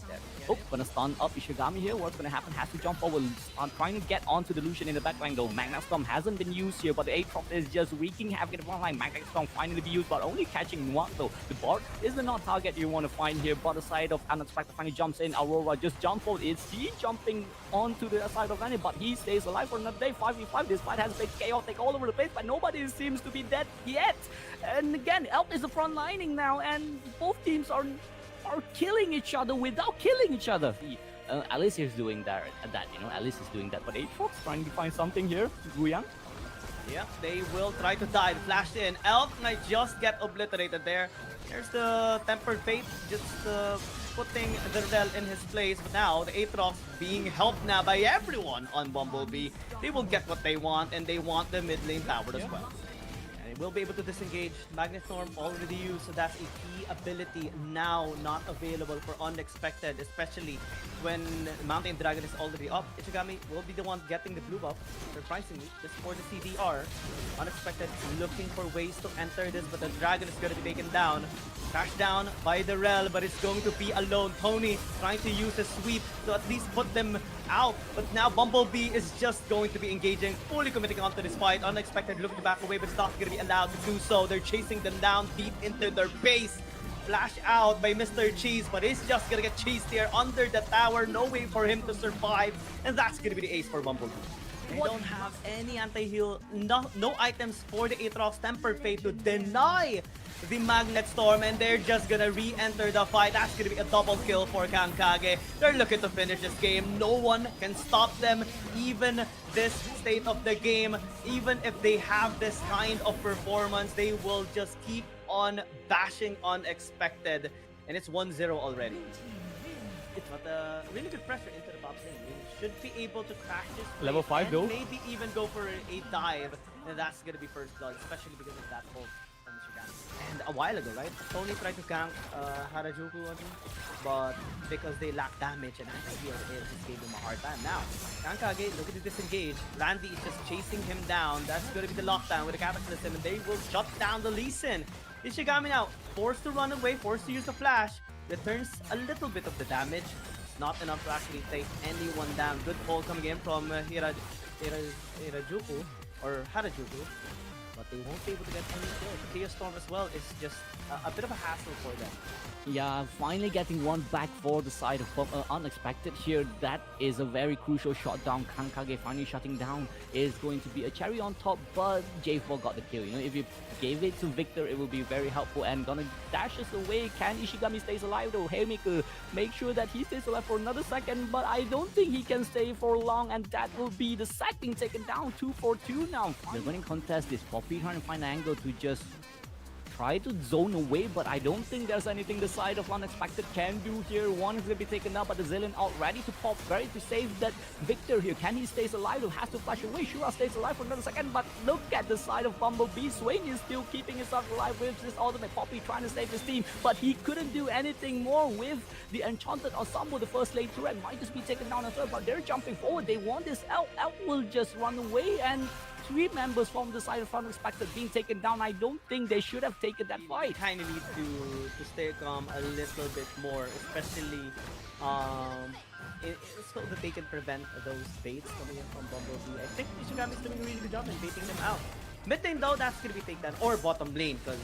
Oh, gonna stun up Ishigami here. What's gonna happen? Has to jump forward. Trying to get onto the Lucian in the backline though. Magnet Storm hasn't been used here, but the Aatrox is just wreaking havoc in the front line. Magnet Storm finally be used, but only catching one though. The Bard is the not target you want to find here, but the side of Unexpected finally jumps in. Aurora just jump forward. Is he jumping onto the side of Randy, but he stays alive for another day. 5v5. This fight has been chaotic all over the place, but nobody seems to be dead yet. And again, Elf is the front lining now, and both teams are killing each other without killing each other. Alice is doing that, Alice is doing that, but Aatrox trying to find something here. Guyang. Yeah, they will try to die. Flash in. Elk might just get obliterated there. There's the Tempered Fate just putting the Rel in his place. But now the Aatrox being helped now by everyone on Bumblebee. They will get what they want, and they want the mid lane powered as well. And they will be able to disengage. Magnet Storm already used, so that's a key ability now not available for Unexpected, especially when Mountain Dragon is already up. Ichigami will be the one getting the blue buff, surprisingly, just for the CDR. Unexpected looking for ways to enter this, but the Dragon is going to be taken down. Crashed down by the Rel, but it's going to be alone. Tony trying to use a sweep to at least put them out, but now Bumblebee is just going to be engaging, fully committing onto this fight. Unexpected looking to back away, but it's not going to be allowed to do so. They're chasing them down deep into their base. Flash out by Mr. Cheese, but he's just gonna get chased here under the tower. No way for him to survive, and that's gonna be the ace for Bumblebee. They don't have any anti-heal, no items for the Aatrox Tempered Fate to deny the Magnet Storm, and they're just gonna re-enter the fight. That's gonna be a double kill for Kankage. They're looking to finish this game. No one can stop them, even this state of the game. Even if they have this kind of performance, they will just keep on bashing Unexpected, and it's 1-0 already. But really good pressure into the top lane. We should be able to crash this Level 5 and though. maybe even go for a dive, and that's gonna be first blood, especially because of that ult from Shigami. And a while ago, right, Tony tried to gank Harajuku on him, but because they lack damage and anti-heal, it just gave him a hard time. Now, Kankage looking to disengage. Randy is just chasing him down. That's gonna be the lockdown with the Cataclysm, and they will shut down the Lee Sin. Ishigami now forced to run away, forced to use the flash. Returns a little bit of the damage. It's not enough to actually take anyone down. Good pull coming in from Harajuku, or Harajuku. But they won't be able to get any kills. The Chaos Storm as well is just a bit of a hassle for them. Yeah, finally getting one back for the side of Unexpected here. That is a very crucial shot down. Kankage finally shutting down is going to be a cherry on top, but J4 got the kill. You know, if you gave it to Victor, it will be very helpful, and gonna dash us away. Can Ishigami stays alive though? Haymaker, make sure that he stays alive for another second, but I don't think he can stay for long, and that will be the sack being taken down. 2-for-2 now. The winning contest is Poppy trying to find an angle to just try to zone away, but I don't think there's anything the side of Unexpected can do here. One is going to be taken up, but the Zillion out ready to pop, ready to save that Victor here. Can he stays alive? Or has to flash away. Shura stays alive for another second, but look at the side of Bumblebee. Swain is still keeping himself alive with this ultimate. Poppy trying to save his team, but he couldn't do anything more with the Enchanted Ensemble. The first lane turret might just be taken down as well, but they're jumping forward. They want this out. Out will just run away, and 3 members from the side of Unexpected being taken down. I don't think they should have taken that fight. Kind of need to stay calm a little bit more, especially so that they can prevent those baits coming in from Bumblebee. I think Ishigami is doing a really good job in baiting them out. Mid lane though, that's gonna be taken down, or bottom lane, because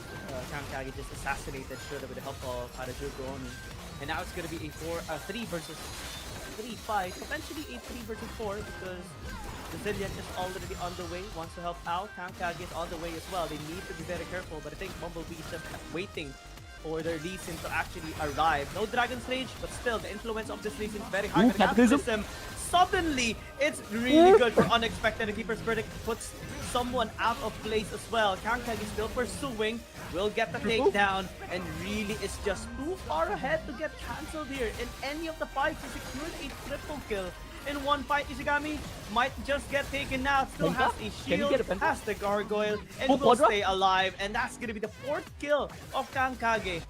Kankage just assassinated Shura with the help of Harajuku on, and now it's gonna be a 3 versus 3 fight, potentially a 3 versus 4, because Brazilian is already on the way, wants to help out. Kankage is on the way as well. They need to be very careful, but I think Bumblebee is just waiting for their Lee Sin to actually arrive. No Dragon's Rage, but still, the influence of this Lee Sin is very high. Cataclysm. Suddenly, it's really good for Unexpected. The Keeper's Verdict puts someone out of place as well. Kankag is still pursuing, will get the takedown, and really is just too far ahead to get cancelled here. In any of the fights, he secured a triple kill. In one fight, Ishigami might just get taken out. Still has a shield, has the gargoyle, and will stay alive. And that's gonna be the 4th kill of Kankage.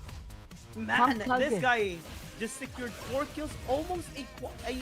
Man, this guy just secured 4 kills, almost a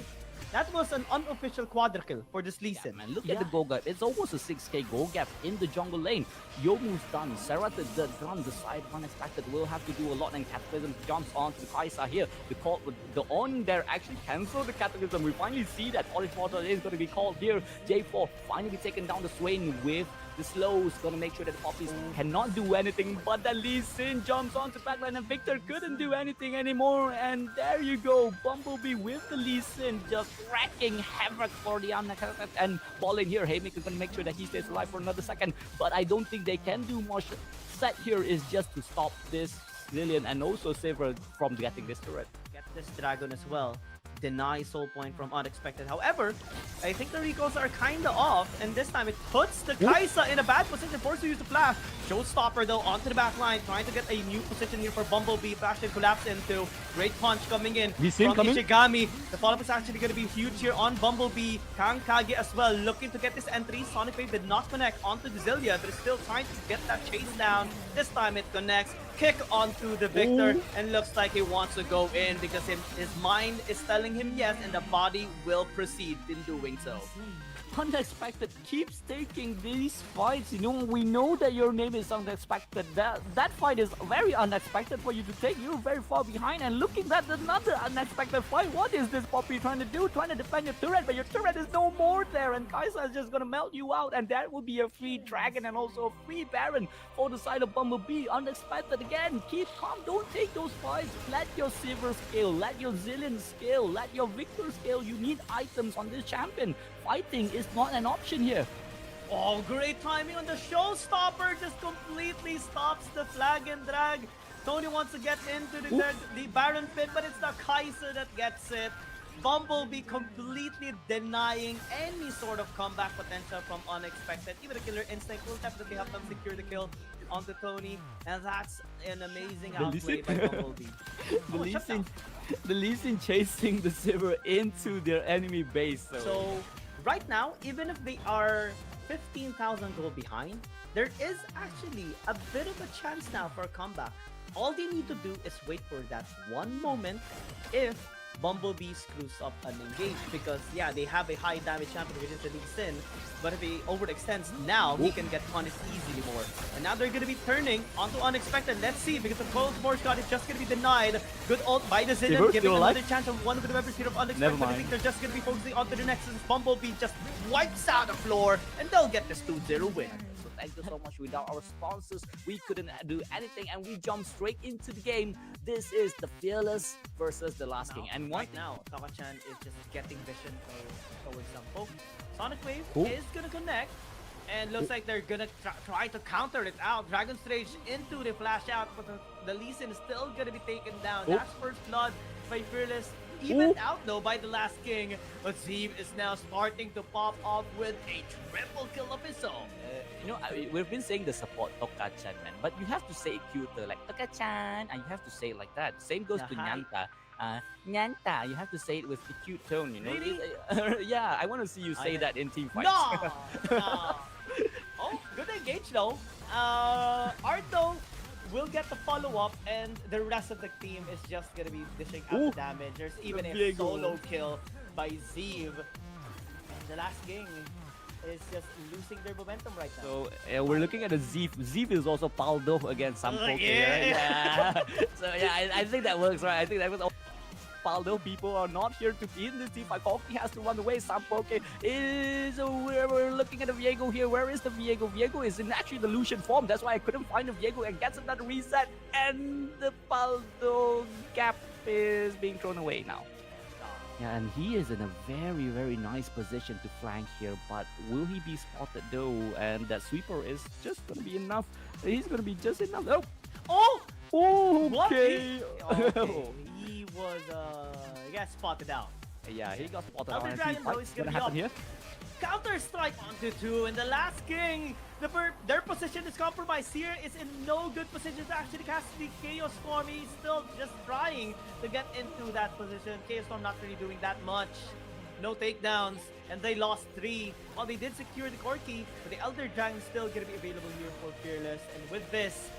that was an unofficial quadra kill for this Lee Sin. Man, look at the goal gap. It's almost a 6k goal gap in the jungle lane. Yomu's done. Serra the gun, the side unexpected, will have to do a lot, and Cataclysm jumps onto the Kaisa here. The on there actually cancelled the Cataclysm. We finally see that Polish Water is going to be called here. J4 finally taken down the Swain with the slows, gonna make sure that the Poppies cannot do anything, but then Lee Sin jumps onto backline and Victor couldn't do anything anymore. And there you go, Bumblebee with the Lee Sin just wrecking havoc for the unexpected, and ball in here. Haymaker's gonna make sure that he stays alive for another second, but I don't think they can do much. Set here is just to stop this Lillian and also save her from getting this turret. Get this dragon as well. Deny soul point from unexpected. However, I think the recalls are kinda off, and this time it puts the Kaisa in a bad position, forced to use the flash. Showstopper though onto the back line, trying to get a new position here for Bumblebee. Flash and collapse into. Great punch coming in from Ishigami. The follow-up is actually going to be huge here on Bumblebee. Kankage as well, looking to get this entry. Sonic Wave did not connect onto the Zillia, but is still trying to get that chase down. This time it connects. Kick onto the Victor, and looks like he wants to go in because his mind is telling him yes, and the body will proceed in doing so. Unexpected keeps taking these fights. You know, we know that your name is Unexpected. That fight is very unexpected for you to take. You're very far behind, and looking at another unexpected fight. What is this Poppy trying to do? Trying to defend your turret, but your turret is no more there, and Kaisa is just gonna melt you out, and that will be a free dragon and also a free Baron for the side of Bumblebee. Unexpected again. Keep calm. Don't take those fights. Let your Silver scale. Let your Zillion scale. Let your Victor scale. You need items on this champion. Fighting is not an option here. Oh, great timing on the Showstopper. Just completely stops the flag and drag. Tony wants to get into the Baron pit, but it's the Kaiser that gets it. Bumblebee completely denying any sort of comeback potential from unexpected. Even the Killer Instinct will definitely help them secure the kill onto Tony, and that's an amazing outplay by Bumblebee. The Lee Sin chasing the Silver into their enemy base. So right now, even if they are 15,000 gold behind, there is actually a bit of a chance now for a comeback. All they need to do is wait for that one moment if Bumblebee screws up an engage, because yeah, they have a high damage champion which is the Lee Sin, but if he overextends now, he can get punished easily more. And now they're gonna be turning onto unexpected. Let's see, because the Cold War shot is just gonna be denied. Good ult by the Zillion, giving another chance on one of the members here of unexpected. I think they're just gonna be focusing onto the Nexus. Bumblebee just wipes out the floor, and they'll get this 2-0 win. So thank you so much. Without our sponsors, we couldn't do anything, and we jumped straight into the game. This is the Fearless versus the Last King. And right now, Taka-chan is just getting vision towards some poke. Sonic Wave is gonna connect, and looks like they're gonna try to counter it out. Dragon's Rage into the flash out, but the Lee Sin is still gonna be taken down. That's first blood by Fearless. Evened out though by the Last King, but Zeeb is now starting to pop off with a triple kill of his own. You know, we've been saying the support Toka-chan, man, but you have to say it cuter, like Toka-chan, and you have to say it like that. Same goes to Nyanta. Nyanta, you have to say it with the cute tone, you know? Really? Yeah, I want to see you say that in team fights. No! Oh, good engage though. Arto will get the follow-up, and the rest of the team is just gonna be dishing out the damage. There's even a solo kill by Zeeb. And the Last King is just losing their momentum right now. So we're looking at a Zeeb. Zeeb is also Paldo against Sampoke. Yeah. So yeah, I think that works, right? I think that was Paldo. People are not here to be in this team. Koki has to run away. Sampoke is we're looking at the Viego here. Where is the Viego? Viego is in actually the Lucian form. That's why I couldn't find the Viego, and gets another reset. And the Paldo gap is being thrown away now. Yeah, and he is in a very, very nice position to flank here, but will he be spotted though? And that sweeper is just gonna be enough. He's gonna be just enough. Oh, okay. He was he got spotted out. Yeah, he got spotted Double out. Dragon though is gonna be happen up. here. Counter strike onto 2, and the last king, their position is compromised. Seer is in no good position to actually cast the Chaos Storm. He's still just trying to get into that position. Chaos Storm not really doing that much. No takedowns, and they lost 3. Well, they did secure the Corki, but the Elder Dragon is still gonna be available here for Fearless. And with this,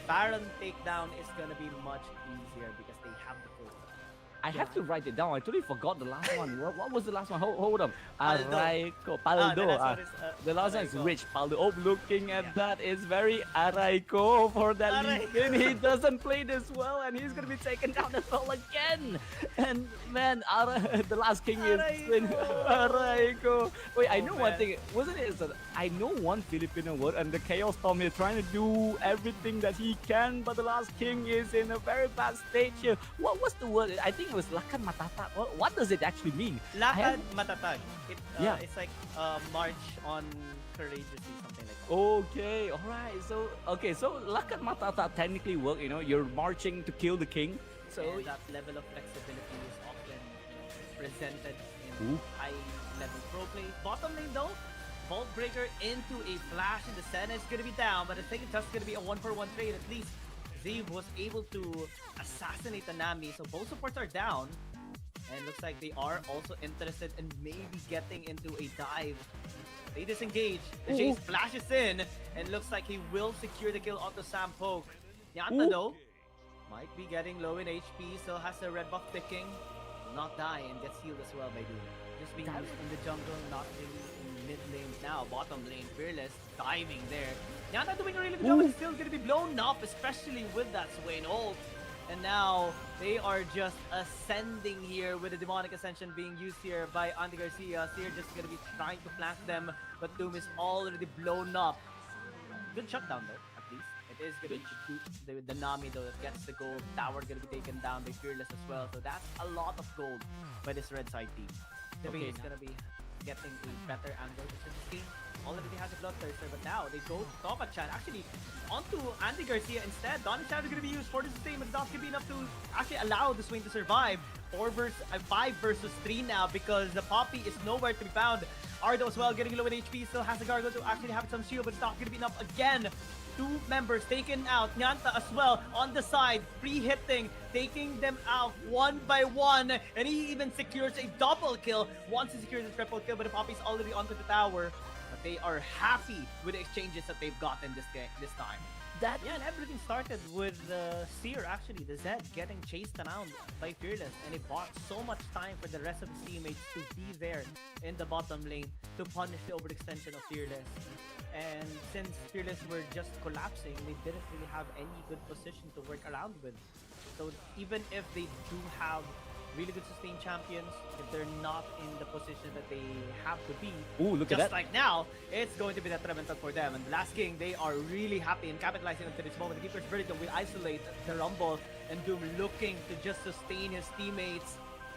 Baron takedown is gonna be much easier because they have the full. I have to write it down. I totally forgot the last one. What was the last one? Hold on. Paldo. Araiko. The Paldo. last one is, The last one is Araiko. Rich Paldo. Oh, looking at Yeah. that is very Araiko for that Araiko. lead. He doesn't play this well, and he's gonna be taken down as well again. And man, the last king is Araiko. Wait, I Oh, know one man. thing. Wasn't it? I know one Filipino word, and the Chaos Storm is trying to do everything that he can, but the last king is in a very bad stage here. What was the word? I think it was Lakan Matata. What does it actually mean? Lakad matatag. Yeah. It's like march on courageously, something like that. Okay, all right. So Lakan Matata technically work. You're marching to kill the king. So And that level of flexibility is often presented in Ooh. high-level pro play. Bottom lane though, Vault Breaker into a flash in the center is gonna be down, but I think it's just gonna be a 1-for-1 trade. At least Zeev was able to assassinate the Nami, so both supports are down. And looks like they are also interested in maybe getting into a dive. They disengage. The Jace flashes in, and looks like he will secure the kill onto Sam Poke. Nyanta though might be getting low in HP, still has the red buff ticking. Will not die and gets healed as well by Doom. Just being used in the jungle, not really in mid lane now. Bottom lane, Fearless diving there. Nyanta doing a really good job, but still gonna be blown up, especially with that Swain ult. And now they are just ascending here with the demonic ascension being used here by Andy Garcia. Seer just gonna be trying to flank them, but Doom is already blown up. Good shutdown though, at least. It is gonna be the Nami though that gets the gold. Tower gonna be taken down by Fearless as well. So that's a lot of gold by this red side team. Tipping is gonna be getting a better angle to this game. Already has a Bloodthirster, but now they go to Topa Chan. Actually, onto Andy Garcia instead. Donny Chan is going to be used for the sustainment. It's not going to be enough to actually allow the Swain to survive. 5 versus 3 now because the Poppy is nowhere to be found. Ardo as well getting low in HP. Still has a Gargoyle to actually have some shield, but it's not going to be enough again. 2 members taken out. Nyanta as well on the side, pre-hitting, taking them out one by one. And he even secures a double kill once he secures a triple kill, but the Poppy's already onto the tower. But they are happy with the exchanges that they've gotten this time. Yeah, and everything started with Seer, actually, the Zed, getting chased around by Fearless. And it bought so much time for the rest of his teammates to be there in the bottom lane to punish the overextension of Fearless. And since Fearless were just collapsing, they didn't really have any good position to work around with. So even if they do have really good sustained champions, if they're not in the position that they have to be, Ooh, look at just that. like now, it's going to be detrimental for them. And the last king, they are really happy and capitalizing until this moment. The Keeper's Verdict will isolate the Rumble, and Doom looking to just sustain his teammates.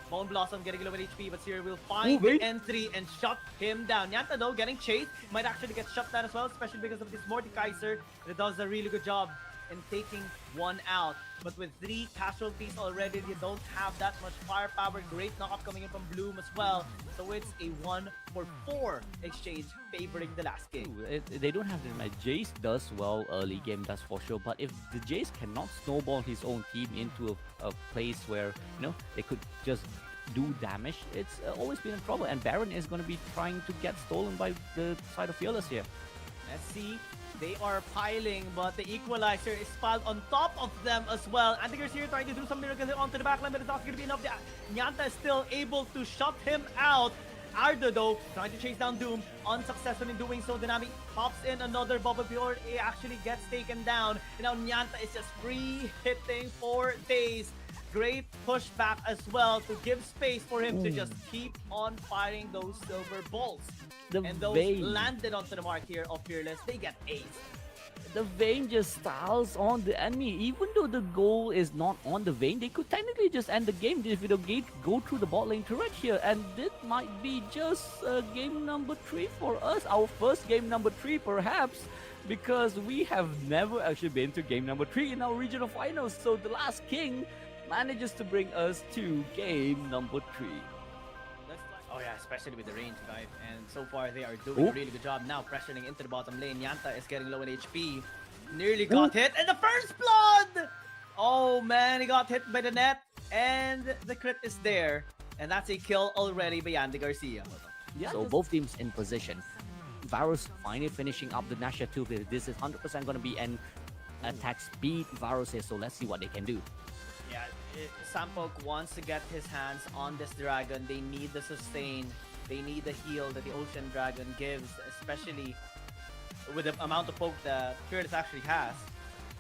Bone Blossom getting low in HP, but Seer will find the entry and shut him down. Nyanta though, getting chased, might actually get shut down as well, especially because of this Mordekaiser that does a really good job in taking one out. But with 3 casualties already, they don't have that much firepower. Great knockup coming in from Bloom as well. So it's a 1-for-4 exchange favoring the last king. They don't have them. Like Jace does well early game, that's for sure. But if the Jace cannot snowball his own team into a place where they could just do damage, it's always been a trouble. And Baron is going to be trying to get stolen by the side of Fearless here. Let's see. They are piling, but the equalizer is piled on top of them as well. Antigers here trying to do some miracles onto the backline, but it's not going to be enough. Nyanta is still able to shut him out. Ardo though, trying to chase down Doom, unsuccessful in doing so. Dynamic pops in another bubble before he actually gets taken down. And now Nyanta is just free hitting for days. Great pushback as well to give space for him to just keep on firing those silver bolts. And those landed onto the mark here of Fearless. They get 8. The Vayne just styles on the enemy. Even though the goal is not on the Vayne, they could technically just end the game if they don't go through the bot lane turret here. And this might be just game number 3 for us. Our first game number 3 perhaps, because we have never actually been to game number 3 in our regional finals. So the last king manages to bring us to game number 3. Oh yeah, especially with the range, right? And so far they are doing a really good job now pressuring into the bottom lane. Yanta is getting low in HP. Nearly got hit. And the first blood! Oh man, he got hit by the net. And the crit is there. And that's a kill already by Yandy Garcia. Yeah, so both teams in position. Varus finally finishing up the Nasha 2 build. This is 100% going to be an attack speed Varus here, so let's see what they can do. Yeah, Sampok wants to get his hands on this dragon. They need the sustain. They need the heal that the Ocean Dragon gives, especially with the amount of poke that Fearless actually has.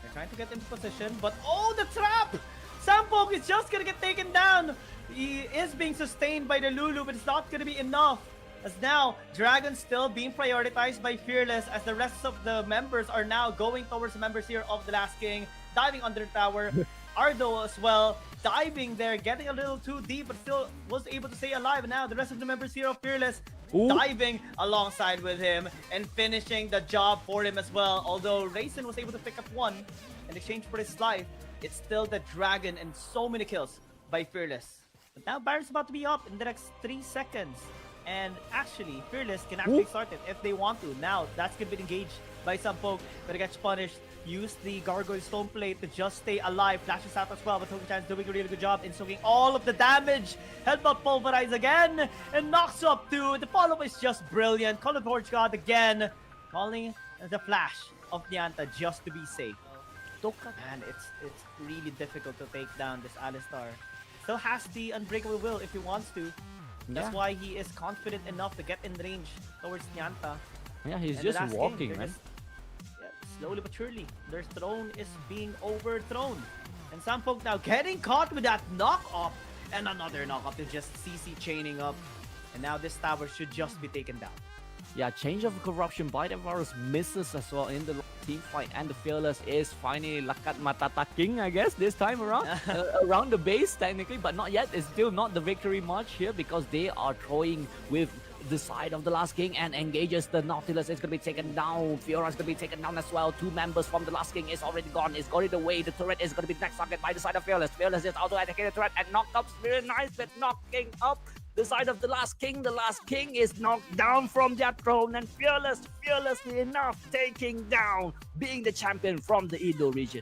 They're trying to get into position, but oh, the trap! Sampok is just gonna get taken down. He is being sustained by the Lulu, but it's not gonna be enough. As now, Dragon still being prioritized by Fearless as the rest of the members are now going towards the members here of the Last King, diving under the tower. Ardo as well, diving there, getting a little too deep, but still was able to stay alive. And now the rest of the members here of Fearless diving alongside with him and finishing the job for him as well. Although Raisin was able to pick up one in exchange for his life, it's still the Dragon and so many kills by Fearless. But now Baron's about to be up in the next 3 seconds. And actually, Fearless can actually start it if they want to. Now, that's going to be engaged by Sampok, but it gets punished. Use the Gargoyle Stone Plate to just stay alive. Flashes out as well, but Toki-chan's doing a really good job in soaking all of the damage. Headbutt Pulverize again, and knocks up 2. The follow-up is just brilliant. Call of Torch God again, calling the flash of Nyanta just to be safe. And it's really difficult to take down this Alistar. Still has the Unbreakable Will if he wants to. That's why he is confident enough to get in range towards Nyanta. Yeah, he's And just the Last walking, King, man. Slowly but surely, their throne is being overthrown. And Sampok now getting caught with that knock-up. And another knock-up to just CC chaining up. And now this tower should just be taken down. Yeah, change of corruption by the Varus misses as well in the team fight, and the Fearless is finally Lakat Matata King, I guess, this time around. Around the base, technically, but not yet. It's still not the victory march here because they are throwing with the side of the Last King and engages the Nautilus. It's going to be taken down. Fiora's going to be taken down as well. 2 members from the Last King is already gone. It's got it away. The turret is going to be next target by the side of Fearless. Fearless is auto-attacking the turret and knocked up. Very nice, but knocking up the side of the Last King. The Last King is knocked down from their throne, and fearlessly enough, taking down, being the champion from the Indo region.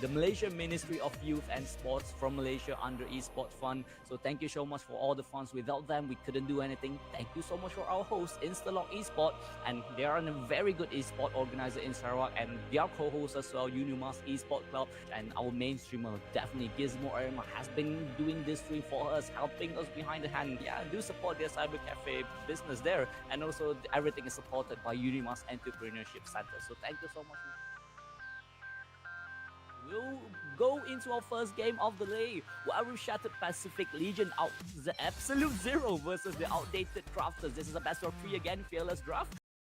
The Malaysia Ministry of Youth and Sports from Malaysia under Esports Fund. So thank you so much for all the funds. Without them, we couldn't do anything. Thank you so much for our host, Instalock Esport, and they are a very good esport organizer in Sarawak, and their co-host as well, Unimas Esport Club, and our main streamer, definitely Gizmo Irma, has been doing this stream for us, helping us behind the hand. Yeah, do support their cyber cafe business there, and also everything is supported by Unimas Entrepreneurship Center. So thank you so much. We'll go into our first game of the day. Warrior Shattered Pacific Legion out the Absolute Zero versus the outdated Crafters. This is a best of 3 again, fearless draft.